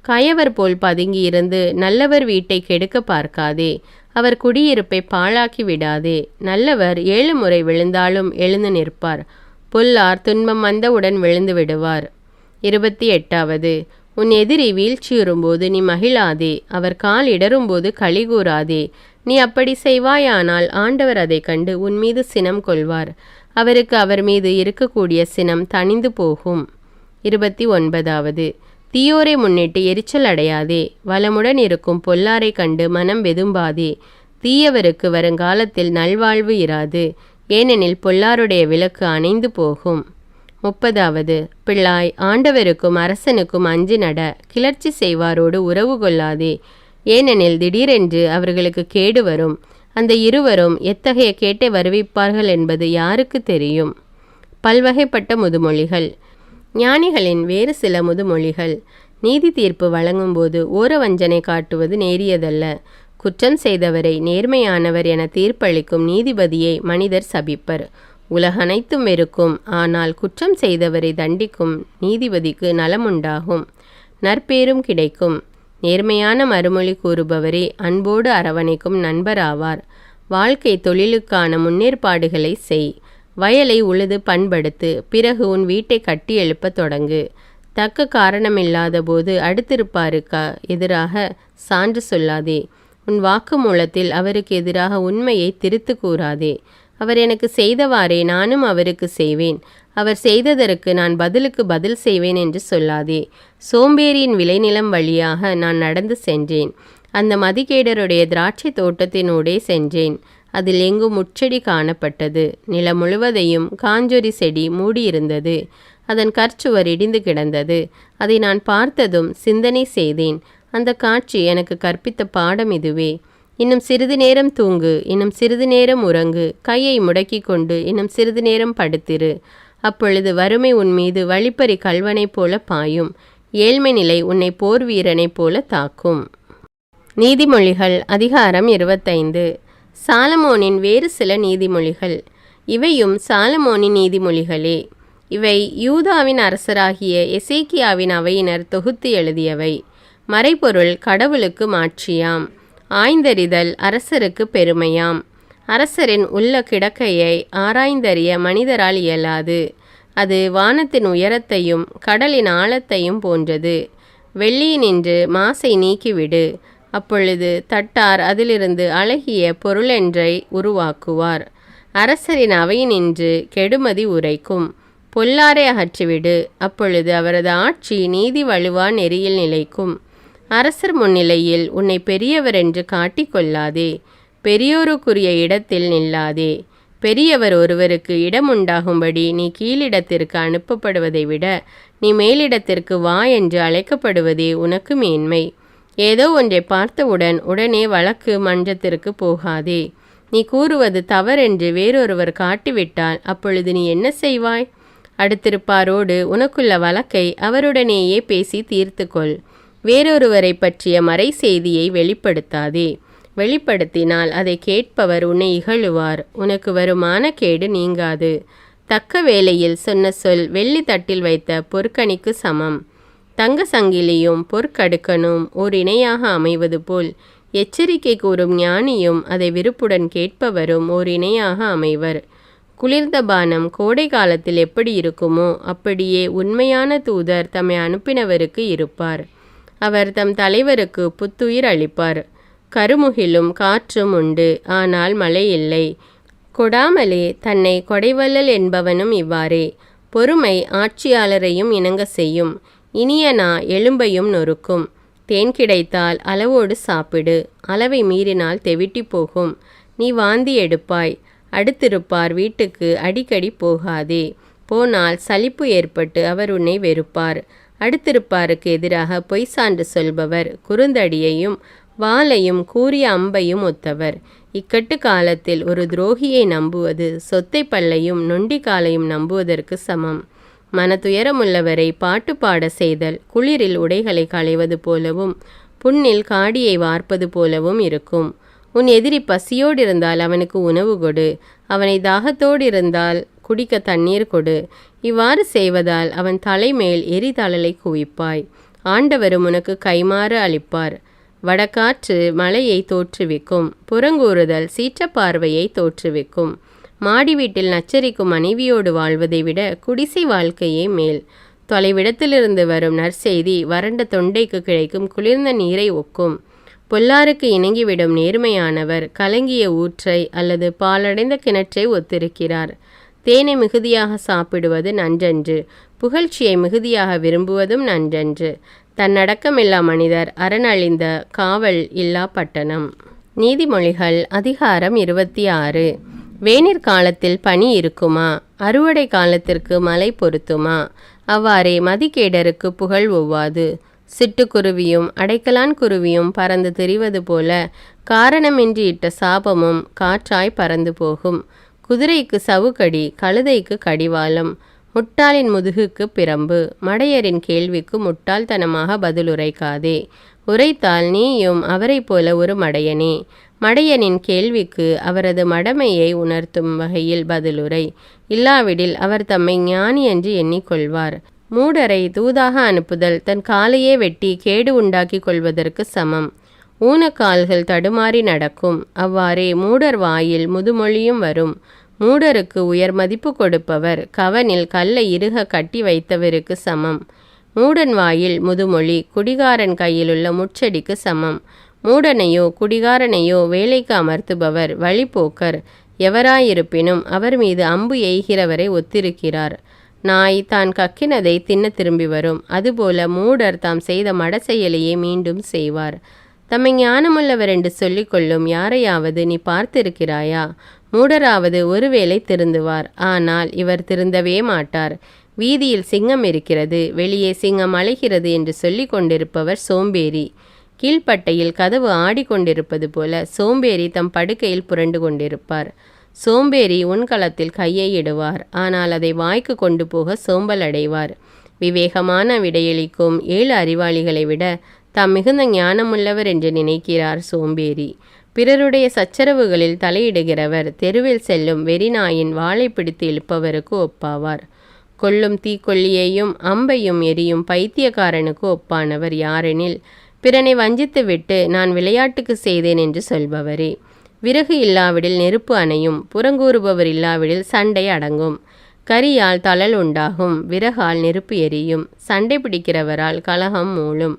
கயவர் போல் பதுங்கி இருந்து நல்லவர் வீட்டை கெடுக்க பார்க்காதே. அவர் குடியிருப்பை பாழாக்கி விடாதே. நல்லவர் 7 முறை விழுந்தாலும் எழுந்து நிற்பார். பொல்லார் துன்பம் வந்தவுடன் விழுந்து விடுவார். 28. உன் எதிரி வீழ்ச்சியுறும்போது நீ மகிழாதே. அவர் கால் இடரும்போது களிகூறாதே. நீ அப்படி செய்வாயானால் ஆண்டவர் அதை கண்டு உன் மீது சினம் கொள்வார். அவருக்கு அவர் மீது இருக்கக்கூடிய சினம் தணிந்து போகும். 29. தீயோரை முன்னிட்டு எரிச்சல் அடையாதே. வளமுடன் இருக்கும் பொல்லாரை கண்டு மனம் வெதும்பாதே. தீயவருக்கு வருங்காலத்தில் நல்வாழ்வு இராது. ஏனெனில் பொல்லாருடைய விளக்கு அணைந்து போகும். 30. பிள்ளாய், ஆண்டவருக்கும் அரசனுக்கும் அஞ்சி நட. கிளர்ச்சி செய்வாரோடு உறவு கொள்ளாதே. ஏனெனில் திடீரென்று அவர்களுக்கு கேடு வரும். அந்த இருவரும் எத்தகைய கேட்டை வருவிப்பார்கள் என்பது யாருக்கு தெரியும்? பல்வகைப்பட்ட முதுமொழிகள். ஞானிகளின் வேறு சில முதுமொழிகள். நீதி தீர்ப்பு வழங்கும்போது ஓரவஞ்சனை காட்டுவது நேரியதல்ல. குற்றம் செய்தவரை நேர்மையானவர் என தீர்ப்பளிக்கும் நீதிபதியை மனிதர் சபிப்பர். உலகனைத்தும் வெறுக்கும், ஆனால் குற்றம் செய்தவரை தண்டிக்கும் நீதிபதிக்கு நலமுண்டாகும், நற்பேரும் கிடைக்கும். நேர்மையான மறுமொழி கூறுபவரே அன்போடு அரவணைக்கும் நண்பராவார். வாழ்க்கை தொழிலுக்கான முன்னேற்பாடுகளை செய். வயலை உழுது பண்படுத்து. பிறகு உன் வீட்டை கட்டி எழுப்பத் தொடங்கு. தக்க காரணமில்லாத போது அடுத்திருப்பாருக்கு எதிராக சான்று சொல்லாதே. உன் வாக்குமூலத்தில் அவருக்கு எதிராக உண்மையை திரித்து கூறாதே. அவர் எனக்கு செய்தவாறே நானும் அவருக்கு செய்வேன். அவர் செய்ததற்கு நான் பதிலுக்கு பதில் செய்வேன் என்று சொல்லாதே. சோம்பேறியின் விளைநிலம் வழியாக நான் நடந்து சென்றேன். அந்த மதிகேடருடைய திராட்சை தோட்டத்தினூடே சென்றேன். அதில் எங்கும் முட்செடி காணப்பட்டது. நிலம் முழுவதையும் காஞ்சொரி செடி மூடியிருந்தது. அதன் கற்சுவர் இடிந்து கிடந்தது. அதை நான் பார்த்ததும் சிந்தனை செய்தேன். அந்த காட்சி எனக்கு கற்பித்த பாடம் இதுவே. இன்னும் சிறிது நேரம் தூங்கு, இன்னும் சிறிது நேரம் உறங்கு. கையை முடக்கி கொண்டு இன்னும் சிறிது நேரம் படுத்திரு. அப்பொழுது வறுமை உன் மீது வழிப்பறி கல்வனைப் போல பாயும். ஏழ்மை நிலை உன்னை போர் வீரனைப் போல தாக்கும். நீதிமொழிகள் அதிகாரம் 25. சாலமோனின் வேறு சில நீதிமொழிகள். இவையும் சாலமோனின் நீதிமொழிகளே. இவை யூதாவின் அரசராகிய எசேக்கியாவின் அவையினர் தொகுத்து எழுதியவை. மறைபொருள் கடவுளுக்கு மாட்சியாம். ஆய்ந்தறிதல் அரசருக்கு பெருமையாம். அரசரின் உள்ள கிடக்கையை ஆராய்ந்தறிய மனிதரால் இயலாது. அது வானத்தின் உயரத்தையும் கடலின் ஆழத்தையும் போன்றது. வெள்ளியினின்று மாசை நீக்கிவிடு. அப்பொழுது தட்டார் அதிலிருந்து அழகிய பொருளென்றை உருவாக்குவார். அரசரின் அவையினின்று கெடுமதி உரைக்கும். பொல்லாரை அகற்றிவிடு, அப்பொழுது அவரது ஆட்சி நீதி வலுவா நெறியில் நிலைக்கும். அரசர் முன்னிலையில் உன்னை பெரியவர் என்று காட்டிக்கொள்ளாதே, பெரியோருக்குரிய இடத்தில் நில்லாதே. பெரியவர் ஒருவருக்கு இடம் உண்டாகும்படி நீ கீழிடத்திற்கு அனுப்பப்படுவதை விட நீ மேலிடத்திற்கு வா என்று அழைக்கப்படுவதே உனக்கு மேன்மை. ஏதோ ஒன்றை பார்த்தவுடன் உடனே வழக்கு மன்றத்திற்கு போகாதே. நீ கூறுவது தவறென்று வேறொருவர் காட்டிவிட்டால் அப்பொழுது நீ என்ன செய்வாய்? அடுத்திருப்பாரோடு உனக்குள்ள வழக்கை அவருடனேயே பேசி தீர்த்துக்கொள். வேறொருவரை பற்றிய மறை செய்தியை வெளிப்படுத்தாதே. வெளிப்படுத்தினால் அதை கேட்பவர் உன்னை இகழுவார். உனக்கு வருமான கேடு நீங்காது. தக்க வேளையில் சொன்ன சொல் வெள்ளி தட்டில் வைத்த பொற்கணிக்கு சமம். தங்க சங்கிலியும் பொற்கடுக்கனும் ஓர் இணையாக அமைவது போல் எச்சரிக்கை கூறும் ஞானியும் அதை விருப்புடன் கேட்பவரும் ஓர் இணையாக அமைவர். குளிர்ந்த பானம் கோடை காலத்தில் எப்படி இருக்குமோ அப்படியே உண்மையான தூதர் தம்மை அனுப்பினவருக்கு இருப்பார். அவர் தம் தலைவருக்கு புத்துயிர் அளிப்பார். கருமுகிலும் காற்றும் உண்டு, ஆனால் மழை இல்லை. கொடாமலே தன்னை கொடைவள்ளல் என்பவனும் இவ்வாறே. பொறுமை ஆட்சியாளரையும் இணங்க செய்யும். இனிய நா எலும்பையும் நொறுக்கும். தேன் கிடைத்தால் அளவோடு சாப்பிடு, அளவை மீறினால் தெவிட்டி போகும். நீ வாந்தி எடுப்பாய். அடுத்திருப்பார் வீட்டுக்கு அடிக்கடி போகாதே. போனால் சலிப்பு ஏற்பட்டு அவர் உன்னை வெறுப்பார். அடுத்திருப்பாருக்கு எதிராக பொய் சான்று சொல்பவர் குறுந்தடியையும் வாளையும் கூரிய அம்பையும் ஒத்தவர். இக்கட்டு காலத்தில் ஒரு துரோகியை நம்புவது சொத்தை பல்லையும் நொண்டி காலையும் நம்புவதற்கு சமம். மனதுயரமுள்ளவரை பாட்டு பாட செய்தல் குளிரில் உடைகளை களைவது போலவும் புண்ணில் காடியை வார்ப்பது போலவும் இருக்கும். உன் எதிரி பசியோடு இருந்தால் அவனுக்கு உணவு கொடு. அவனை தாகத்தோடு இருந்தால் குடிக்க தண்ணீர் கொடு. இவ்வாறு செய்வதால் அவன் தலைமேல் எரிதழலை குவிப்பாய். ஆண்டவரும் உனக்கு கைமாறு அளிப்பார். வடகாற்று மழையை தோற்றுவிக்கும். புறங்கூறுதல் சீற்றப்பார்வையை தோற்றுவிக்கும். மாடி வீட்டில் நச்சரிக்கும் மனைவியோடு வாழ்வதை விட குடிசை வாழ்க்கையே மேல். தொலைவிடத்திலிருந்து வரும் நற்செய்தி வறண்ட தொண்டைக்கு கிடைக்கும் குளிர்ந்த நீரை ஒக்கும். பொல்லாருக்கு இணங்கிவிடும் நேர்மையானவர் கலங்கிய ஊற்றை அல்லது பாலடைந்த கிணற்றை ஒத்திருக்கிறார். தேனை மிகுதியாக சாப்பிடுவது நன்றன்று, புகழ்ச்சியை மிகுதியாக விரும்புவதும் நன்றன்று. தன்னடக்கமில்லா மனிதர் அரணழிந்த காவல் இல்லா பட்டணம். நீதிமொழிகள் அதிகாரம் 26. வேனிற் காலத்தில் பனி இருக்குமா? அறுவடை காலத்திற்கு மழை பொருத்துமா? அவ்வாறே மதிகேடருக்கு புகழ் ஒவ்வாது. சிட்டுக்குருவியும் அடைக்கலான் குருவியும் பறந்து திரிவது போல காரணமின்றி இட்ட சாபமும் காற்றாய் பறந்து போகும். குதிரைக்கு சவுக்கடி, கழுதைக்கு கடிவாளம், முட்டாளின் முதுகுக்கு பிரம்பு. மடையரின் கேள்விக்கு முட்டாள்தனமாக பதிலுரைக்காதே. உரைத்தால் நீயும் அவரை போல ஒரு மடையனே. மடையனின் கேள்விக்கு அவரது மடமையை உணர்த்தும் வகையில் பதிலுரை. இல்லாவிடில் அவர் தம்மை ஞானி என்று எண்ணிக்கொள்வார். மூடரை தூதாக அனுப்புதல் தன் காலையே வெட்டி கேடு உண்டாக்கி கொள்வதற்கு சமம். ஊனக்கால்கள் தடுமாறி நடக்கும். அவ்வாறே மூடர் வாயில் முதுமொழியும் வரும். மூடருக்கு உயர் மதிப்பு கொடுப்பவர் கவனில் கல்லை இறுக கட்டி வைத்தவருக்கு சமம். மூடன் வாயில் முதுமொழி குடிகாரன் கையிலுள்ள முச்செடிக்கு சமம். மூடனையோ குடிகாரனையோ வேலைக்கு அமர்த்துபவர் வழிபோக்கர். எவராயிருப்பினும் அவர் மீது அம்பு எய்கிறவரை ஒத்திருக்கிறார். நாய் தான் கக்கினதை தின்ன திரும்பி வரும். அதுபோல மூடர் தாம் செய்த மட செயலையே மீண்டும் செய்வார். தம்மை ஞானமுள்ளவர் என்று சொல்லிக்கொள்ளும் யாரையாவது நீ பார்த்திருக்கிறாயா? மூடராவது ஒருவேளை திருந்துவார், ஆனால் இவர் திருந்தவே மாட்டார். வீதியில் சிங்கம் இருக்கிறது, வெளியே சிங்கம் அலைகிறது என்று சொல்லி கொண்டிருப்பவர் சோம்பேறி. கீழ்ப்பட்டையில் கதவு ஆடிக்கொண்டிருப்பது போல சோம்பேறி தம் படுக்கையில் புரண்டு கொண்டிருப்பார். சோம்பேறி உன்களத்தில் கையை இடுவார், ஆனால் அதை வாய்க்கு கொண்டு போக சோம்பல் அடைவார். விவேகமான விடையளிக்கும் 7 அறிவாளிகளை விட தாம் மிகுந்த ஞானமுள்ளவர் என்று நினைக்கிறார் சோம்பேறி. பிறருடைய சச்சரவுகளில் தலையிடுகிறவர் தெருவில் செல்லும் வெறிநாயின் வாளை பிடித்து இழுப்பவருக்கு ஒப்பாவார். கொல்லும் தீக்கொல்லியையும் அம்பையும் எரியும் பைத்தியக்காரனுக்கு ஒப்பானவர் யாரெனில் பிறனை வஞ்சித்துவிட்டு நான் விளையாட்டுக்கு செய்தேன் என்று சொல்பவரே. விறகு இல்லாவிடில் நெருப்பு அணையும், புறங்கூறுபவர் இல்லாவிடில் சண்டை அடங்கும். கரியால் தழல் உண்டாகும், விறகால் நெருப்பு எரியும். சண்டை பிடிக்கிறவரால் கலகம் மூளும்.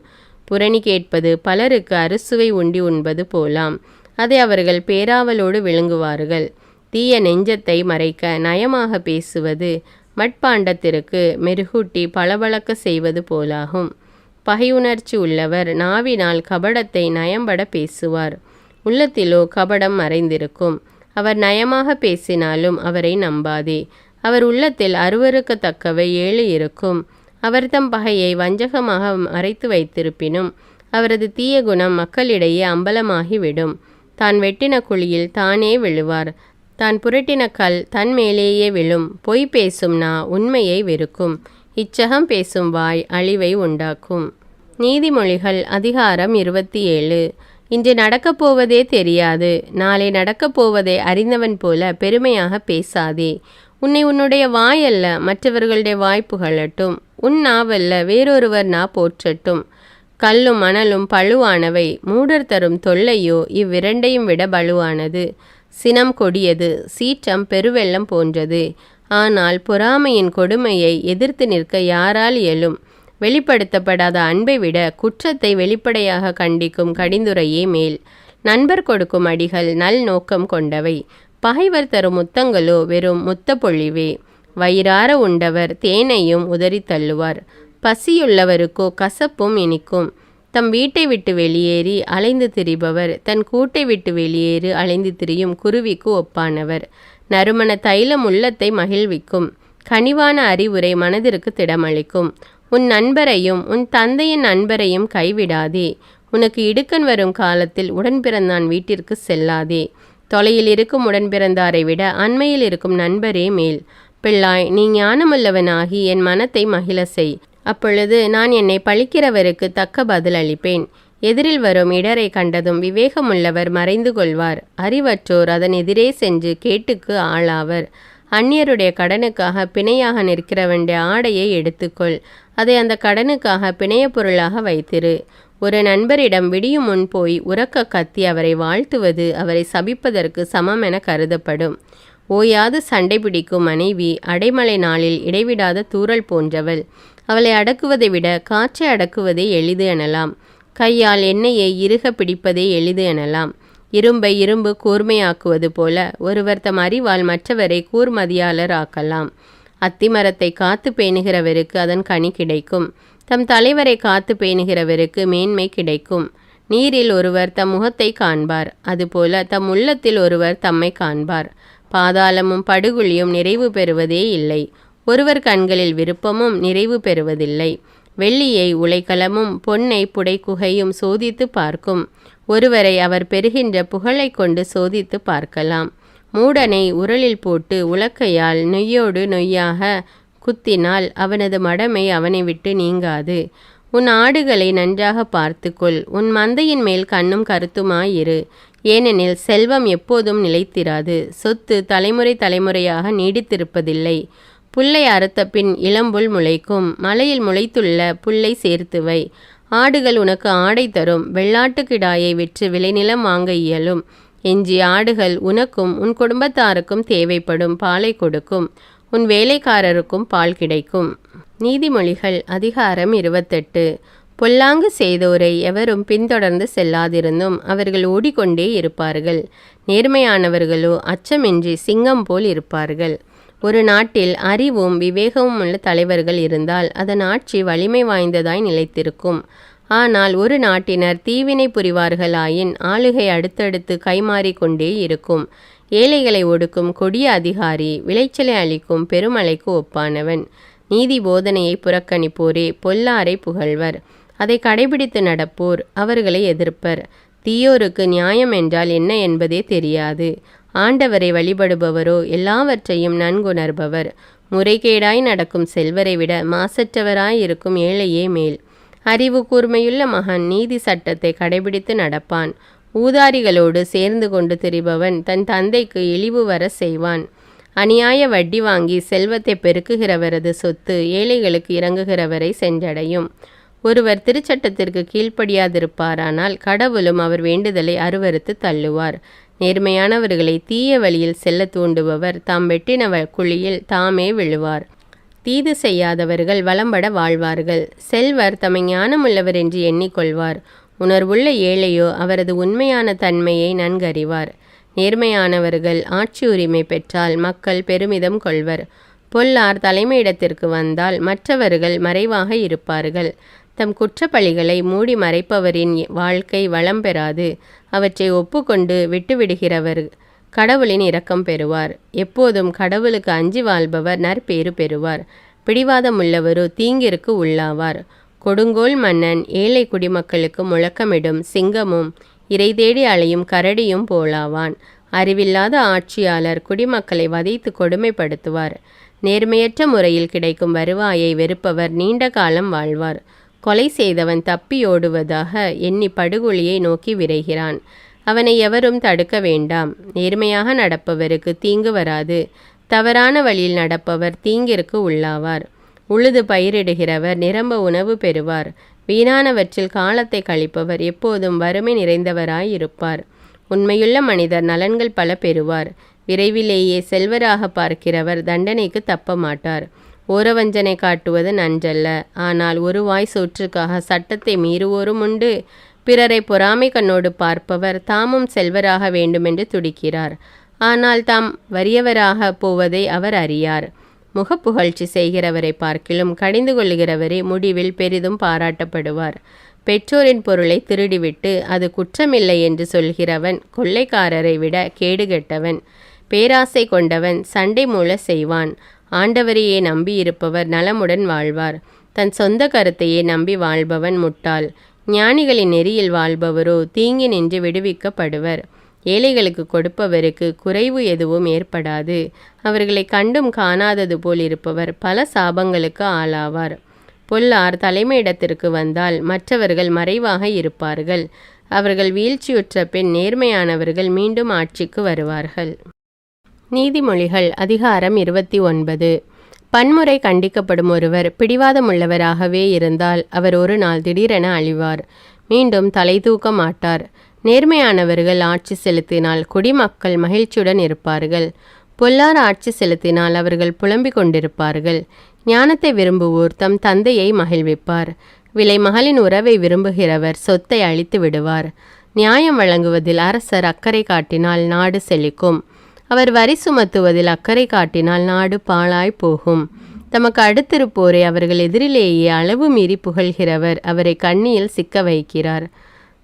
புரணி கேட்பது பலருக்கு அறுசுவை உண்டி உண்பது போலாம். அதை அவர்கள் பேராவலோடு விழுங்குவார்கள். தீய நெஞ்சத்தை மறைக்க நயமாக பேசுவது மட்பாண்டத்திற்கு மெருகூட்டி பளபளக்க செய்வது போலாகும். பகையுணர்ச்சி உள்ளவர் நாவினால் கபடத்தை நயம்பட பேசுவார். உள்ளத்திலோ கபடம் மறைந்திருக்கும். அவர் நயமாக பேசினாலும் அவரை நம்பாதே. அவர் உள்ளத்தில் அருவருக்கத்தக்கவை 7 இருக்கும். அவர் தம் பகையை வஞ்சகமாக மறைத்து வைத்திருப்பினும் அவரது தீய குணம் மக்களிடையே அம்பலமாகிவிடும். தான் வெட்டின குழியில் தானே விழுவார். தான் புரட்டின கல் தன் மேலேயே விழும். பொய் பேசும் நா உண்மையை வெறுக்கும். இச்சகம் பேசும் வாய் அழிவை உண்டாக்கும். நீதிமொழிகள் அதிகாரம் 27. இன்று நடக்கப் போவதே தெரியாது, நாளை நடக்கப் போவதை அறிந்தவன் போல பெருமையாக பேசாதே. உன்னை உன்னுடைய வாயல்ல மற்றவர்களுடைய வாய் புகழட்டும். உன் நாவல்ல வேறொருவர் நா போற்றட்டும். கல்லும் மணலும் பழுவானவை, மூடர் தரும் தொல்லையோ இவ்விரண்டையும் விட பலுவானது. சினம் கொடியது, சீற்றம் பெருவெள்ளம் போன்றது. ஆனால் பொறாமையின் கொடுமையை எதிர்த்து நிற்க யாரால் இயலும்? வெளிப்படுத்தப்படாத அன்பை விட குற்றத்தை வெளிப்படையாக கண்டிக்கும் கடிந்துரையே மேல். நண்பர் கொடுக்கும் அடிகள் நல் நோக்கம் கொண்டவை. பகைவர் தரும் முத்தங்களோ வெறும் முத்த பொழிவே. வயிறார உண்டவர் தேனையும் உதறி தள்ளுவார். பசியுள்ளவருக்கோ கசப்பும் இனிக்கும். தம் வீட்டை விட்டு வெளியேறி அலைந்து திரிபவர் தன் கூட்டை விட்டு வெளியேறி அலைந்து திரியும் குருவிக்கு ஒப்பானவர். நறுமண தைலம் உள்ளத்தை மகிழ்விக்கும். கனிவான அறிவுரை மனதிற்கு திடமளிக்கும். உன் நண்பரையும் உன் தந்தையின் நண்பரையும் கைவிடாதே. உனக்கு இடுக்கண் வரும் காலத்தில் உடன்பிறந்தான் வீட்டிற்கு செல்லாதே. தொலையில் இருக்கும் உடன்பிறந்தாரை விட அண்மையில் இருக்கும் நண்பரே மேல். பிள்ளாய், நீ ஞானமுள்ளவனாகி என் மனத்தை மகிழ செய். அப்பொழுது நான் என்னை பழிக்கிறவருக்கு தக்க பதில் அளிப்பேன். எதிரில் வரும் இடரை கண்டதும் விவேகமுள்ளவர் மறைந்து கொள்வார். அறிவற்றோர் அதன் எதிரே சென்று கேட்டுக்கு ஆளாவர். அந்நியருடைய கடனுக்காக பிணையாக நிற்கிறவனுடைய ஆடையை எடுத்துக்கொள். அதை அந்த கடனுக்காக பிணைய பொருளாக வைத்திரு. ஒரு நண்பரிடம் விடியும் முன் போய் உரக்க கத்தி அவரை வாழ்த்துவது அவரை சபிப்பதற்கு சமமென கருதப்படும். ஓயாது சண்டை பிடிக்கும் மனைவி அடைமழை நாளில் இடைவிடாத தூறல் போன்றவள். அவளை அடக்குவதை விட காற்றை அடக்குவதே எளிது எனலாம். கையால் எண்ணெயை இறுக பிடிப்பதே எளிது எனலாம். இரும்பை இரும்பு கூர்மையாக்குவது போல ஒருவர் தம் அறிவால் மற்றவரை கூர்மதியாளர் ஆக்கலாம். அத்திமரத்தை காத்து பேணுகிறவருக்கு அதன் கனி கிடைக்கும். தம் தலைவரை காத்து பேணுகிறவருக்கு மேன்மை கிடைக்கும். நீரில் ஒருவர் தம் முகத்தை காண்பார், அதுபோல தம் உள்ளத்தில் ஒருவர் தம்மை காண்பார். பாதாளமும் படுகுழியும் நிறைவு பெறுவதே இல்லை. ஒருவர் கண்களில் விருப்பமும் நிறைவு பெறுவதில்லை. வெள்ளியை உலைக்களமும் பொன்னை புடைக்குகையும் சோதித்து பார்க்கும். ஒருவரை அவர் பெறுகின்ற புகழை கொண்டு சோதித்து பார்க்கலாம். மூடனை உரலில் போட்டு உலக்கையால் நொய்யோடு நொய்யாக குத்தினால் அவனது மடமை அவனை விட்டு நீங்காது. உன் ஆடுகளை நன்றாக பார்த்துக்கொள். உன் மந்தையின் மேல் கண்ணும் கருத்துமாயிரு. ஏனெனில் செல்வம் எப்போதும் நிலைத்திராது. சொத்து தலைமுறை தலைமுறையாக நீடித்திருப்பதில்லை. புல்லை அறுத்த பின் இளம்புல் முளைக்கும். மலையில் முளைத்துள்ள புல்லை சேர்த்து வை. ஆடுகள் உனக்கு ஆடை தரும். வெள்ளாட்டுக்கிடாயை விற்று விளைநிலம் வாங்க இயலும். எஞ்சிய ஆடுகள் உனக்கும் உன் குடும்பத்தாருக்கும் தேவைப்படும் பாலை கொடுக்கும். உன் வேலைக்காரருக்கும் பால் கிடைக்கும். நீதிமொழிகள் அதிகாரம் 28. பொல்லாங்கு செய்தோரை எவரும் பின்தொடர்ந்து செல்லாதிருந்தும் அவர்கள் ஓடிக்கொண்டே இருப்பார்கள். நேர்மையானவர்களோ அச்சமின்றி சிங்கம் போல் இருப்பார்கள். ஒரு நாட்டில் அறிவும் விவேகமும் உள்ள தலைவர்கள் இருந்தால் அதன் ஆட்சி வலிமை வாய்ந்ததாய் நிலைத்திருக்கும். ஆனால் ஒரு நாட்டினர் தீவினை புரிவார்களாயின் ஆளுகை அடுத்தடுத்து கைமாறிக்கொண்டே இருக்கும். ஏழைகளை ஒடுக்கும் கொடிய அதிகாரி விளைச்சலை அளிக்கும் பெருமழைக்கு ஒப்பானவன். நீதி போதனையை புறக்கணிப்போரே பொல்லாரை புகழ்வர். அதை கடைபிடித்து நடப்போர் அவர்களை எதிர்ப்பர். தீயோருக்கு நியாயம் என்றால் என்ன என்பதே தெரியாது. ஆண்டவரை வழிபடுபவரோ எல்லாவற்றையும் நன்குணர்பவர். முறைகேடாய் நடக்கும் செல்வரை விட மாசற்றவராய் இருக்கும் ஏழையே மேல். அறிவு கூர்மையுள்ள மகன் நீதி சட்டத்தை கடைபிடித்து நடப்பான். ஊதாரிகளோடு சேர்ந்து கொண்டு திரிபவன் தன் தந்தைக்கு இழிவு வர செய்வான். அநியாய வட்டி வாங்கி செல்வத்தை பெருக்குகிறவரது சொத்து ஏழைகளுக்கு இறங்குகிறவரை சென்றடையும். ஒருவர் திருச்சட்டத்திற்கு கீழ்ப்படியாதிருப்பாரானால் கடவுளும் அவர் வேண்டுதலை அருவருத்து தள்ளுவார். நேர்மையானவர்களை தீய வழியில் செல்ல தூண்டுபவர் தாம் வெட்டின குழியில் தாமே விழுவார். தீது செய்யாதவர்கள் வளம்பட வாழ்வார்கள். செல்வர் தம்மை ஞானமுள்ளவர் என்று எண்ணிக்கொள்வார். உணர்வுள்ள ஏழையோ அவரது உண்மையான தன்மையை நன்கறிவார். நேர்மையானவர்கள் ஆட்சி உரிமை பெற்றால் மக்கள் பெருமிதம் கொள்வர். பொல்லார் தலைமையிடத்திற்கு வந்தால் மற்றவர்கள் மறைவாக இருப்பார்கள். தம் குற்றப்பழிகளை மூடி மறைப்பவரின் வாழ்க்கை வளம் பெறாது. அவற்றை ஒப்புக்கொண்டு விட்டுவிடுகிறவர் கடவுளின் இரக்கம் பெறுவார். எப்போதும் கடவுளுக்கு அஞ்சி வாழ்பவர் நற்பேறு பெறுவார். பிடிவாதமுள்ளவரோ தீங்கிற்கு உள்ளாவார். கொடுங்கோல் மன்னன் ஏழை குடிமக்களுக்கு முழக்கமிடும் சிங்கமும் இறை தேடி அலையும் கரடியும் போலாவான். அறிவில்லாத ஆட்சியாளர் குடிமக்களை வதைத்து கொடுமைப்படுத்துவார். நேர்மையற்ற முறையில் கிடைக்கும் வருவாயை வெறுப்பவர் நீண்ட காலம் வாழ்வார். கொலை செய்தவன் தப்பியோடுவதாக எண்ணி படுகொலியை நோக்கி விரைகிறான். அவனை எவரும் தடுக்க வேண்டாம். நேர்மையாக நடப்பவருக்கு தீங்கு வராது. தவறான வழியில் நடப்பவர் தீங்கிற்கு உள்ளாவார். உழுது பயிரிடுகிறவர் நிரம்ப உணவு பெறுவார். வீணானவற்றில் காலத்தை கழிப்பவர் எப்போதும் வறுமை நிறைந்தவராயிருப்பார். உண்மையுள்ள மனிதர் நலன்கள் பல பெறுவார். விரைவிலேயே செல்வராக பார்க்கிறவர் தண்டனைக்கு தப்ப மாட்டார். ஓரவஞ்சனை காட்டுவது நன்றல்ல. ஆனால் ஒரு வாய் சோற்றுக்காக சட்டத்தை மீறுவோரும் உண்டு. பிறரை பொறாமை கண்ணோடு பார்ப்பவர் தாமும் செல்வராக வேண்டுமென்று துடிக்கிறார். ஆனால் தாம் வறியவராக போவதை அவர் அறியார். முகப்புகழ்ச்சி செய்கிறவரை பார்க்கிலும் கடிந்து கொள்ளுகிறவரே முடிவில் பெரிதும் பாராட்டப்படுவார். பெற்றோரின் பொருளை திருடிவிட்டு அது குற்றமில்லை என்று சொல்கிறவன் கொள்ளைக்காரரை விட கேடுகெட்டவன். பேராசை கொண்டவன் சண்டை மூல செய்வான். ஆண்டவரையே நம்பியிருப்பவர் நலமுடன் வாழ்வார். தன் சொந்த கருத்தையே நம்பி வாழ்பவன் முட்டாள். ஞானிகளின் நெறியில் வாழ்பவரோ தீங்கினின்று விடுவிக்கப்படுவர். ஏழைகளுக்கு கொடுப்பவருக்கு குறைவு எதுவும் ஏற்படாது. அவர்களை கண்டும் காணாதது போல் இருப்பவர் பல சாபங்களுக்கு ஆளாவார். பொல்லார் தலைமையிடத்திற்கு வந்தால் மற்றவர்கள் மறைவாக இருப்பார்கள். அவர்கள் வீழ்ச்சியுற்ற பின் நேர்மையானவர்கள் மீண்டும் ஆட்சிக்கு வருவார்கள். நீதிமொழிகள் அதிகாரம் 29. பன்முறை கண்டிக்கப்படும் ஒருவர் பிடிவாதமுள்ளவராகவே இருந்தால் அவர் ஒரு நாள் திடீரென அழிவார். மீண்டும் தலை தூக்க மாட்டார். நேர்மையானவர்கள் ஆட்சி செலுத்தினால் குடிமக்கள் மகிழ்ச்சியுடன் இருப்பார்கள். பொல்லார் ஆட்சி செலுத்தினால் அவர்கள் புலம்பிக் கொண்டிருப்பார்கள். ஞானத்தை விரும்புவோர் தம் தந்தையை மகிழ்விப்பார். விலை மகளின் உறவை விரும்புகிறவர் சொத்தை அழித்து விடுவார். நியாயம் வழங்குவதில் அரசர் அக்கறை காட்டினால் நாடு செழிக்கும். அவர் வரி சுமத்துவதில் அக்கறை காட்டினால் நாடு பாழாய் போகும். தமக்கு அடுத்திருப்போரை அவர்கள் எதிரிலேயே அளவு மீறி புகழ்கிறவர் அவரை கண்ணியில் சிக்க வைக்கிறார்.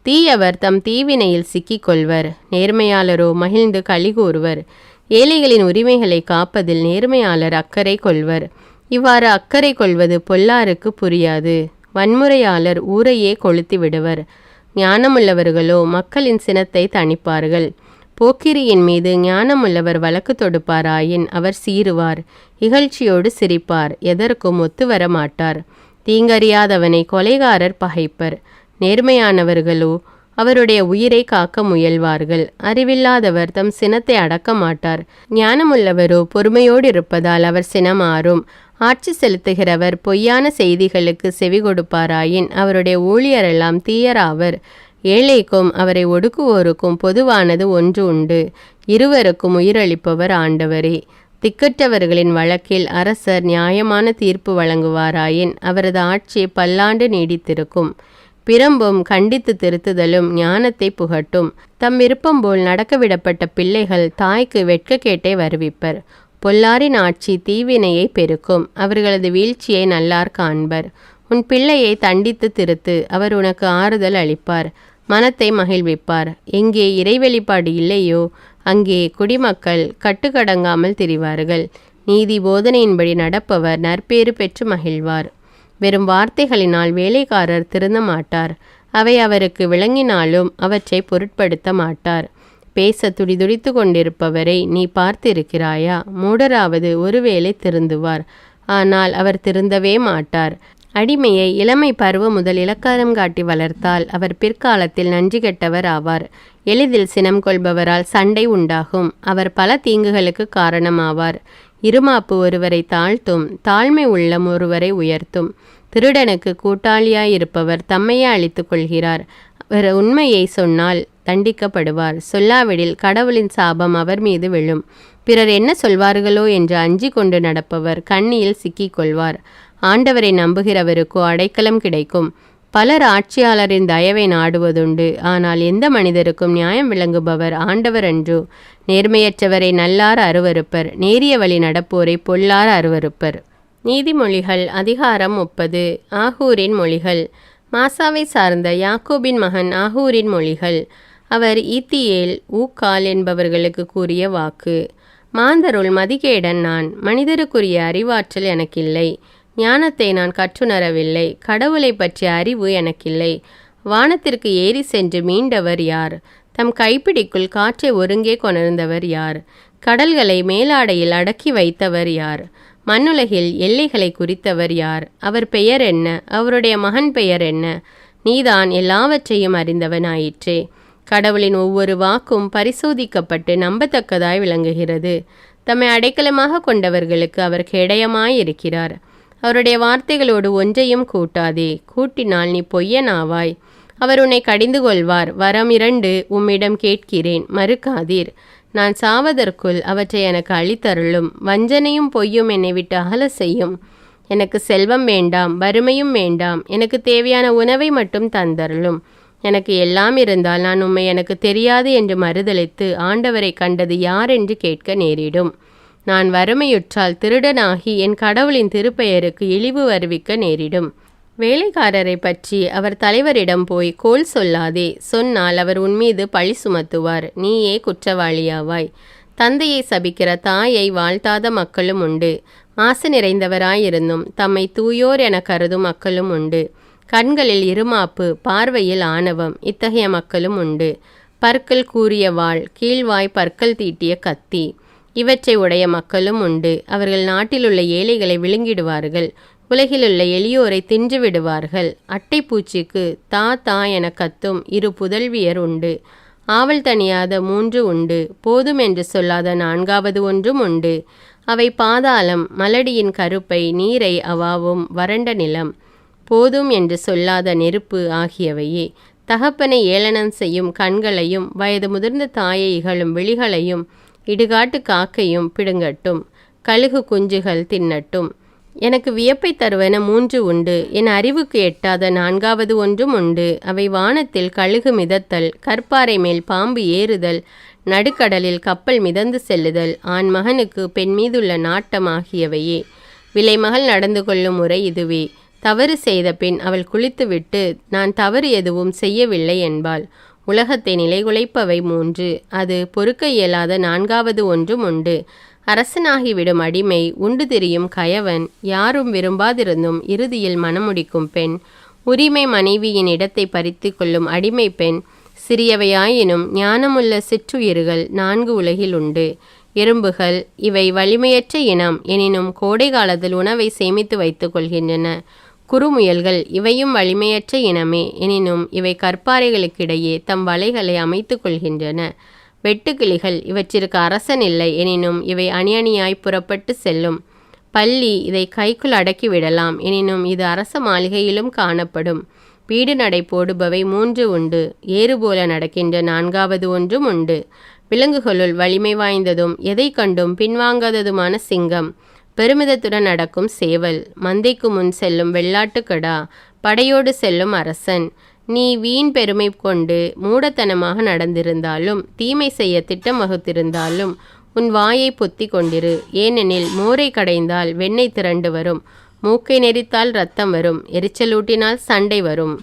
தீயவர் தம் தீவினையில் சிக்கிக் கொள்வர். நேர்மையாளரோ மகிழ்ந்து களி கூறுவர். ஏழைகளின் உரிமைகளை காப்பதில் நேர்மையாளர் அக்கறை கொள்வர். இவ்வாறு அக்கறை கொள்வது பொல்லாருக்கு புரியாது. வன்முறையாளர் ஊரையே கொளுத்தி விடுவர். ஞானமுள்ளவர்களோ மக்களின் சினத்தை தணிப்பார்கள். போக்கிரியின் மீது ஞானமுள்ளவர் வழக்கு தொடுப்பாராயின் அவர் சீறுவார். இகழ்ச்சியோடு சிரிப்பார். எதற்கும் ஒத்துவர மாட்டார். தீங்கறியாதவனை கொலைகாரர் பகைப்பர். நேர்மையானவர்களோ அவருடைய உயிரை காக்க முயல்வார்கள். அறிவில்லாதவர் தம் சினத்தை அடக்க மாட்டார். ஞானமுள்ளவரோ பொறுமையோடு இருப்பதால் அவர் சினம் ஆறும். ஆட்சி செலுத்துகிறவர் பொய்யான செய்திகளுக்கு செவி கொடுப்பாராயின் அவருடைய ஊழியரெல்லாம் தீயராவர். ஏழைக்கும் அவரை ஒடுக்குவோருக்கும் பொதுவானது ஒன்று உண்டு. இருவருக்கும் உயிரளிப்பவர் ஆண்டவரே. திக்கற்றவர்களின் வழக்கில் அரசர் நியாயமான தீர்ப்பு வழங்குவாராயின் அவரது ஆட்சி பல்லாண்டு நீடித்திருக்கும். பிரம்பும் கண்டித்து திருத்துதலும் ஞானத்தை புகட்டும். தம் விருப்பம் போல் நடக்கவிடப்பட்ட பிள்ளைகள் தாய்க்கு வெட்கக்கேட்டை வருவிப்பர். பொல்லாரின் ஆட்சி தீவினையை பெருக்கும். அவர்களது வீழ்ச்சியை நல்லார் காண்பர். உன் பிள்ளையை தண்டித்து திருத்து. அவர் உனக்கு ஆறுதல் அளிப்பார். மனத்தை மகிழ்விப்பார். எங்கே இறை வெளிப்பாடு இல்லையோ அங்கே குடிமக்கள் கட்டுக்கடங்காமல் திரிவார்கள். நீதி போதனையின்படி நடப்பவர் நற்பேறு பெற்று மகிழ்வார். வெறும் வார்த்தைகளினால் வேலைக்காரர் திருந்த மாட்டார். அவை அவருக்கு விளங்கினாலும் அவற்றை பொருட்படுத்த மாட்டார். பேச துடிதுடித்து கொண்டிருப்பவரை நீ பார்த்திருக்கிறாயா? மூடராவது ஒருவேளை திருந்துவார். ஆனால் அவர் திருந்தவே மாட்டார். அடிமையை இளமை பருவம் முதல் இலக்காரம் காட்டி வளர்த்தால் அவர் பிற்காலத்தில் நன்றி கெட்டவர் ஆவார். எளிதில் சினம் கொள்பவரால் சண்டை உண்டாகும். அவர் பல தீங்குகளுக்கு காரணமாவார். இருமாப்பு ஒருவரை தாழ்த்தும். தாழ்மை உள்ளம் ஒருவரை உயர்த்தும். திருடனுக்கு கூட்டாளியாயிருப்பவர் தம்மையே அழித்து கொள்கிறார். அவர் உண்மையை சொன்னால் தண்டிக்கப்படுவார், சொல்லாவிடில் கடவுளின் சாபம் அவர் மீது விழும். பிறர் என்ன சொல்வார்களோ என்று அஞ்சி கொண்டு நடப்பவர் கண்ணியில் சிக்கிக்கொள்வார். ஆண்டவரை நம்புகிறவருக்கோ அடைக்கலம் கிடைக்கும். பலர் ஆட்சியாளரின் தயவை நாடுவதுண்டு, ஆனால் எந்த மனிதருக்கும் நியாயம் விளங்குபவர் ஆண்டவர் அன்றோ. நேர்மையற்றவரை நல்லார் அருவருப்பர், நேரிய வழி நடப்போரை பொல்லார் அருவருப்பர். நீதிமொழிகள் அதிகாரம் 30. ஆகூரின் மொழிகள். மாசாவை சார்ந்த யாக்கோபின் மகன் ஆகூரின் மொழிகள். அவர் ஈத்தியேல் ஊக்கால் என்பவர்களுக்கு கூறிய வாக்கு. மாந்தருள் மதிகேடன் நான், மனிதருக்குரிய அறிவாற்றல் எனக்கில்லை. ஞானத்தை நான் கற்றுணரவில்லை, கடவுளை பற்றிய அறிவு எனக்கில்லை. வானத்திற்கு ஏறி சென்று மீண்டவர் யார்? தம் கைப்பிடிக்குள் காற்றை ஒருங்கே கொணர்ந்தவர் யார்? கடல்களை மேலாடையில் அடக்கி வைத்தவர் யார்? மண்ணுலகில் எல்லைகளை குறித்தவர் யார்? அவர் பெயர் என்ன? அவருடைய மகன் பெயர் என்ன? நீதான் எல்லாவற்றையும் அறிந்தவனாயிற்றே. கடவுளின் ஒவ்வொரு வாக்கும் பரிசோதிக்கப்பட்டு நம்பத்தக்கதாய் விளங்குகிறது. தம்மை அடைக்கலமாக கொண்டவர்களுக்கு அவர் கேடயமாயிருக்கிறார். அவருடைய வார்த்தைகளோடு ஒன்றையும் கூட்டாதே, கூட்டினால் நீ பொய்யனாவாய். அவர் உன்னை கடிந்து கொள்வார். வரம் 2 உம்மிடம் கேட்கிறேன், மறுக்காதீர். நான் சாவதற்குள் அவற்றை எனக்கு அளித்தருளும். வஞ்சனையும் பொய்யும் என்னை விட்டு அகல செய்யும். எனக்கு செல்வம் வேண்டாம், வறுமையும் வேண்டாம். எனக்கு தேவையான உணவை மட்டும் தந்தருளும். எனக்கு எல்லாம் இருந்தால் நான் உம்மை எனக்கு தெரியாது என்று மறுதலித்து ஆண்டவரை கண்டது யார் என்று கேட்க நேரிடும். நான் வறுமையுற்றால் திருடனாகி என் கடவுளின் திருப்பெயருக்கு இழிவு வருவிக்க நேரிடும். வேலைக்காரரை பற்றி அவர் தலைவரிடம் போய் கோல் சொல்லாதே, சொன்னால் அவர் உன்மீது பழி சுமத்துவார், நீயே குற்றவாளியாவாய். தந்தையை சபிக்கிற தாயை வாழ்த்தாத மக்களும் உண்டு. மாசு நிறைந்தவராயிருந்தும் தம்மை தூயோர் என கருதும் மக்களும் உண்டு. கண்களில் இருமாப்பு, பார்வையில் ஆணவம், இத்தகைய மக்களும் உண்டு. பற்கள் கூரிய வாள், கீழ்வாய் பற்கள் தீட்டிய கத்தி, இவற்றை உடைய மக்களும் உண்டு. அவர்கள் நாட்டிலுள்ள ஏழைகளை விழுங்கிடுவார்கள், உலகிலுள்ள எளியோரை தின்று விடுவார்கள். அட்டைப்பூச்சிக்கு தா தா என கத்தும் 2 புதல்வியர் உண்டு. ஆவல் தணியாத 3 உண்டு, போதும் என்று சொல்லாத 4வது ஒன்றும் உண்டு. அவை பாதாளம், மலடியின் கருப்பை, நீரை அவாவும் வறண்ட நிலம், போதும் என்று சொல்லாத நெருப்பு ஆகியவையே. தகப்பனை ஏளனம் செய்யும் கண்களையும் வயது முதிர்ந்த தாயை இகழும் விழிகளையும் இடுகாட்டு காக்கையும் பிடுங்கட்டும், கழுகு குஞ்சுகள் தின்னட்டும். எனக்கு வியப்பை தருவன 3 உண்டு, என் அறிவுக்கு எட்டாத 4வது ஒன்றும் உண்டு. அவை வானத்தில் கழுகு மிதத்தல், கற்பாறை மேல் பாம்பு ஏறுதல், நடுக்கடலில் கப்பல் மிதந்து செல்லுதல், ஆண் மகனுக்கு பெண் மீதுள்ள நாட்டம் ஆகியவையே. விலைமகள் நடந்து கொள்ளும் முறை இதுவே. தவறு செய்த பின் அவள் குளித்துவிட்டு நான் தவறு எதுவும் செய்யவில்லை என்பாள். உலகத்தை நிலைகுலைப்பவை 3, அது பொறுக்க இயலாத 4வது ஒன்றும் உண்டு. அரசனாகிவிடும் அடிமை, உண்டு திரியும் கயவன், யாரும் விரும்பாதிருந்தும் இறுதியில் மணமுடிக்கும் பெண், உரிமை மனைவியின் இடத்தை பறித்து கொள்ளும் அடிமை பெண், சிறியவையாயினும் ஞானமுள்ள சிற்றுயிர்கள் 4 உலகில் உண்டு. எறும்புகள், இவை வலிமையற்ற இனம், எனினும் கோடை காலத்தில் உணவை சேமித்து வைத்துக் கொள்கின்றன. குறுமுயல்கள், இவையும் வலிமையற்ற இனமே, எனினும் இவை கற்பாறைகளுக்கிடையே தம் வலைகளை அமைத்து கொள்கின்றன. வெட்டுக்கிளிகள், இவற்றிற்கு அரசன் இல்லை, எனினும் இவை அணி அணியாய் புறப்பட்டு செல்லும். பல்லி, இதை கைக்குள் அடக்கிவிடலாம், எனினும் இது அரச மாளிகையிலும் காணப்படும். வீடு நடை போடுபவை 3 உண்டு, ஏறு போல நடக்கின்ற 4வது ஒன்றும் உண்டு. விலங்குகளுள் வலிமை வாய்ந்ததும் எதை கண்டும் பின்வாங்காததுமான சிங்கம், பெருமிதத்துடன் நடக்கும் சேவல், மந்தைக்கு முன் செல்லும் வெள்ளாட்டுக்கடா, படையோடு செல்லும் அரசன். நீ வீண் பெருமை கொண்டு மூடத்தனமாக நடந்திருந்தாலும், தீமை செய்ய திட்டம் வகுத்திருந்தாலும் உன் வாயை பொத்தி கொண்டிரு. ஏனெனில் மோரை கடைந்தால் வெண்ணெய் திரண்டு வரும், மூக்கை நெரித்தால் இரத்தம் வரும், எரிச்சலூட்டினால் சண்டை வரும்.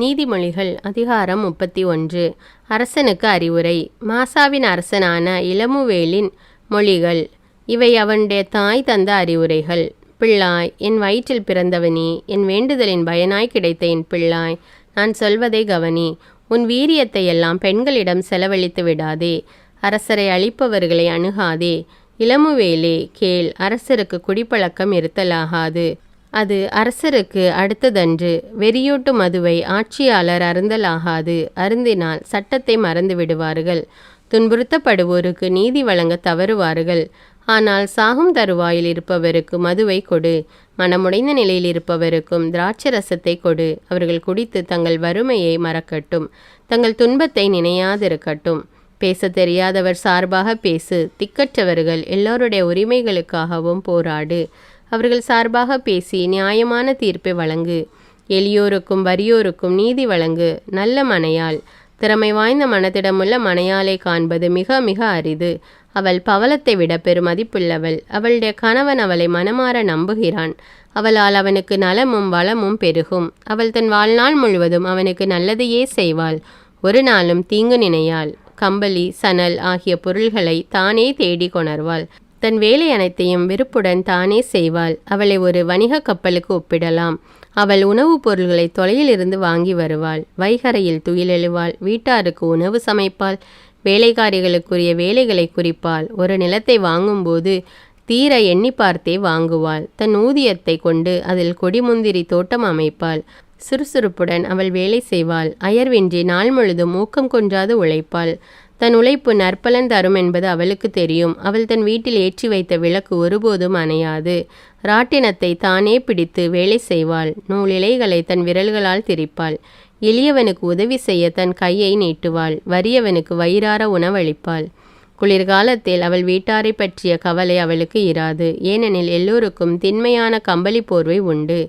நீதிமொழிகள் அதிகாரம் 31. அரசனுக்கு அறிவுரை. மாசாவின் அரசனான இளமுவேலின் மொழிகள். இவை அவனுடைய தாய் தந்த அறிவுரைகள். பிள்ளாய், என் வயிற்றில் பிறந்தவனே, என் வேண்டுதலின் பயனாய் கிடைத்த என் பிள்ளாய், நான் சொல்வதை கவனி. உன் வீரியத்தை எல்லாம் பெண்களிடம் செலவழித்து விடாதே. அரசரை அழிப்பவர்களை அணுகாதே. இளமுவேலே கேள், அரசருக்கு குடிப்பழக்கம் இருத்தலாகாது, அது அரசருக்கு அடுத்ததன்று. வெறியூட்டு மதுவை ஆட்சியாளர் அருந்தலாகாது, அருந்தினால் சட்டத்தை மறந்து விடுவார்கள். துன்புறுத்தப்படுவோருக்கு நீதி வழங்க தவறுவார்கள். ஆனால் சாகும் தருவாயில் இருப்பவருக்கு மதுவை கொடு, மனமுடைந்த நிலையில் இருப்பவருக்கும் திராட்சரசத்தை கொடு. அவர்கள் குடித்து தங்கள் வறுமையை மறக்கட்டும், தங்கள் துன்பத்தை நினையாதிருக்கட்டும். பேச தெரியாதவர் சார்பாக பேசு, திக்கற்றவர்கள் எல்லோருடைய உரிமைகளுக்காகவும் போராடு. அவர்கள் சார்பாக பேசி நியாயமான தீர்ப்பை வழங்கு. எளியோருக்கும் வறியோருக்கும் நீதி வழங்கு. நல்ல மனையாள், திறமை வாய்ந்த மனத்திடமுள்ள மனையாளை காண்பது மிக மிக அரிது. அவள் பவளத்தை விட பெருமதிப்புள்ளவள். அவளுடைய கணவன் அவளை மனமாற நம்புகிறான். அவளால் அவனுக்கு நலமும் வளமும் பெருகும். அவள் தன் வாழ்நாள் முழுவதும் அவனுக்கு நல்லதையே செய்வாள், ஒரு நாளும் தீங்கு நினையாள். கம்பளி சணல் ஆகிய பொருள்களை தானே தேடி கொணர்வாள். தன் வேலை அனைத்தையும் விருப்புடன் தானே செய்வாள். அவளை ஒரு வணிக கப்பலுக்கு ஒப்பிடலாம். அவள் உணவுப் பொருள்களை தொலையிலிருந்து வாங்கி வருவாள். வைகரையில் துயிலெழுவாள். வீட்டாருக்கு உணவு சமைப்பாள். வேலைக்காரிகளுக்குரிய வேலைகளை குறிப்பாள். ஒரு நிலத்தை வாங்கும்போது தீர எண்ணி பார்த்தே வாங்குவாள். தன் ஊதியத்தை கொண்டு அதில் கொடிமுந்திரி தோட்டம் அமைப்பாள். சுறுசுறுப்புடன் அவள் வேலை செய்வாள். அயர்வின்றி நாள் முழுதும் ஊக்கம் கொன்றாது உழைப்பாள். தன் உழைப்பு நற்பலன் தரும் என்பது அவளுக்கு தெரியும். அவள் தன் வீட்டில் ஏற்றி வைத்த விளக்கு ஒருபோதும் அணையாது. ராட்டினத்தை தானே பிடித்து வேலை செய்வாள். நூலிழைகளை தன் விரல்களால் திரிப்பாள். எளியவனுக்கு உதவி செய்ய தன் கையை நீட்டுவாள். வறியவனுக்கு வயிறார உணவளிப்பாள். குளிர்காலத்தில் அவள் வீட்டாரை பற்றிய கவலை அவளுக்கு இராது. ஏனெனில் எல்லோருக்கும் திண்மையான கம்பளி போர்வை உண்டு.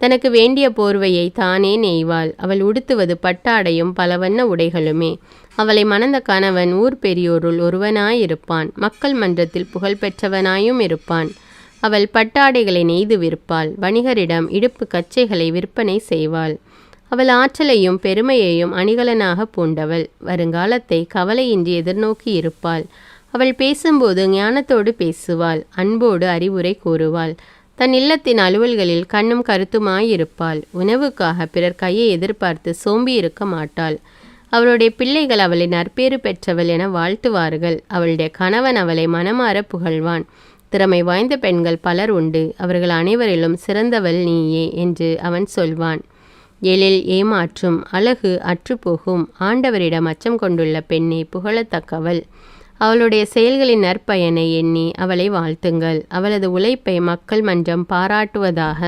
தனக்கு வேண்டிய போர்வையை தானே நெய்வாள். அவள் உடுத்துவது பட்டாடையும் பலவண்ண உடைகளுமே. அவளை மணந்த கணவன் ஊர் பெரியோருள் ஒருவனாயிருப்பான். மக்கள் மன்றத்தில் புகழ் பெற்றவனாயும் இருப்பான். அவள் பட்டாடைகளை நெய்து விற்பாள். வணிகரிடம் இடுப்பு கச்சைகளை விற்பனை செய்வாள். அவள் ஆற்றலையும் பெருமையையும் அணிகலனாக பூண்டவள். வருங்காலத்தை கவலையின்றி எதிர்நோக்கி இருப்பாள். அவள் பேசும்போது ஞானத்தோடு பேசுவாள். அன்போடு அறிவுரை கூறுவாள். தன் இல்லத்தின் அலுவல்களில் கண்ணும் கருத்துமாயிருப்பாள். உணவுக்காக பிறர் கையை எதிர்பார்த்து சோம்பி இருக்க மாட்டாள். அவளுடைய பிள்ளைகள் அவளை நற்பேறு பெற்றவள் என வாழ்த்துவார்கள். அவளுடைய கணவன் அவளை மனமாற புகழ்வான். திறமை வாய்ந்த பெண்கள் பலர் உண்டு, அவர்கள் அனைவரிலும் சிறந்தவள் நீயே என்று அவன் சொல்வான். எழில் ஏமாற்றும், அழகு அற்றுப்போகும். ஆண்டவரிடம் அச்சம் கொண்டுள்ள பெண்ணே புகழத்தக்கவள். அவளுடைய செயல்களின் நற்பயனை எண்ணி அவளை வாழ்த்துங்கள். அவளது உழைப்பை மக்கள் மன்றம் பாராட்டுவதாக.